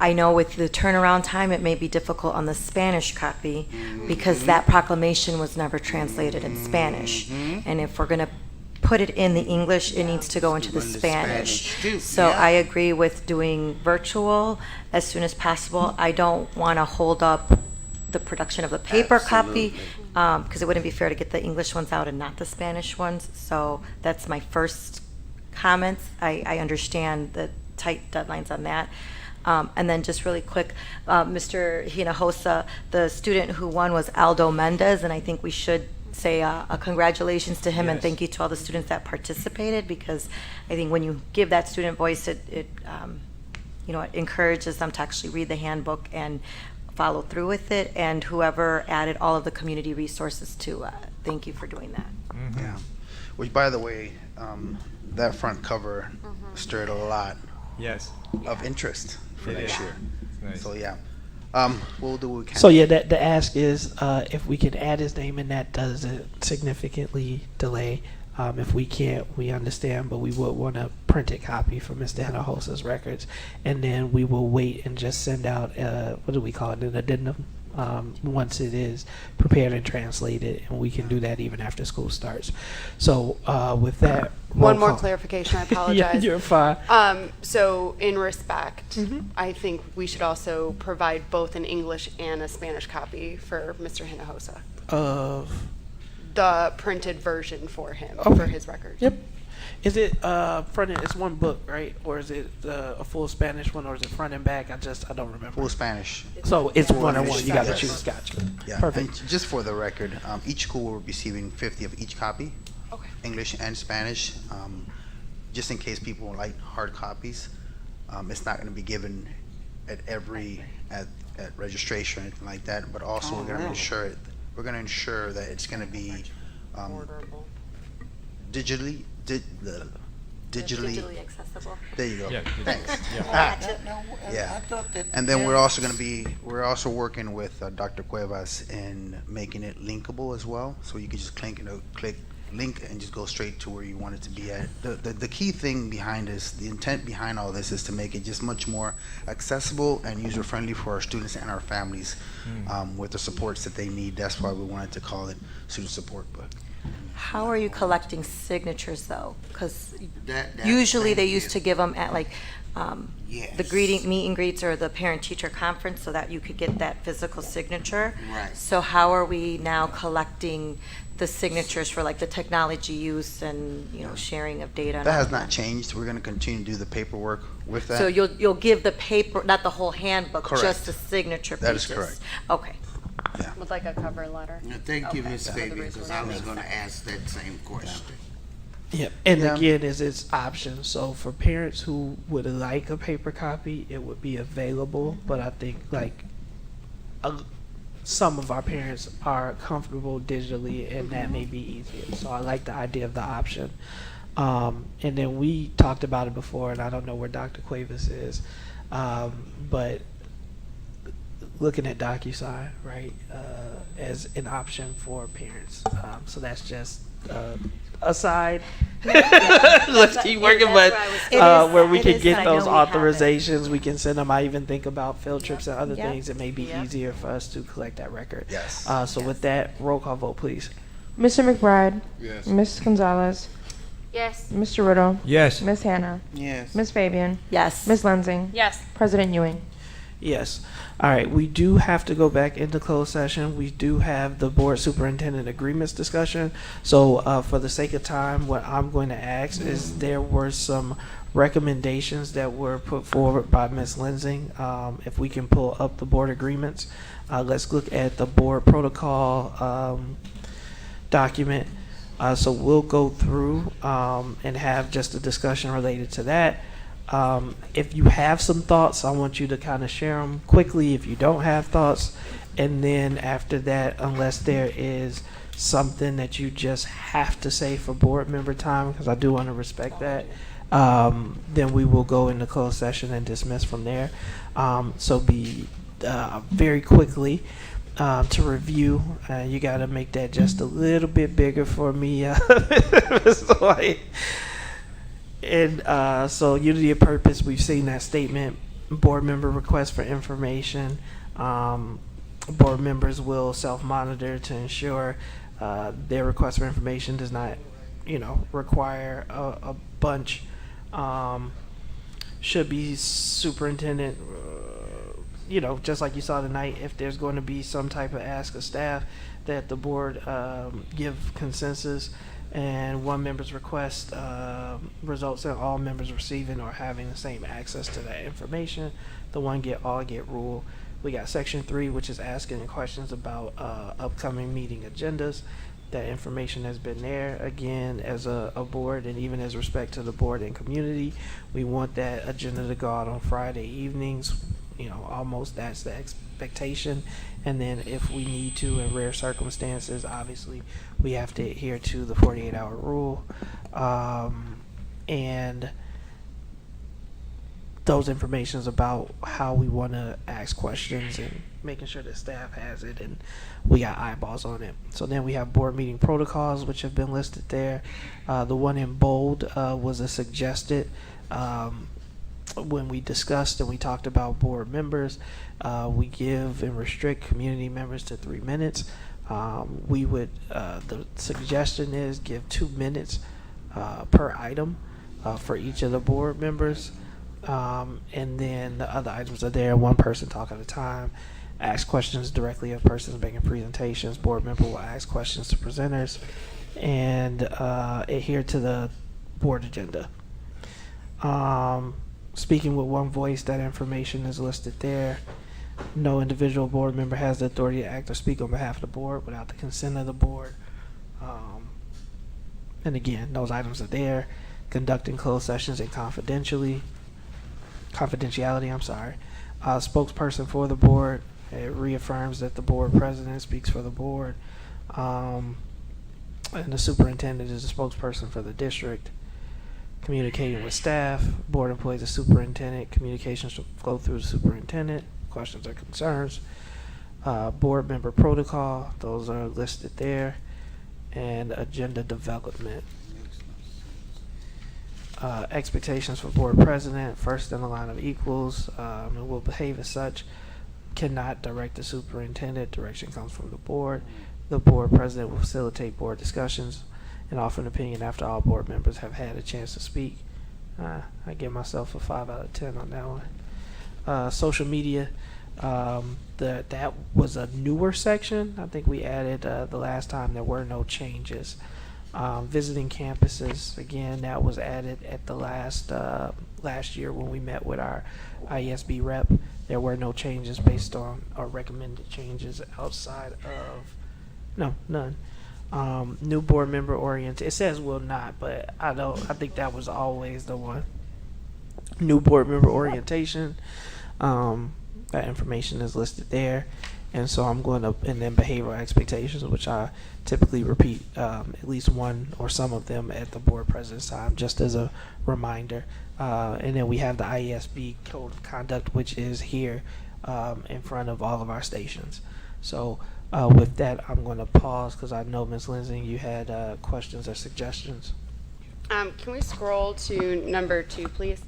I know with the turnaround time, it may be difficult on the Spanish copy because that proclamation was never translated in Spanish. And if we're going to put it in the English, it needs to go into the Spanish. So I agree with doing virtual as soon as possible. I don't want to hold up the production of the paper copy because it wouldn't be fair to get the English ones out and not the Spanish ones. So that's my first comments. I understand the tight deadlines on that. And then just really quick, Mr. Hinojosa, the student who won was Aldo Mendez, and I think we should say a congratulations to him and thank you to all the students that participated, because I think when you give that student voice, it encourages them to actually read the handbook and follow through with it. And whoever added all of the community resources too, thank you for doing that. Yeah. Which, by the way, that front cover stirred a lot of interest for next year. Nice. So yeah, we'll do what we can. So yeah, the ask is if we can add his name, and that doesn't significantly delay. If we can't, we understand, but we would want a printed copy for Mr. Hinojosa's records, and then we will wait and just send out what do we call it, an addendum once it is prepared and translated, and we can do that even after school starts. So with that, One more clarification, I apologize. Yeah, you're fine. So in respect, I think we should also provide both an English and a Spanish copy for Mr. Hinojosa. Of The printed version for him, Okay. for his record. Yep. Is it front and, it's one book, right? Or is it a full Spanish one, or is it front and back? I don't remember. Full Spanish. So it's one on one. You got to Yes. choose. Gotcha. Yeah. Perfect. And just for the record, each school will be receiving 50 of each copy, English and Spanish. Just in case people like hard copies, it's not going to be given at registration or anything like that. But also, we're going to ensure that it's going to be digitally accessible. There you go. Yeah, Thanks. I thought that And then we're also working with Dr. Cuevas in making it linkable as well, so you can just click link and just go straight to where you want it to be at. The key thing behind this, the intent behind all this, is to make it just much more accessible and user friendly for our students and our families with the supports that they need. That's why we wanted to call it Student Support Book. How are you collecting signatures though? Because That- usually they thank used you. to give them at like Yes. the meet and greets or the parent-teacher conference so that you could get that physical signature. Right. So how are we now collecting the signatures for like the technology use and, sharing of data? and That all has of not changed. We're going to continue to do the paperwork with that. So you'll give the paper, not the whole handbook, Correct. just the signature That pages? is correct. Okay. With like a cover letter. Thank you, Okay. Ms. Fabian, because I was going to ask that same question. Yep. And Yeah. again, it's options. So for parents who would like a paper copy, it would be available. But I think some of our parents are comfortable digitally, and that may be easier. So I like the idea of the option. And then we talked about it before, and I don't know where Dr. Cuevas is, but looking at DocuSign, right, as an option for parents. So that's just aside. Let's keep working, but where we can get those authorizations, we can send them. I even think about field trips and other things. It may be easier for us to collect that record. Yes. So with that, roll call vote, please. Mr. McBride. Yes. Ms. Gonzalez. Yes. Mr. Riddle. Yes. Ms. Hannah. Yes. Ms. Fabian. Yes. Ms. Lensing. Yes. President Ewing. Yes. All right. We do have to go back into closed session. We do have the board superintendent agreements discussion. So for the sake of time, what I'm going to ask is there were some recommendations that were put forward by Ms. Lensing. If we can pull up the board agreements, let's look at the board protocol document. So we'll go through and have just a discussion related to that. If you have some thoughts, I want you to kind of share them quickly if you don't have thoughts. And then after that, unless there is something that you just have to say for board member time, because I do want to respect that, then we will go into closed session and dismiss from there. So be very quickly to review. You got to make that just a little bit bigger for me, Mr. White. And so unity of purpose, we've seen that statement. Board member request for information. Board members will self-monitor to ensure their request for information does not, require a bunch. Should be superintendent, just like you saw tonight, if there's going to be some type of ask of staff, that the board give consensus. And one member's request results in all members receiving or having the same access to that information. The one all get rule. We got section 3, which is asking questions about upcoming meeting agendas. That information has been there. Again, as a board, and even as respect to the board and community, we want that agenda to go out on Friday evenings. Almost that's the expectation. And then if we need to, in rare circumstances, obviously we have to adhere to the 48-hour rule. And those informations about how we want to ask questions and making sure that staff has it and we got eyeballs on it. So then we have board meeting protocols, which have been listed there. The one in bold was a suggested when we discussed and we talked about board members. We give and restrict community members to 3 minutes. We would, the suggestion is give 2 minutes per item for each of the board members. And then the other items are there, one person talk at a time. Ask questions directly of persons making presentations. Board member will ask questions to presenters and adhere to the board agenda. Speaking with one voice, that information is listed there. No individual board member has the authority to act or speak on behalf of the board without the consent of the board. And again, those items are there. Conducting closed sessions and confidentiality, spokesperson for the board. It reaffirms that the board president speaks for the board. And the superintendent is a spokesperson for the district. Communicating with staff, board employees, the superintendent. Communications should flow through the superintendent. Questions or concerns. Board member protocol, those are listed there. And agenda development. Expectations for board president, first in the line of equals, and will behave as such. Cannot direct the superintendent. Direction comes from the board. The board president will facilitate board discussions and offer an opinion after all board members have had a chance to speak. I give myself a 5 out of 10 on that one. Social media, that was a newer section. I think we added the last time. There were no changes. Visiting campuses, again, that was added at the last year when we met with our IESB rep. There were no changes based on or recommended changes outside of, none. New board member oriented. It says will not, but I think that was always the one. New board member orientation. That information is listed there. And so I'm going to, and then behavioral expectations, which I typically repeat at least one or some of them at the board president's time, just as a reminder. And then we have the IESB code of conduct, which is here in front of all of our stations. So with that, I'm going to pause because I know, Ms. Lensing, you had questions or suggestions. Can we scroll to number 2, please?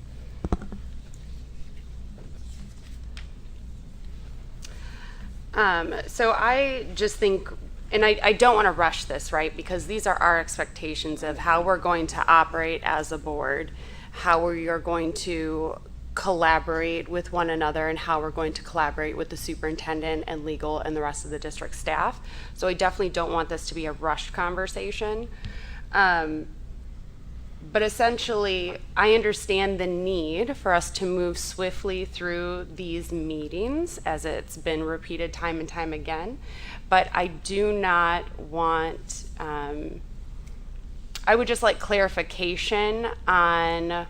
So I just think, and I don't want to rush this, right? Because these are our expectations of how we're going to operate as a board, how we are going to collaborate with one another and how we're going to collaborate with the superintendent and legal and the rest of the district staff. So I definitely don't want this to be a rushed conversation. But essentially, I understand the need for us to move swiftly through these meetings, as it's been repeated time and time again. But I do not want, I would just like clarification on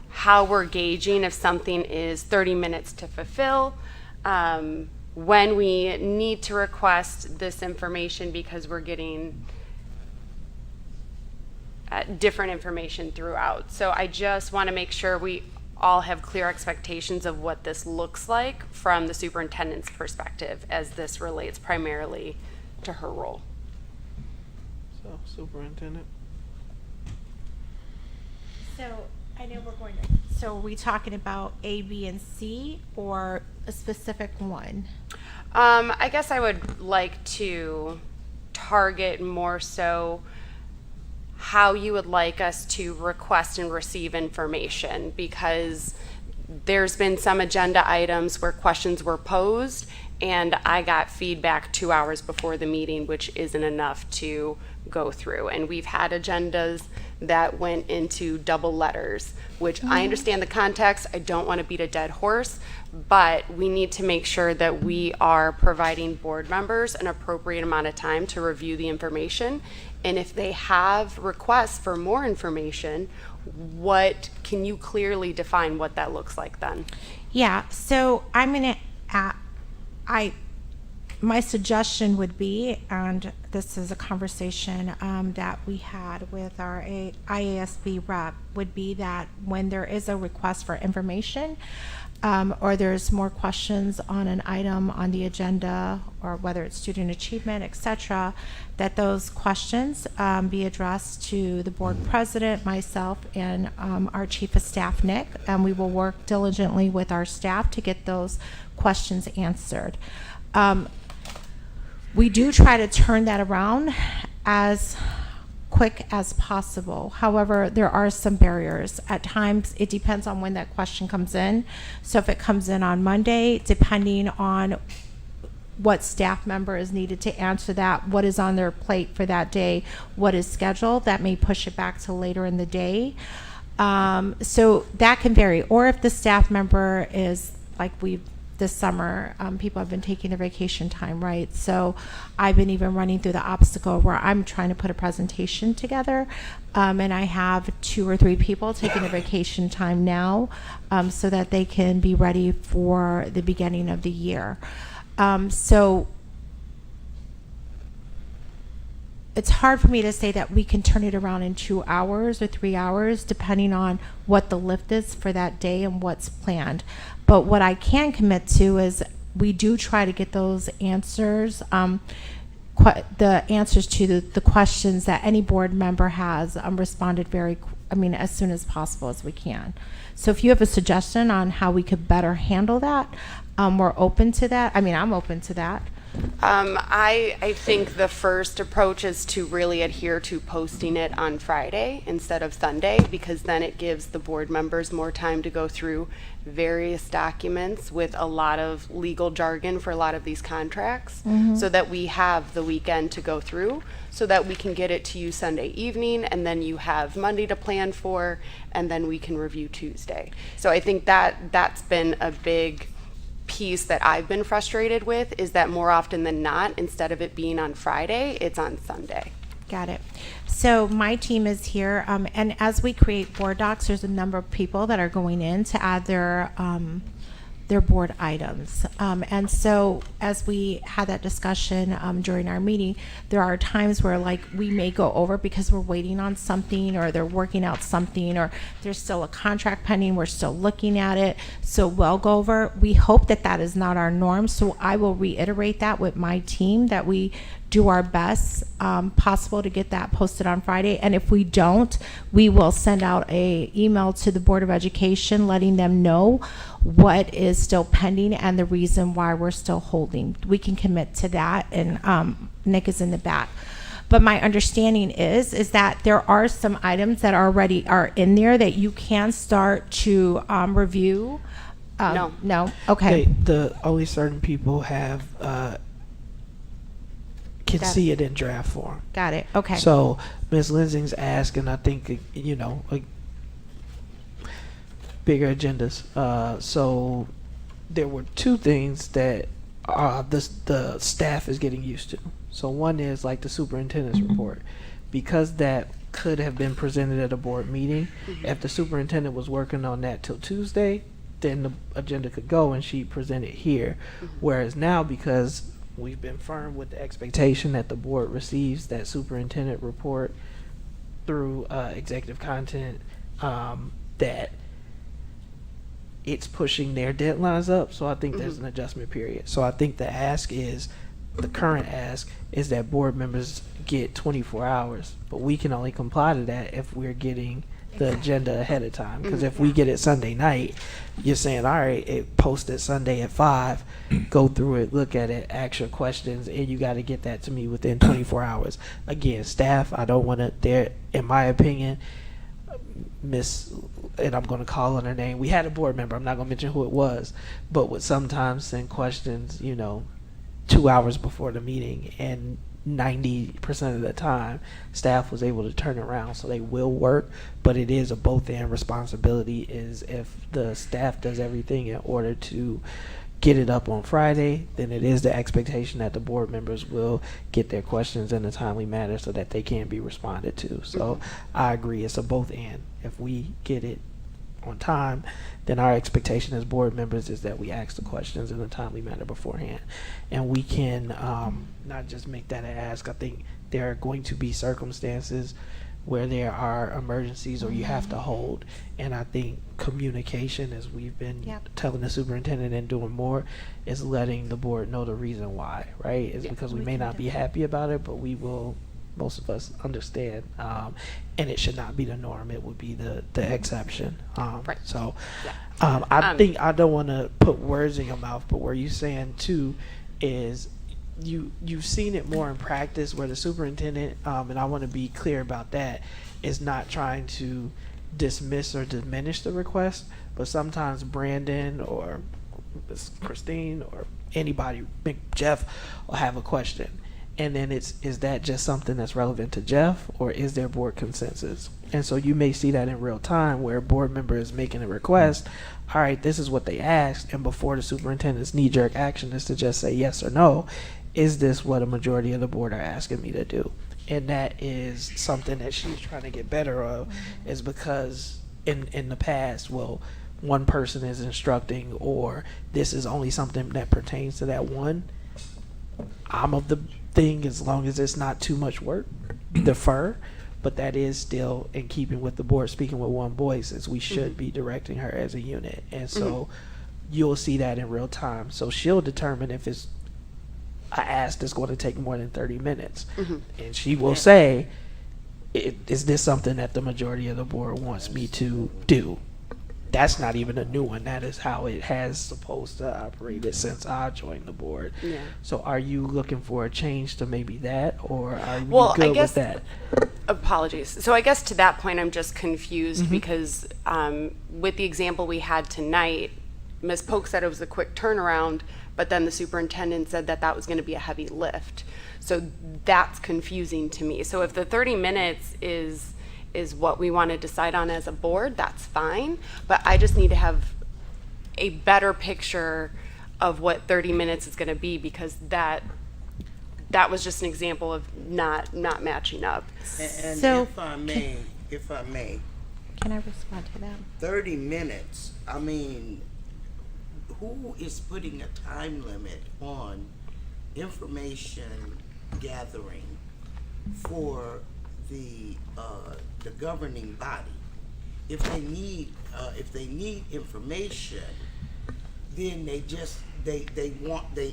how we're gauging if something is 30 minutes to fulfill, when we need to request this information because we're getting different information throughout. So I just want to make sure we all have clear expectations of what this looks like from the superintendent's perspective, as this relates primarily to her role. So, superintendent. So I know we're going to, so are we talking about A, B, and C, or a specific one? I guess I would like to target more so how you would like us to request and receive information, because there's been some agenda items where questions were posed and I got feedback 2 hours before the meeting, which isn't enough to go through. And we've had agendas that went into double letters, which I understand the context. I don't want to beat a dead horse, but we need to make sure that we are providing board members an appropriate amount of time to review the information. And if they have requests for more information, what can you clearly define what that looks like then? Yeah, so I'm going to, my suggestion would be, and this is a conversation that we had with our IASB rep, would be that when there is a request for information, or there's more questions on an item on the agenda, or whether it's student achievement, etc., that those questions be addressed to the board president, myself, and our chief of staff, Nick, and we will work diligently with our staff to get those questions answered. We do try to turn that around as quick as possible. However, there are some barriers. At times, it depends on when that question comes in. So if it comes in on Monday, depending on what staff member is needed to answer that, what is on their plate for that day, what is scheduled, that may push it back to later in the day. So that can vary. Or if the staff member is, like this summer, people have been taking their vacation time, right? So I've been even running through the obstacle where I'm trying to put a presentation together, and I have 2 or 3 people taking their vacation time now, so that they can be ready for the beginning of the year. So it's hard for me to say that we can turn it around in 2 hours or 3 hours, depending on what the lift is for that day and what's planned. But what I can commit to is we do try to get those answers, the answers to the questions that any board member has responded as soon as possible as we can. So if you have a suggestion on how we could better handle that, we're open to that. I'm open to that. I think the first approach is to really adhere to posting it on Friday instead of Sunday, because then it gives the board members more time to go through various documents with a lot of legal jargon for a lot of these contracts, so that we have the weekend to go through, so that we can get it to you Sunday evening, and then you have Monday to plan for, and then we can review Tuesday. So I think that's been a big piece that I've been frustrated with, is that more often than not, instead of it being on Friday, it's on Sunday. Got it. So my team is here, and as we create board docs, there's a number of people that are going in to add their board items. And so as we had that discussion during our meeting, there are times where we may go over because we're waiting on something, or they're working out something, or there's still a contract pending, we're still looking at it, so we'll go over. We hope that that is not our norm, so I will reiterate that with my team, that we do our best possible to get that posted on Friday. And if we don't, we will send out an email to the Board of Education letting them know what is still pending and the reason why we're still holding. We can commit to that, and Nick is in the back. But my understanding is that there are some items that already are in there that you can start to review. No. Okay. The only certain people have can Got see it in draft form. Got it. Okay. So Ms. Lensing's asking, I think, bigger agendas. So there were two things that the staff is getting used to. So one is like the superintendent's report, because that could have been presented at a board meeting. If the superintendent was working on that till Tuesday, then the agenda could go and she presented here. Whereas now, because we've been firm with the expectation that the board receives that superintendent report through executive content, that it's pushing their deadlines up. So I think there's an adjustment period. So I think the current ask is that board members get 24 hours, but we can only comply to that if we're getting the agenda ahead of time. Because if we get it Sunday night, you're saying, all right, it posted Sunday at 5, go through it, look at it, ask your questions, and you got to get that to me within 24 hours. Again, staff, I don't want to, in my opinion, and I'm going to call on her name. We had a board member, I'm not going to mention who it was, but would sometimes send questions, 2 hours before the meeting, and 90% of the time staff was able to turn around. So they will work, but it is a both end responsibility. Is if the staff does everything in order to get it up on Friday, then it is the expectation that the board members will get their questions in a timely manner so that they can be responded to. So I agree, it's a both end. If we get it on time, then our expectation as board members is that we ask the questions in a timely manner beforehand. And we can not just make that an ask. I think there are going to be circumstances where there are emergencies or you have to hold. And I think communication, as we've been telling the superintendent and doing more, is letting the board know the reason why, right? It's because we may not be happy about it, but we will, most of us understand, and it should not be the norm. It would be the exception. Right. So I think, I don't want to put words in your mouth, but where you saying too is you've seen it more in practice where the superintendent, and I want to be clear about that, is not trying to dismiss or diminish the request, but sometimes Brandon or Ms. Christine or anybody, Jeff, will have a question. And then is that just something that's relevant to Jeff, or is there board consensus? And so you may see that in real time where a board member is making a request. All right, this is what they asked. And before the superintendent's knee-jerk action is to just say yes or no, is this what a majority of the board are asking me to do? And that is something that she's trying to get better of, is because in the past, well, one person is instructing, or this is only something that pertains to that one. I'm of the thing, as long as it's not too much work, defer. But that is still in keeping with the board speaking with one voice, as we should be directing her as a unit. And so you'll see that in real time. So she'll determine if it's a ask that's going to take more than 30 minutes. And she will say, is this something that the majority of the board wants me to do? That's not even a new one. That is how it has supposed to operate it since I joined the board. Yeah. So are you looking for a change to maybe that, or are you Well, good I guess, with that? Apologies. So I guess to that point, I'm just confused because with the example we had tonight, Ms. Polk said it was a quick turnaround, but then the superintendent said that that was going to be a heavy lift. So that's confusing to me. So if the 30 minutes is what we want to decide on as a board, that's fine. But I just need to have a better picture of what 30 minutes is going to be, because that was just an example of not matching up. And So, if I may, Can I respond to that? 30 minutes, I mean, who is putting a time limit on information gathering for the governing body? If they need information, then they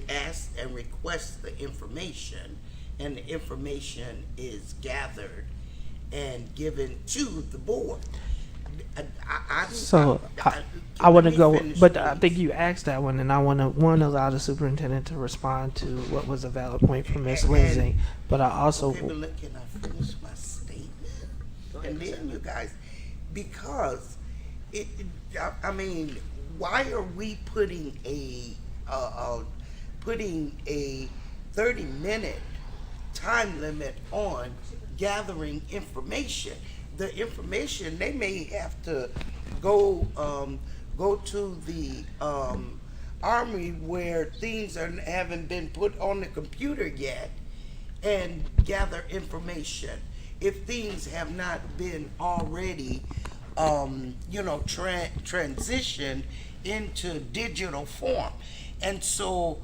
ask and request the information, and the information is gathered and given to the board. So I want to go, but I think you asked that one, and I want to allow the superintendent to respond to what was a valid point from Ms. Lindsay. But I also Okay, but look, can I finish my statement? And then you guys, because I mean, why are we putting a 30-minute time limit on gathering information? The information, they may have to go to the Army where things haven't been put on the computer yet and gather information. If things have not been already, transitioned into digital form. And so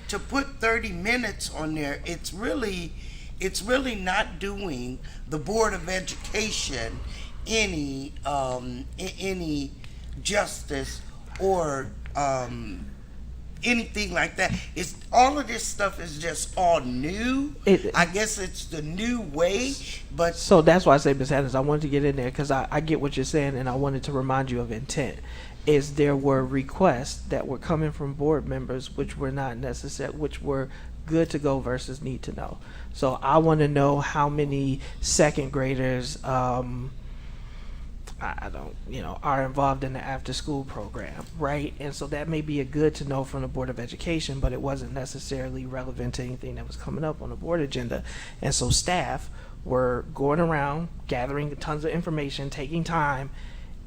to put 30 minutes on there, it's really not doing the Board of Education any justice or anything like that. It's all of this stuff is just all new. I guess it's the new way, but so that's why I say, Ms. Sanders, I wanted to get in there because I get what you're saying, and I wanted to remind you of intent. Is there were requests that were coming from board members which were not necessary, which were good to go versus need to know. So I want to know how many second graders are involved in the after school program, right? And so that may be a good to know from the Board of Education, but it wasn't necessarily relevant to anything that was coming up on the board agenda. And so staff were going around gathering tons of information, taking time,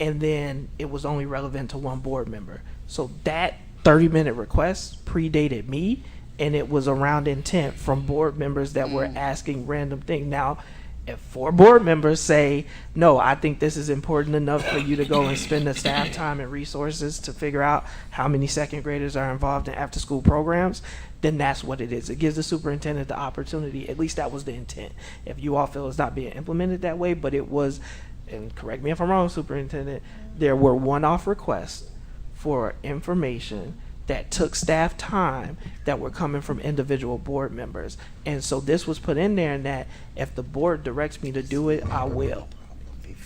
and then it was only relevant to one board member. So that 30-minute request predated me, and it was around intent from board members that were asking random things. Now, if 4 board members say, no, I think this is important enough for you to go and spend the staff time and resources to figure out how many second graders are involved in after school programs, then that's what it is. It gives the superintendent the opportunity, at least that was the intent. If you all feel it's not being implemented that way, but it was, and correct me if I'm wrong, superintendent, there were one-off requests for information that took staff time that were coming from individual board members. And so this was put in there, and that if the board directs me to do it, I will.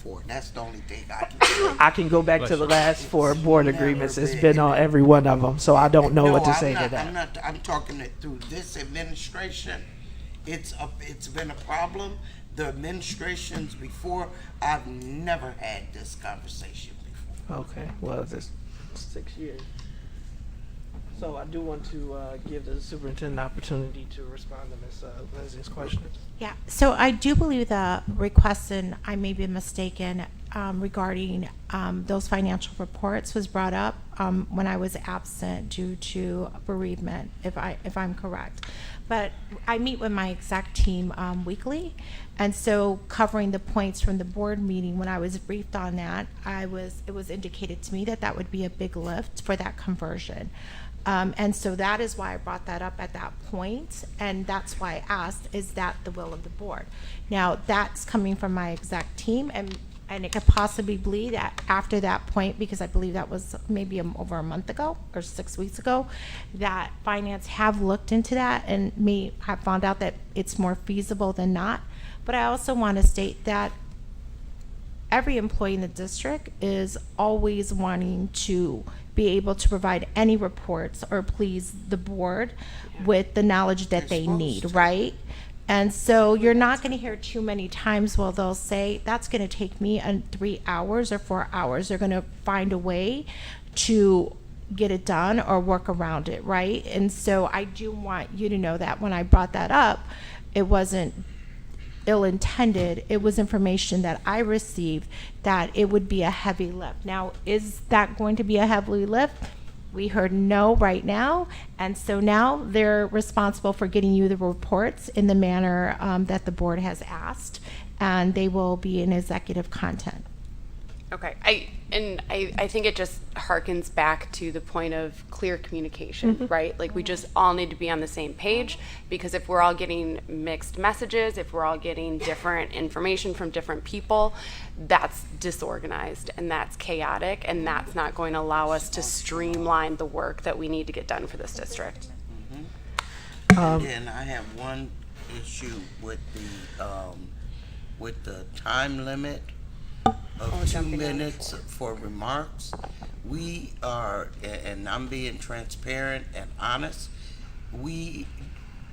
before. That's the only thing I can say. I can go back to the last 4 board agreements. It's been on every one of them, so I don't know what to say to that. I'm talking it through this administration. It's been a problem. The administrations before, I've never had this conversation before. Okay, well, it's 6 years. So I do want to give the superintendent an opportunity to respond to Ms. Lindsay's questions. Yeah, so I do believe the request, and I may be mistaken, regarding those financial reports was brought up when I was absent due to bereavement, if I'm correct. But I meet with my exec team weekly, and so covering the points from the board meeting, when I was briefed on that, it was indicated to me that would be a big lift for that conversion. And so that is why I brought that up at that point, and that's why I asked, is that the will of the board? Now, that's coming from my exec team, and it could possibly be that after that point, because I believe that was maybe over a month ago or 6 weeks ago, that finance have looked into that and may have found out that it's more feasible than not. But I also want to state that every employee in the district is always wanting to be able to provide any reports or please the board with the knowledge that they need, right? And so you're not going to hear too many times where they'll say, that's going to take me 3 hours or 4 hours. They're going to find a way to get it done or work around it, right? And so I do want you to know that when I brought that up, it wasn't ill-intended. It was information that I received that it would be a heavy lift. Now, is that going to be a heavy lift? We heard no right now, and so now they're responsible for getting you the reports in the manner that the board has asked, and they will be in executive content. Okay, I think it just harkens back to the point of clear communication, right? Like, we just all need to be on the same page, because if we're all getting mixed messages, if we're all getting different information from different people, that's disorganized and that's chaotic, and that's not going to allow us to streamline the work that we need to get done for this district. And I have one issue with the time limit of Oh, 2 jumping in. minutes for remarks. We are, and I'm being transparent and honest,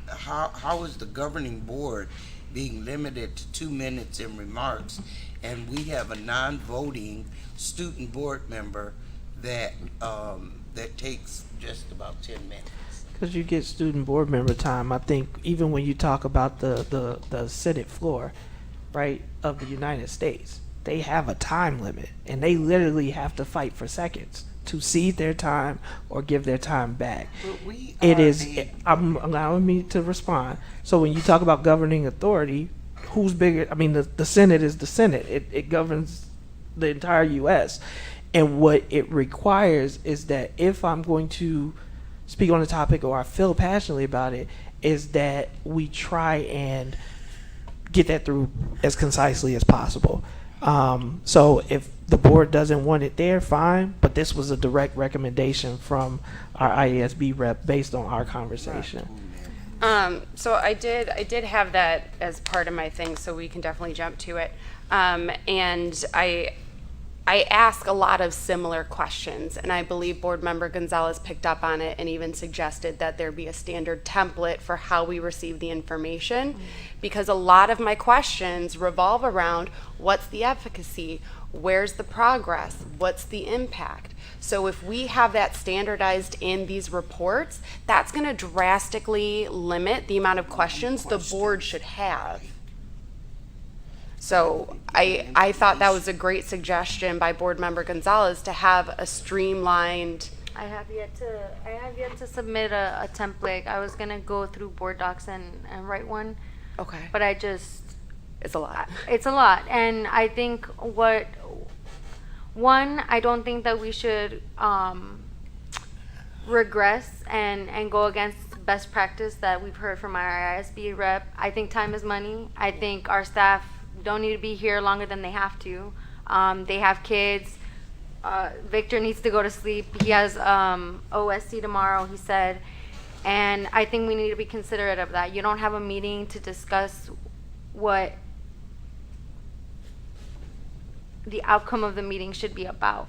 how is the governing board being limited to 2 minutes in remarks, and we have a non-voting student board member that takes just about 10 minutes? Because you get student board member time. I think even when you talk about the Senate floor, right, of the United States, they have a time limit, and they literally have to fight for seconds to cede their time or give their time back. It is, I'm allowing me to respond. So when you talk about governing authority, who's bigger? I mean, the Senate is the Senate. It governs the entire U.S. And what it requires is that if I'm going to speak on a topic or I feel passionately about it, is that we try and get that through as concisely as possible. So if the board doesn't want it there, fine, but this was a direct recommendation from our IASB rep based on our conversation. So I did have that as part of my thing, so we can definitely jump to it. And I ask a lot of similar questions, and I believe Board Member Gonzalez picked up on it and even suggested that there be a standard template for how we receive the information, because a lot of my questions revolve around what's the efficacy, where's the progress, what's the impact. So if we have that standardized in these reports, that's going to drastically limit the amount of questions the board should have. So I thought that was a great suggestion by Board Member Gonzalez to have a streamlined. I have yet to submit a template. I was gonna go through board docs and write one. Okay. But It's a lot. It's a lot, and I think I don't think that we should regress and go against best practice that we've heard from our ISB rep. I think time is money. I think our staff don't need to be here longer than they have to. They have kids. Victor needs to go to sleep. He has OSC tomorrow, he said. And I think we need to be considerate of that. You don't have a meeting to discuss what the outcome of the meeting should be about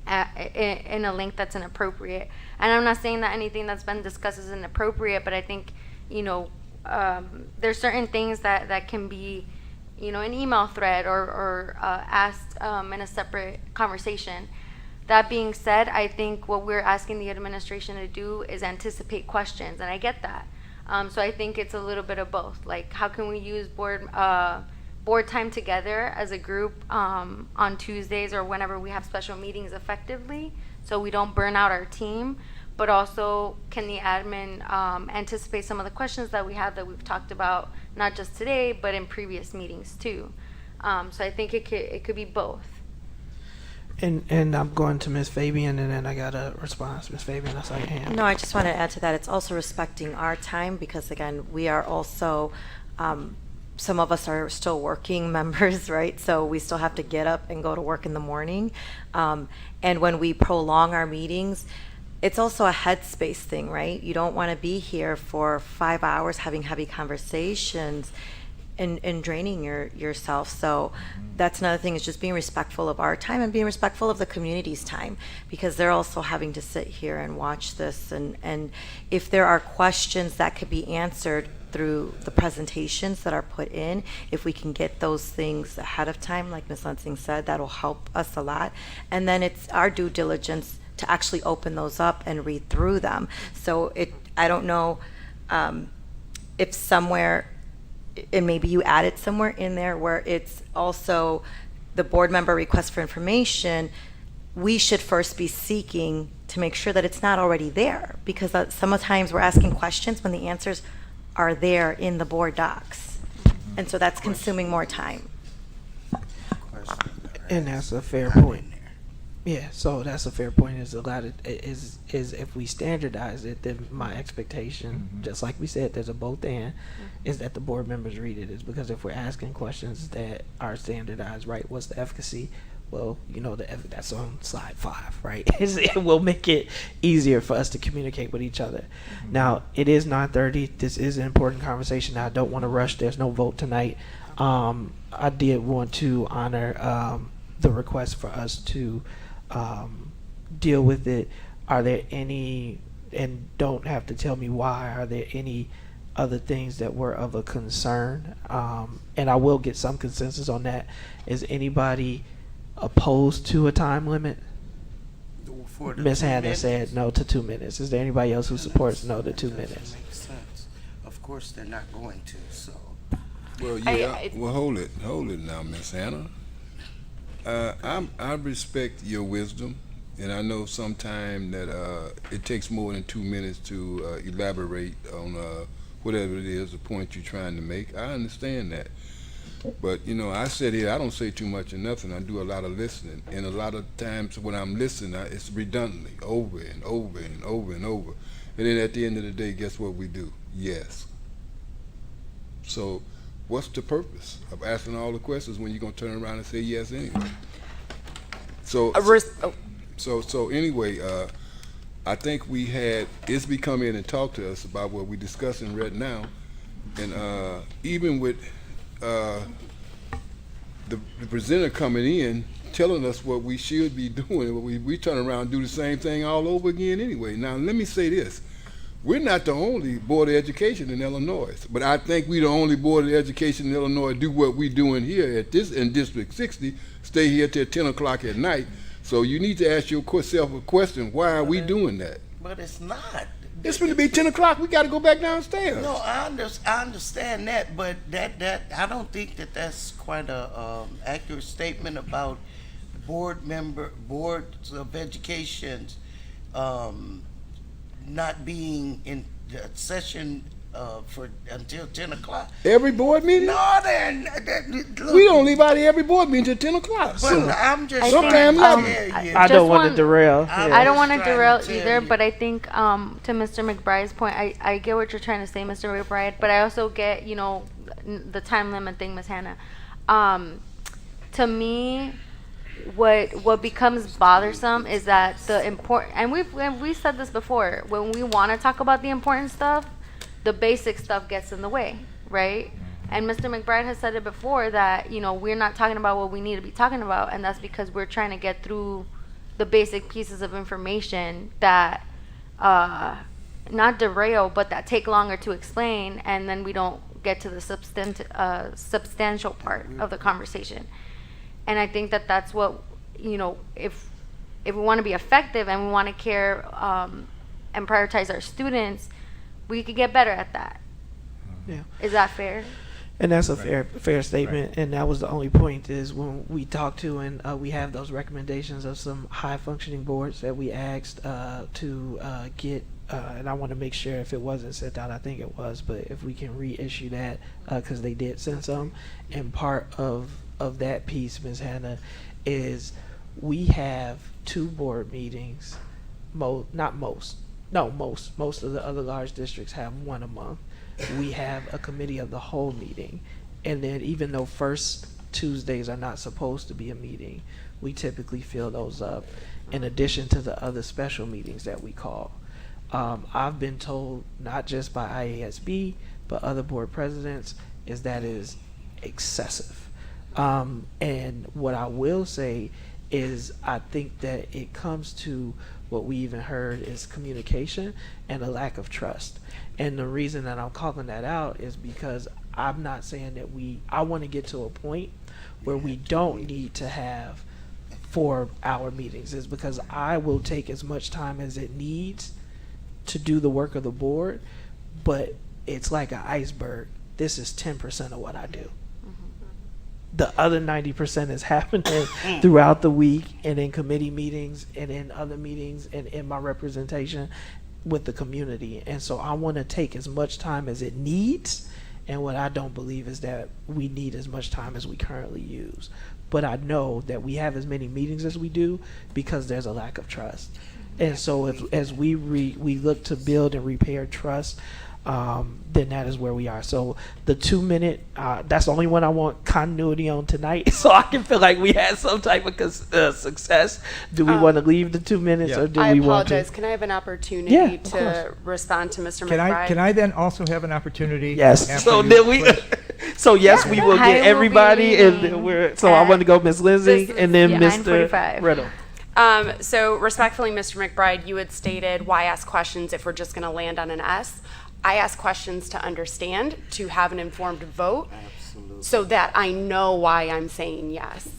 in a length that's inappropriate. And I'm not saying that anything that's been discussed is inappropriate, but I think, there's certain things that can be, an email thread or asked in a separate conversation. That being said, I think what we're asking the administration to do is anticipate questions, and I get that. So I think it's a little bit of both. Like, how can we use board time together as a group on Tuesdays or whenever we have special meetings effectively, so we don't burn out our team? But also, can the admin anticipate some of the questions that we have that we've talked about, not just today, but in previous meetings too? So I think it could be both. And I'm going to Ms. Fabian, and then I got a response. Ms. Fabian, I saw your hand. No, I just want to add to that. It's also respecting our time because, again, we are also, some of us are still working members, right? So we still have to get up and go to work in the morning. And when we prolong our meetings, it's also a headspace thing, right? You don't want to be here for 5 hours having heavy conversations and draining yourself. So that's another thing, is just being respectful of our time and being respectful of the community's time, because they're also having to sit here and watch this. And if there are questions that could be answered through the presentations that are put in, if we can get those things ahead of time, like Ms. Lansing said, that'll help us a lot. And then it's our due diligence to actually open those up and read through them. So I don't know if somewhere, and maybe you add it somewhere in there where it's also the board member request for information, we should first be seeking to make sure that it's not already there, because sometimes we're asking questions when the answers are there in the board docs. And so that's consuming more time. And that's a fair point. Yeah, so that's a fair point. Is a lot of is if we standardize it, then my expectation, just like we said, there's a both and, is that the board members read it. Is because if we're asking questions that are standardized, right? What's the efficacy? Well, that's on slide 5, right? It will make it easier for us to communicate with each other. Now, it is 9:30. This is an important conversation. I don't want to rush. There's no vote tonight. I did want to honor the request for us to deal with it. Are there any, and don't have to tell me why, are there any other things that were of a concern? And I will get some consensus on that. Is anybody opposed to a time limit? For the Ms. 2 Hannah minutes? said no to 2 minutes. Is there anybody else who supports no to 2 That minutes? doesn't make sense. Of course, they're not going to, so. Well, yeah. Well, hold it now, Miss Hannah. I respect your wisdom, and I know sometimes that it takes more than 2 minutes to elaborate on whatever it is, the point you're trying to make. I understand that. But, you know, I sit here, I don't say too much or nothing. I do a lot of listening. And a lot of times when I'm listening, it's redundantly, over and over and over and over. And then at the end of the day, guess what we do? Yes. So what's the purpose of asking all the questions when you're going to turn around and say yes anyway? So anyway, I think Isby come in and talk to us about what we're discussing right now. And even with the presenter coming in telling us what we should be doing, we turn around and do the same thing all over again anyway. Now, let me say this. We're not the only Board of Education in Illinois, but I think we're the only Board of Education in Illinois do what we're doing here in District 60, stay here till 10 o'clock at night. So you need to ask yourself a question, why are we doing that? But it's not. It's going to be 10 o'clock. We got to go back downstairs. No, I understand that, but that I don't think that's quite a accurate statement about boards of education not being in session for until 10 o'clock. Every board meeting? No, we don't leave out of every board meeting until 10 o'clock. But I'm just sometimes I don't want to derail. I don't want to derail either, but I think to Mr. McBride's point, I get what you're trying to say, Mr. McBride, but I also get, you know, the time limit thing, Ms. Hannah. To me, what becomes bothersome is that the important, and we've said this before, when we want to talk about the important stuff, the basic stuff gets in the way, right? And Mr. McBride has said it before that, you know, we're not talking about what we need to be talking about, and that's because we're trying to get through the basic pieces of information that not derail, but that take longer to explain, and then we don't get to the substantial part of the conversation. And I think that that's what, you know, if we want to be effective and we want to care and prioritize our students, we could get better at that. Yeah. Is that fair? And that's a fair statement. Right. And that was the only point is when we talked to and we have those recommendations of some high functioning boards that we asked to get. And I want to make sure if it wasn't sent out, I think it was, but if we can reissue that because they did send some. And part of that piece, Ms. Hannah, is we have 2 board meetings. Most of the other large districts have 1 a month. We have a committee of the whole meeting. And then even though first Tuesdays are not supposed to be a meeting, we typically fill those up in addition to the other special meetings that we call. I've been told, not just by IASB, but other board presidents, is that is excessive. And what I will say is I think that it comes to what we even heard is communication and a lack of trust. And the reason that I'm calling that out is because I'm not saying that I want to get to a point where we don't need to have 4-hour meetings. Is because I will take as much time as it needs to do the work of the board, but it's like an iceberg. This is 10% of what I do. The other 90% is happening throughout the week and in committee meetings and in other meetings and in my representation with the community. And so I want to take as much time as it needs. And what I don't believe is that we need as much time as we currently use. But I know that we have as many meetings as we do because there's a lack of trust. And so as we look to build and repair trust, then that is where we are. So the 2-minute, that's the only one I want continuity on tonight, so I can feel like we had some type of success. Do we want to leave the 2 minutes, or do we want to? I apologize. Can I have an opportunity to respond to Mr. McBride? Can I then also have an opportunity? Yes. after So you then we. So yes, we will I will get be everybody, and leaving so I at- want to go Ms. Lindsay This and then yeah, Mr. 9:45. Riddle. So respectfully, Mr. McBride, you had stated, why ask questions if we're just going to land on an S? I ask questions to understand, to have an informed vote, so that I know why I'm saying yes.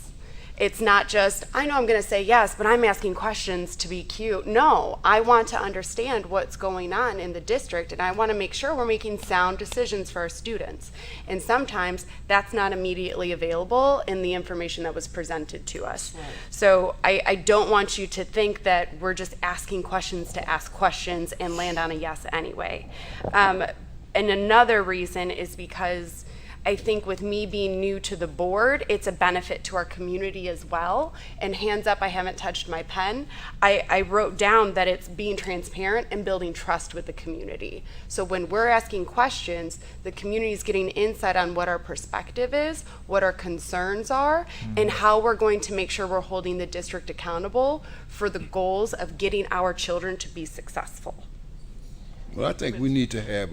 It's not just, I know I'm going to say yes, but I'm asking questions to be cute. No, I want to understand what's going on in the district, and I want to make sure we're making sound decisions for our students. And sometimes that's not immediately available in the information that was presented to us. So I don't want you to think that we're just asking questions to ask questions and land on a yes anyway. And another reason is because I think with me being new to the board, it's a benefit to our community as well. And hands up, I haven't touched my pen. I wrote down that it's being transparent and building trust with the community. So when we're asking questions, the community is getting insight on what our perspective is, what our concerns are, and how we're going to make sure we're holding the district accountable for the goals of getting our children to be successful. Well, I think we need to have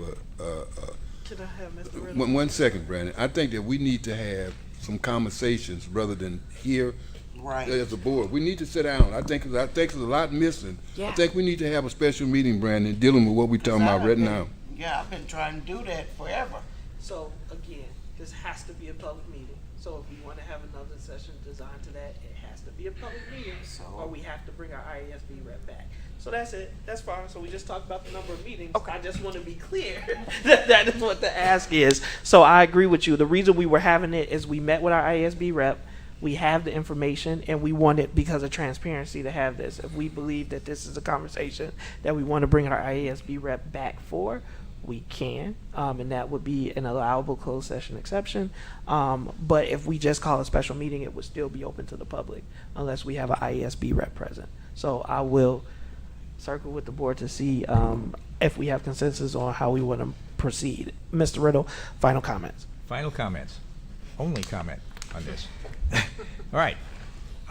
Can I have Mr. Riddle? 1 second, Brandon. I think that we need to have some conversations rather than here Right. as a board. We need to sit down. I think there's a lot missing. Yeah. I think we need to have a special meeting, Brandon, dealing with what we're talking about right now. Yeah, I've been trying to do that forever. So again, this has to be a public meeting. So if we want to have another session designed to that, it has to be a public meeting, or we have to bring our IASB rep back. So that's it. That's fine. So we just talked about the number of meetings. I just want to be clear that that is what the ask is. So I agree with you. The reason we were having it is we met with our IASB rep. We have the information, and we wanted, because of transparency, to have this. If we believe that this is a conversation that we want to bring our IASB rep back for, we can, and that would be an allowable closed session exception. But if we just call a special meeting, it would still be open to the public unless we have an IASB rep present. So I will circle with the board to see if we have consensus on how we want to proceed. Mr. Riddle, final comments. Final comments. Only comment on this. All right.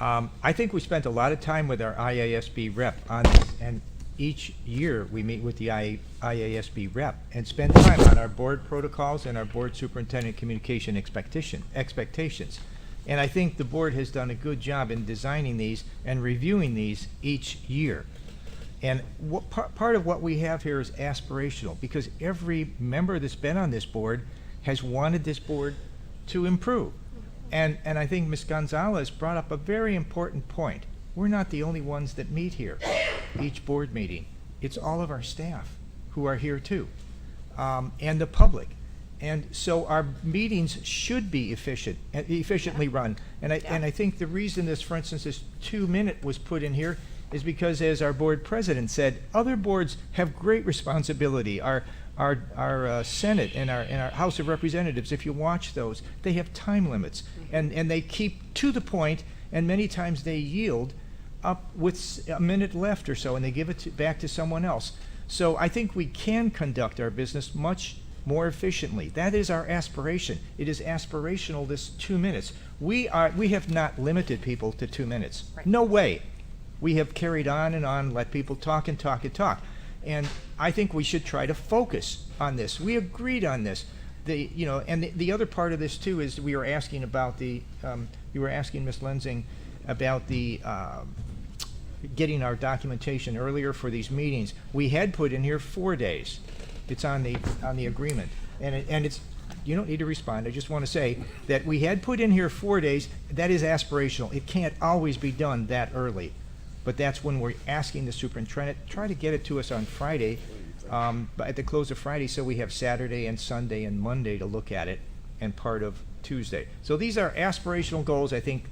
I think we spent a lot of time with our IASB rep on this, and each year we meet with the IASB rep and spend time on our board protocols and our board superintendent communication expectations. And I think the board has done a good job in designing these and reviewing these each year. And part of what we have here is aspirational, because every member that's been on this board has wanted this board to improve. And I think Ms. Gonzalez brought up a very important point. We're not the only ones that meet here, each board meeting. It's all of our staff who are here too, and the public. And so our meetings should be efficient and efficiently run. And I think the reason this, for instance, this 2-minute was put in here is because, as our board president said, other boards have great responsibility. Our Senate and our House of Representatives, if you watch those, they have time limits, and they keep to the point, and many times they yield up with a minute left or so, and they give it back to someone else. So I think we can conduct our business much more efficiently. That is our aspiration. It is aspirational, this 2 minutes. We have not limited people to 2 minutes. Right. No way. We have carried on and on, let people talk and talk and talk. And I think we should try to focus on this. We agreed on this. The other part of this too is we were asking about you were asking Ms. Lensing about the getting our documentation earlier for these meetings. We had put in here 4 days. It's on the agreement, and it's. You don't need to respond. I just want to say that we had put in here 4 days. That is aspirational. It can't always be done that early. But that's when we're asking the superintendent, try to get it to us on Friday, at the close of Friday, so we have Saturday and Sunday and Monday to look at it, and part of Tuesday. So these are aspirational goals. I think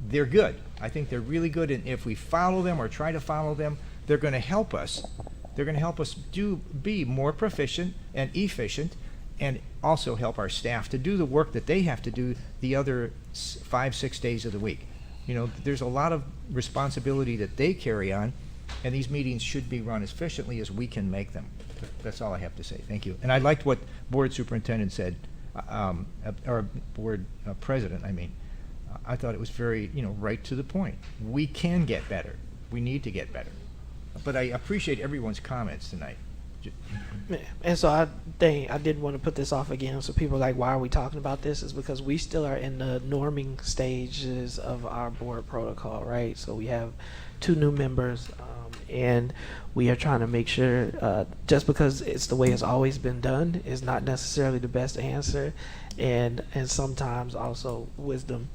they're good. I think they're really good, and if we follow them or try to follow them, they're going to help us. They're going to help us be more proficient and efficient, and also help our staff to do the work that they have to do the other 5-6 days of the week. There's a lot of responsibility that they carry on, and these meetings should be run as efficiently as we can make them. That's all I have to say. Thank you. And I liked what board superintendent said, or board president, I mean. I thought it was very, right to the point. We can get better. We need to get better. But I appreciate everyone's comments tonight. And so I didn't want to put this off again. So people are like, why are we talking about this? Is because we still are in the norming stages of our board protocol, right? So we have 2 new members, and we are trying to make sure, just because it's the way it's always been done is not necessarily the best answer. And sometimes also wisdom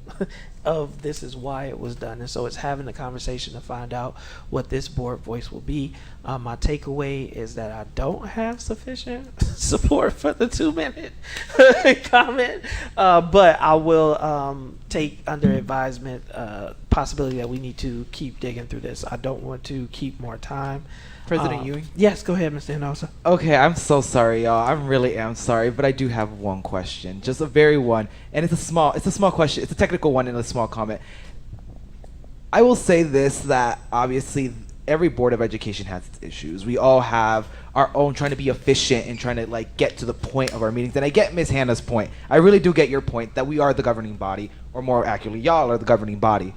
of this is why it was done. And so it's having a conversation to find out what this board voice will be. My takeaway is that I don't have sufficient support for the 2-minute comment, but I will take under advisement possibility that we need to keep digging through this. I don't want to keep more time. President Ewing? Yes, go ahead, Mr. Hinojosa. Okay, I'm so sorry, y'all. I really am sorry, but I do have one question, just a very one, and it's a small question. It's a technical one and a small comment. I will say this, that obviously every board of education has its issues. We all have our own trying to be efficient and trying to like get to the point of our meetings. And I get Ms. Hannah's point. I really do get your point that we are the governing body, or more accurately, y'all are the governing body.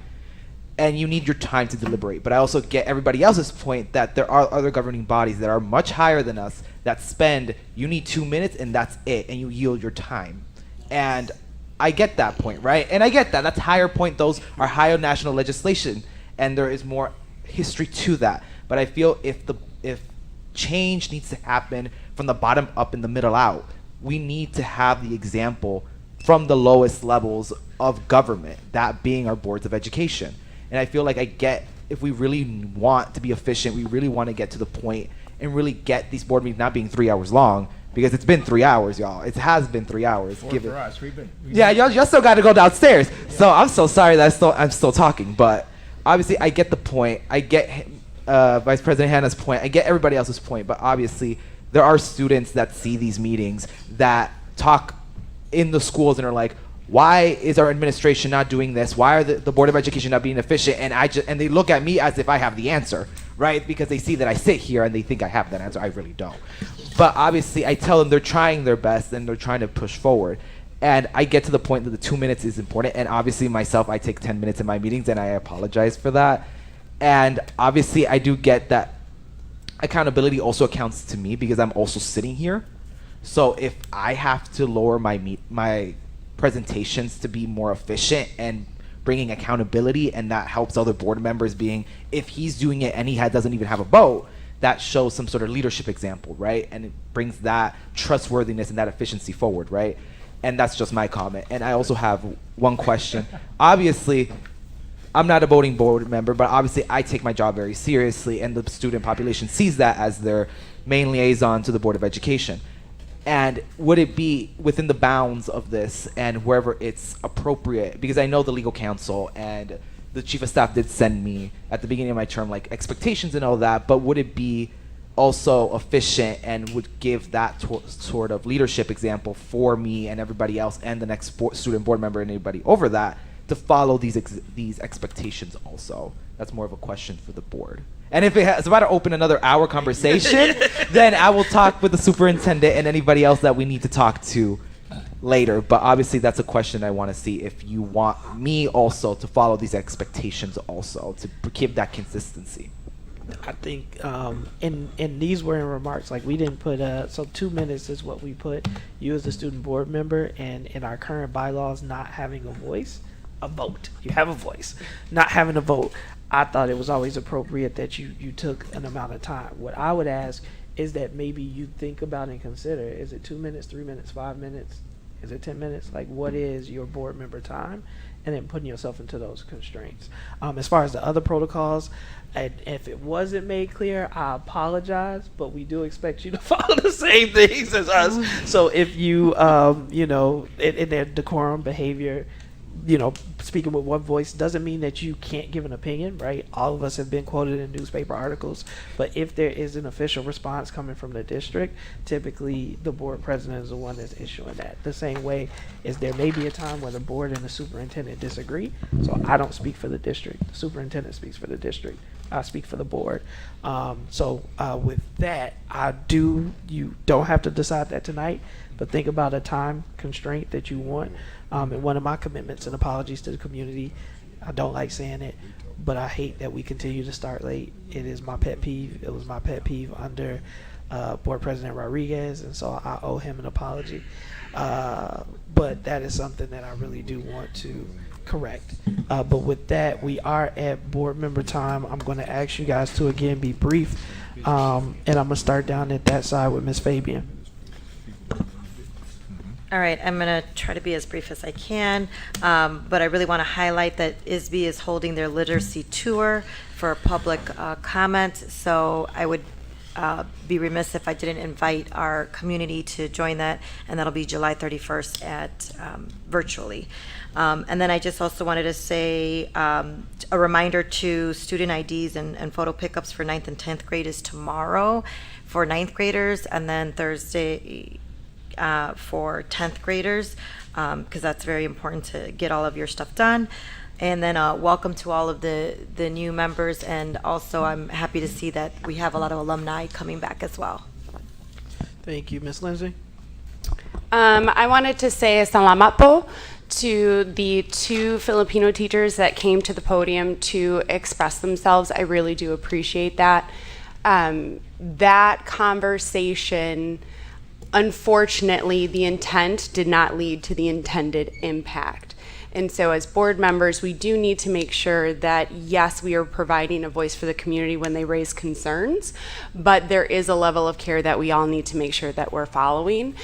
And you need your time to deliberate. But I also get everybody else's point that there are other governing bodies that are much higher than us that spend, you need 2 minutes and that's it, and you yield your time. And I get that point, right? And I get that. That's higher point. Those are higher national legislation, and there is more history to that. But I feel if change needs to happen from the bottom up and the middle out, we need to have the example from the lowest levels of government, that being our boards of education. And I feel like if we really want to be efficient, we really want to get to the point and really get these board meetings not being 3 hours long, because it's been 3 hours, y'all. It has been 3 hours. For us, Yeah, y'all still got to go downstairs. Yeah. So I'm so sorry that I'm still talking, but obviously I get the point. I get Vice President Hannah's point. I get everybody else's point, but obviously there are students that see these meetings that talk in the schools and are like, why is our administration not doing this? Why are the Board of Education not being efficient? And they look at me as if I have the answer, right? Because they see that I sit here and they think I have that answer. I really don't. But obviously I tell them they're trying their best and they're trying to push forward. And I get to the point that the 2 minutes is important. And obviously myself, I take 10 minutes in my meetings, and I apologize for that. And obviously I do get that accountability also accounts to me, because I'm also sitting here. So if I have to lower my presentations to be more efficient and bringing accountability, and that helps other board members, being if he's doing it and he doesn't even have a vote, that shows some sort of leadership example, right? And it brings that trustworthiness and that efficiency forward, right? And that's just my comment. And I also have one question. Obviously, I'm not a voting board member, but obviously I take my job very seriously, and the student population sees that as their main liaison to the Board of Education. And would it be within the bounds of this, and wherever it's appropriate, because I know the legal counsel and the chief of staff did send me at the beginning of my term like expectations and all that, but would it be also efficient and would give that sort of leadership example for me and everybody else and the next student board member and anybody over that to follow these expectations also? That's more of a question for the board. And if it's about to open another hour conversation, then I will talk with the superintendent and anybody else that we need to talk to later. But obviously that's a question I want to see if you want me also to follow these expectations also, to keep that consistency. I think, and these were in remarks, like we didn't put, so 2 minutes is what we put, you as a student board member, and in our current bylaws, not having a vote. You have a voice, not having a vote. I thought it was always appropriate that you took an amount of time. What I would ask is that maybe you think about and consider, is it 2 minutes, 3 minutes, 5 minutes? Is it 10 minutes? Like, what is your board member time? And then putting yourself into those constraints. As far as the other protocols, and if it wasn't made clear, I apologize, but we do expect you to follow the same things as us. So if you, in their decorum, behavior, speaking with one voice doesn't mean that you can't give an opinion, right? All of us have been quoted in newspaper articles, but if there is an official response coming from the district, typically the board president is the one that's issuing that. The same way as there may be a time where the board and the superintendent disagree, so I don't speak for the district. The superintendent speaks for the district. I speak for the board. With that, you don't have to decide that tonight, but think about a time constraint that you want. And one of my commitments, and apologies to the community, I don't like saying it, but I hate that we continue to start late. It is my pet peeve. It was my pet peeve under Board President Rodriguez, and so I owe him an apology. But that is something that I really do want to correct. But with that, we are at board member time. I'm going to ask you guys to again be brief, and I'm going to start down at that side with Ms. Fabian. All right, I'm going to try to be as brief as I can, but I really want to highlight that ISB is holding their literacy tour for public comment, so I would be remiss if I didn't invite our community to join that, and that'll be July 31st at virtually. And then I just also wanted to say a reminder to student IDs and photo pickups for 9th and 10th grade is tomorrow for 9th graders, and then Thursday for 10th graders, because that's very important to get all of your stuff done. And then welcome to all of the new members, and also I'm happy to see that we have a lot of alumni coming back as well. Thank you. Ms. Lindsay? I wanted to say salamat po to the 2 Filipino teachers that came to the podium to express themselves. I really do appreciate that. That conversation, unfortunately, the intent did not lead to the intended impact. And so as board members, we do need to make sure that, yes, we are providing a voice for the community when they raise concerns, but there is a level of care that we all need to make sure that we're following.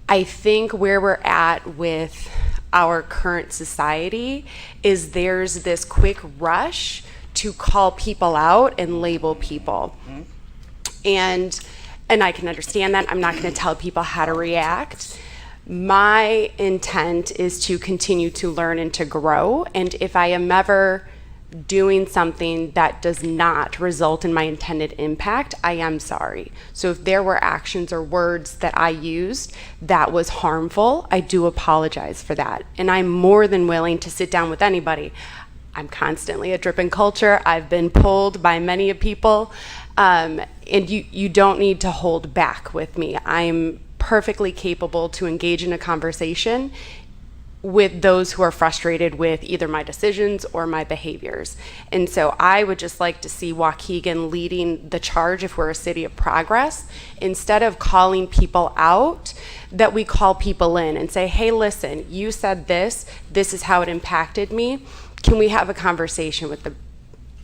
I think where we're at with our current society is there's this quick rush to call people out and label people. And I can understand that. I'm not going to tell people how to react. My intent is to continue to learn and to grow. And if I am ever doing something that does not result in my intended impact, I am sorry. So if there were actions or words that I used that was harmful, I do apologize for that. And I'm more than willing to sit down with anybody. I'm constantly a dripping culture. I've been pulled by many people. And you don't need to hold back with me. I'm perfectly capable to engage in a conversation with those who are frustrated with either my decisions or my behaviors. And so I would just like to see Waukegan leading the charge if we're a city of progress. Instead of calling people out, that we call people in and say, hey, listen, you said this is how it impacted me. Can we have a conversation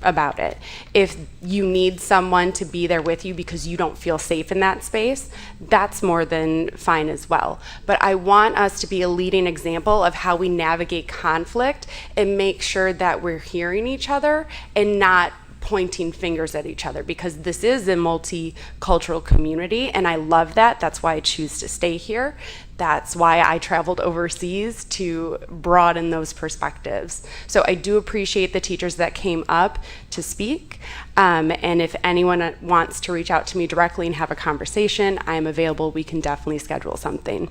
about it? If you need someone to be there with you because you don't feel safe in that space, that's more than fine as well. But I want us to be a leading example of how we navigate conflict and make sure that we're hearing each other and not pointing fingers at each other, because this is a multicultural community and I love that. That's why I choose to stay here. That's why I traveled overseas, to broaden those perspectives. So I do appreciate the teachers that came up to speak. And if anyone wants to reach out to me directly and have a conversation, I am available. We can definitely schedule something.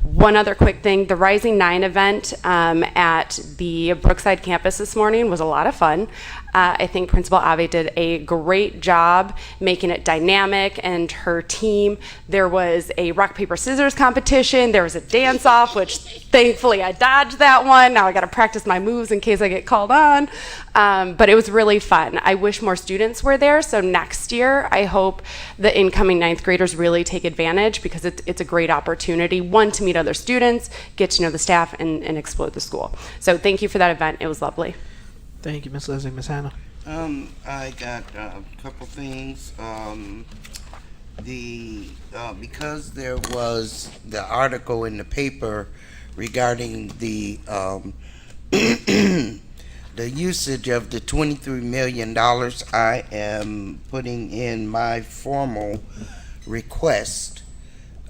One other quick thing, the Rising 9 event at the Brookside campus this morning was a lot of fun. I think Principal Ave did a great job making it dynamic, and her team. There was a rock, paper, scissors competition. There was a dance-off, which thankfully I dodged that one. Now I got to practice my moves in case I get called on. But it was really fun. I wish more students were there, so next year I hope the incoming 9th graders really take advantage, because it's a great opportunity, one, to meet other students, get to know the staff, and explore the school. So thank you for that event. It was lovely. Thank you, Ms. Leslie. Ms. Hannah? I got a couple things. Because there was the article in the paper regarding the the usage of the $23 million, I am putting in my formal request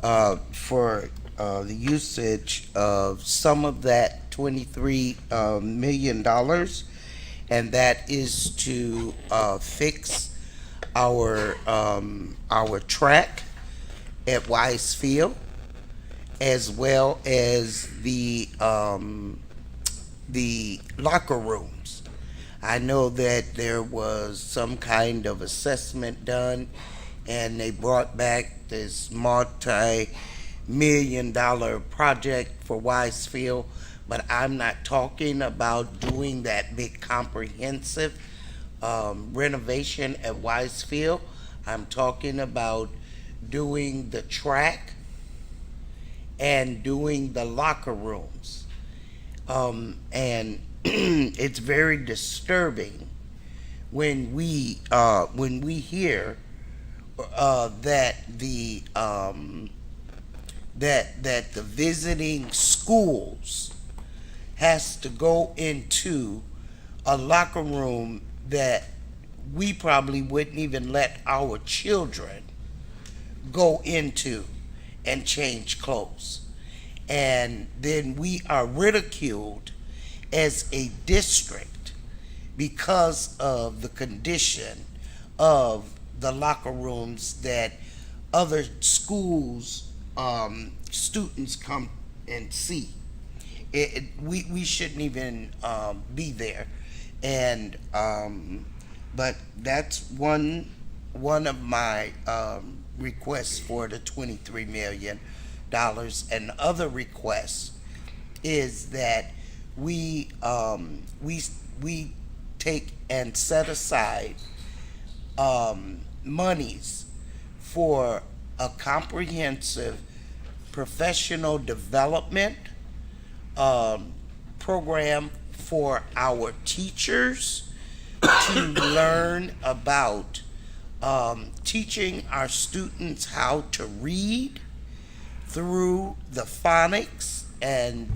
for the usage of some of that $23 million, and that is to fix our track at Wise Field, as well as the locker rooms. I know that there was some kind of assessment done, and they brought back this multi-million-dollar project for Wise Field. But I'm not talking about doing that big comprehensive renovation at Wise Field. I'm talking about doing the track and doing the locker rooms. And it's very disturbing when we hear that the visiting schools has to go into a locker room that we probably wouldn't even let our children go into and change clothes. And then we are ridiculed as a district because of the condition of the locker rooms that other schools students come and see. We shouldn't even be there. And but that's one of my requests for the $23 million. And other requests is that we take and set aside monies for a comprehensive professional development program for our teachers to learn about teaching our students how to read through the phonics and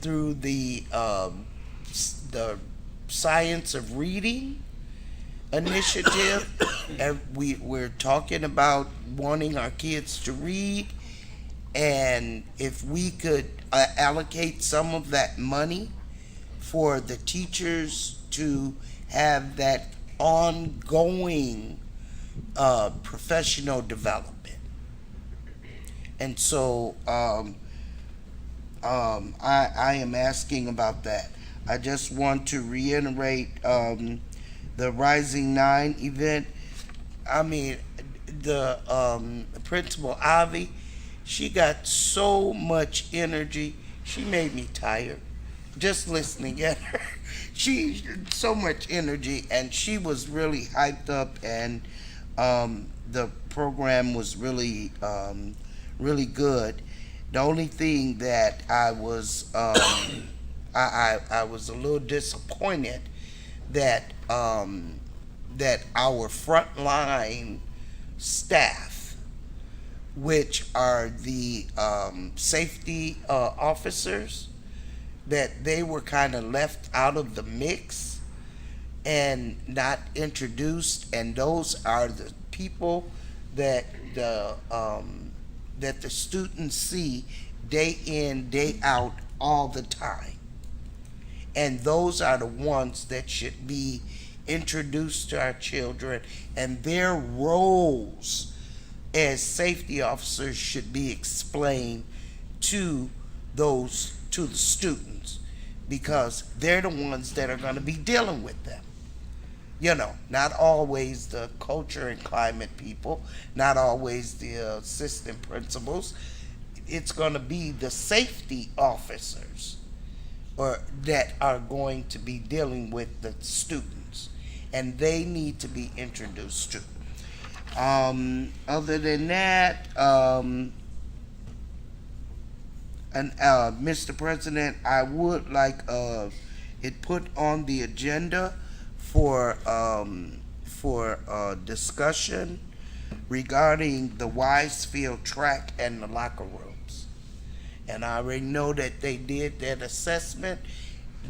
through the science of reading initiative. And we're talking about wanting our kids to read, and if we could allocate some of that money for the teachers to have that ongoing professional development. And so I am asking about that. I just want to reiterate the Rising 9 event. I mean, the Principal Avi, she got so much energy. She made me tired just listening at her. She so much energy, and she was really hyped up, and the program was really really good. The only thing that I was I was a little disappointed that that our frontline staff, which are the safety officers, that they were kind of left out of the mix and not introduced, and those are the people that the students see day in, day out, all the time. And those are the ones that should be introduced to our children, and their roles as safety officers should be explained to the students, because they're the ones that are going to be dealing with them. You know, not always the culture and climate people, not always the assistant principals. It's going to be the safety officers that are going to be dealing with the students, and they need to be introduced to. Other than that, Mr. President, I would like it put on the agenda for discussion regarding the Wisefield track and the locker rooms. And I already know that they did that assessment,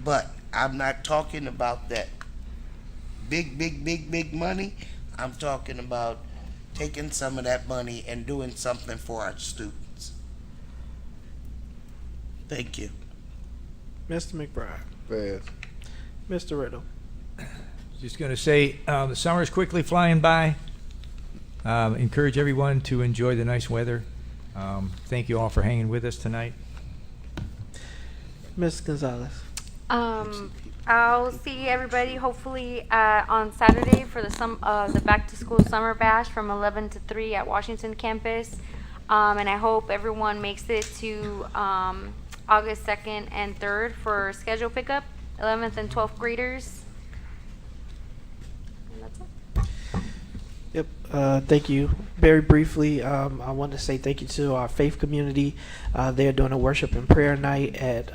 but I'm not talking about that big money. I'm talking about taking some of that money and doing something for our students. Thank you. Mr. McBride. Fast. Mr. Riddle. Just going to say, the summer is quickly flying by. Encourage everyone to enjoy the nice weather. Thank you all for hanging with us tonight. Ms. Gonzalez. I'll see everybody hopefully on Saturday for the back to school summer bash from 11 to 3 at Washington campus. And I hope everyone makes it to August 2nd and 3rd for schedule pickup, 11th and 12th graders. And that's it. Yep. Thank you. Very briefly, I want to say thank you to our faith community. They're doing a worship and prayer night at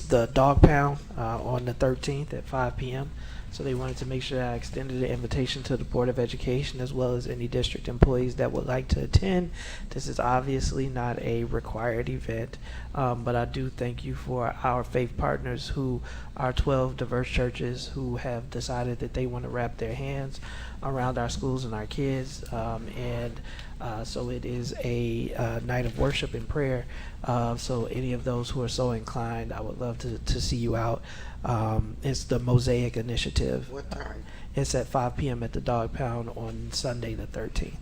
the Dog Pound on the 13th at 5 p.m. So they wanted to make sure that I extended the invitation to the Board of Education as well as any district employees that would like to attend. This is obviously not a required event, but I do thank you for our faith partners who are 12 diverse churches who have decided that they want to wrap their hands around our schools and our kids. So it is a night of worship and prayer. So any of those who are so inclined, I would love to see you out. It's the Mosaic Initiative. What time? It's at 5 p.m. at the Dog Pound on Sunday the 13th.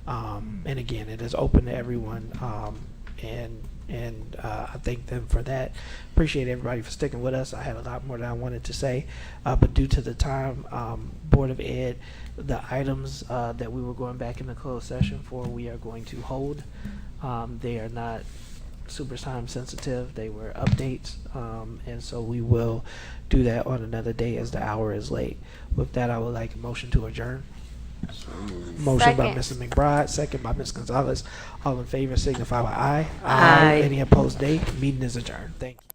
And again, it is open to everyone. I thank them for that. Appreciate everybody for sticking with us. I had a lot more than I wanted to say, but due to the time, Board of Ed, the items that we were going back into closed session for, we are going to hold. They are not super time sensitive. They were updates, and so we will do that on another day as the hour is late. With that, I would like a motion to adjourn. Motion by Mr. McBride, second by Ms. Gonzalez. All in favor signify by aye. Aye. Any opposed, nay. Meeting is adjourned. Thank you.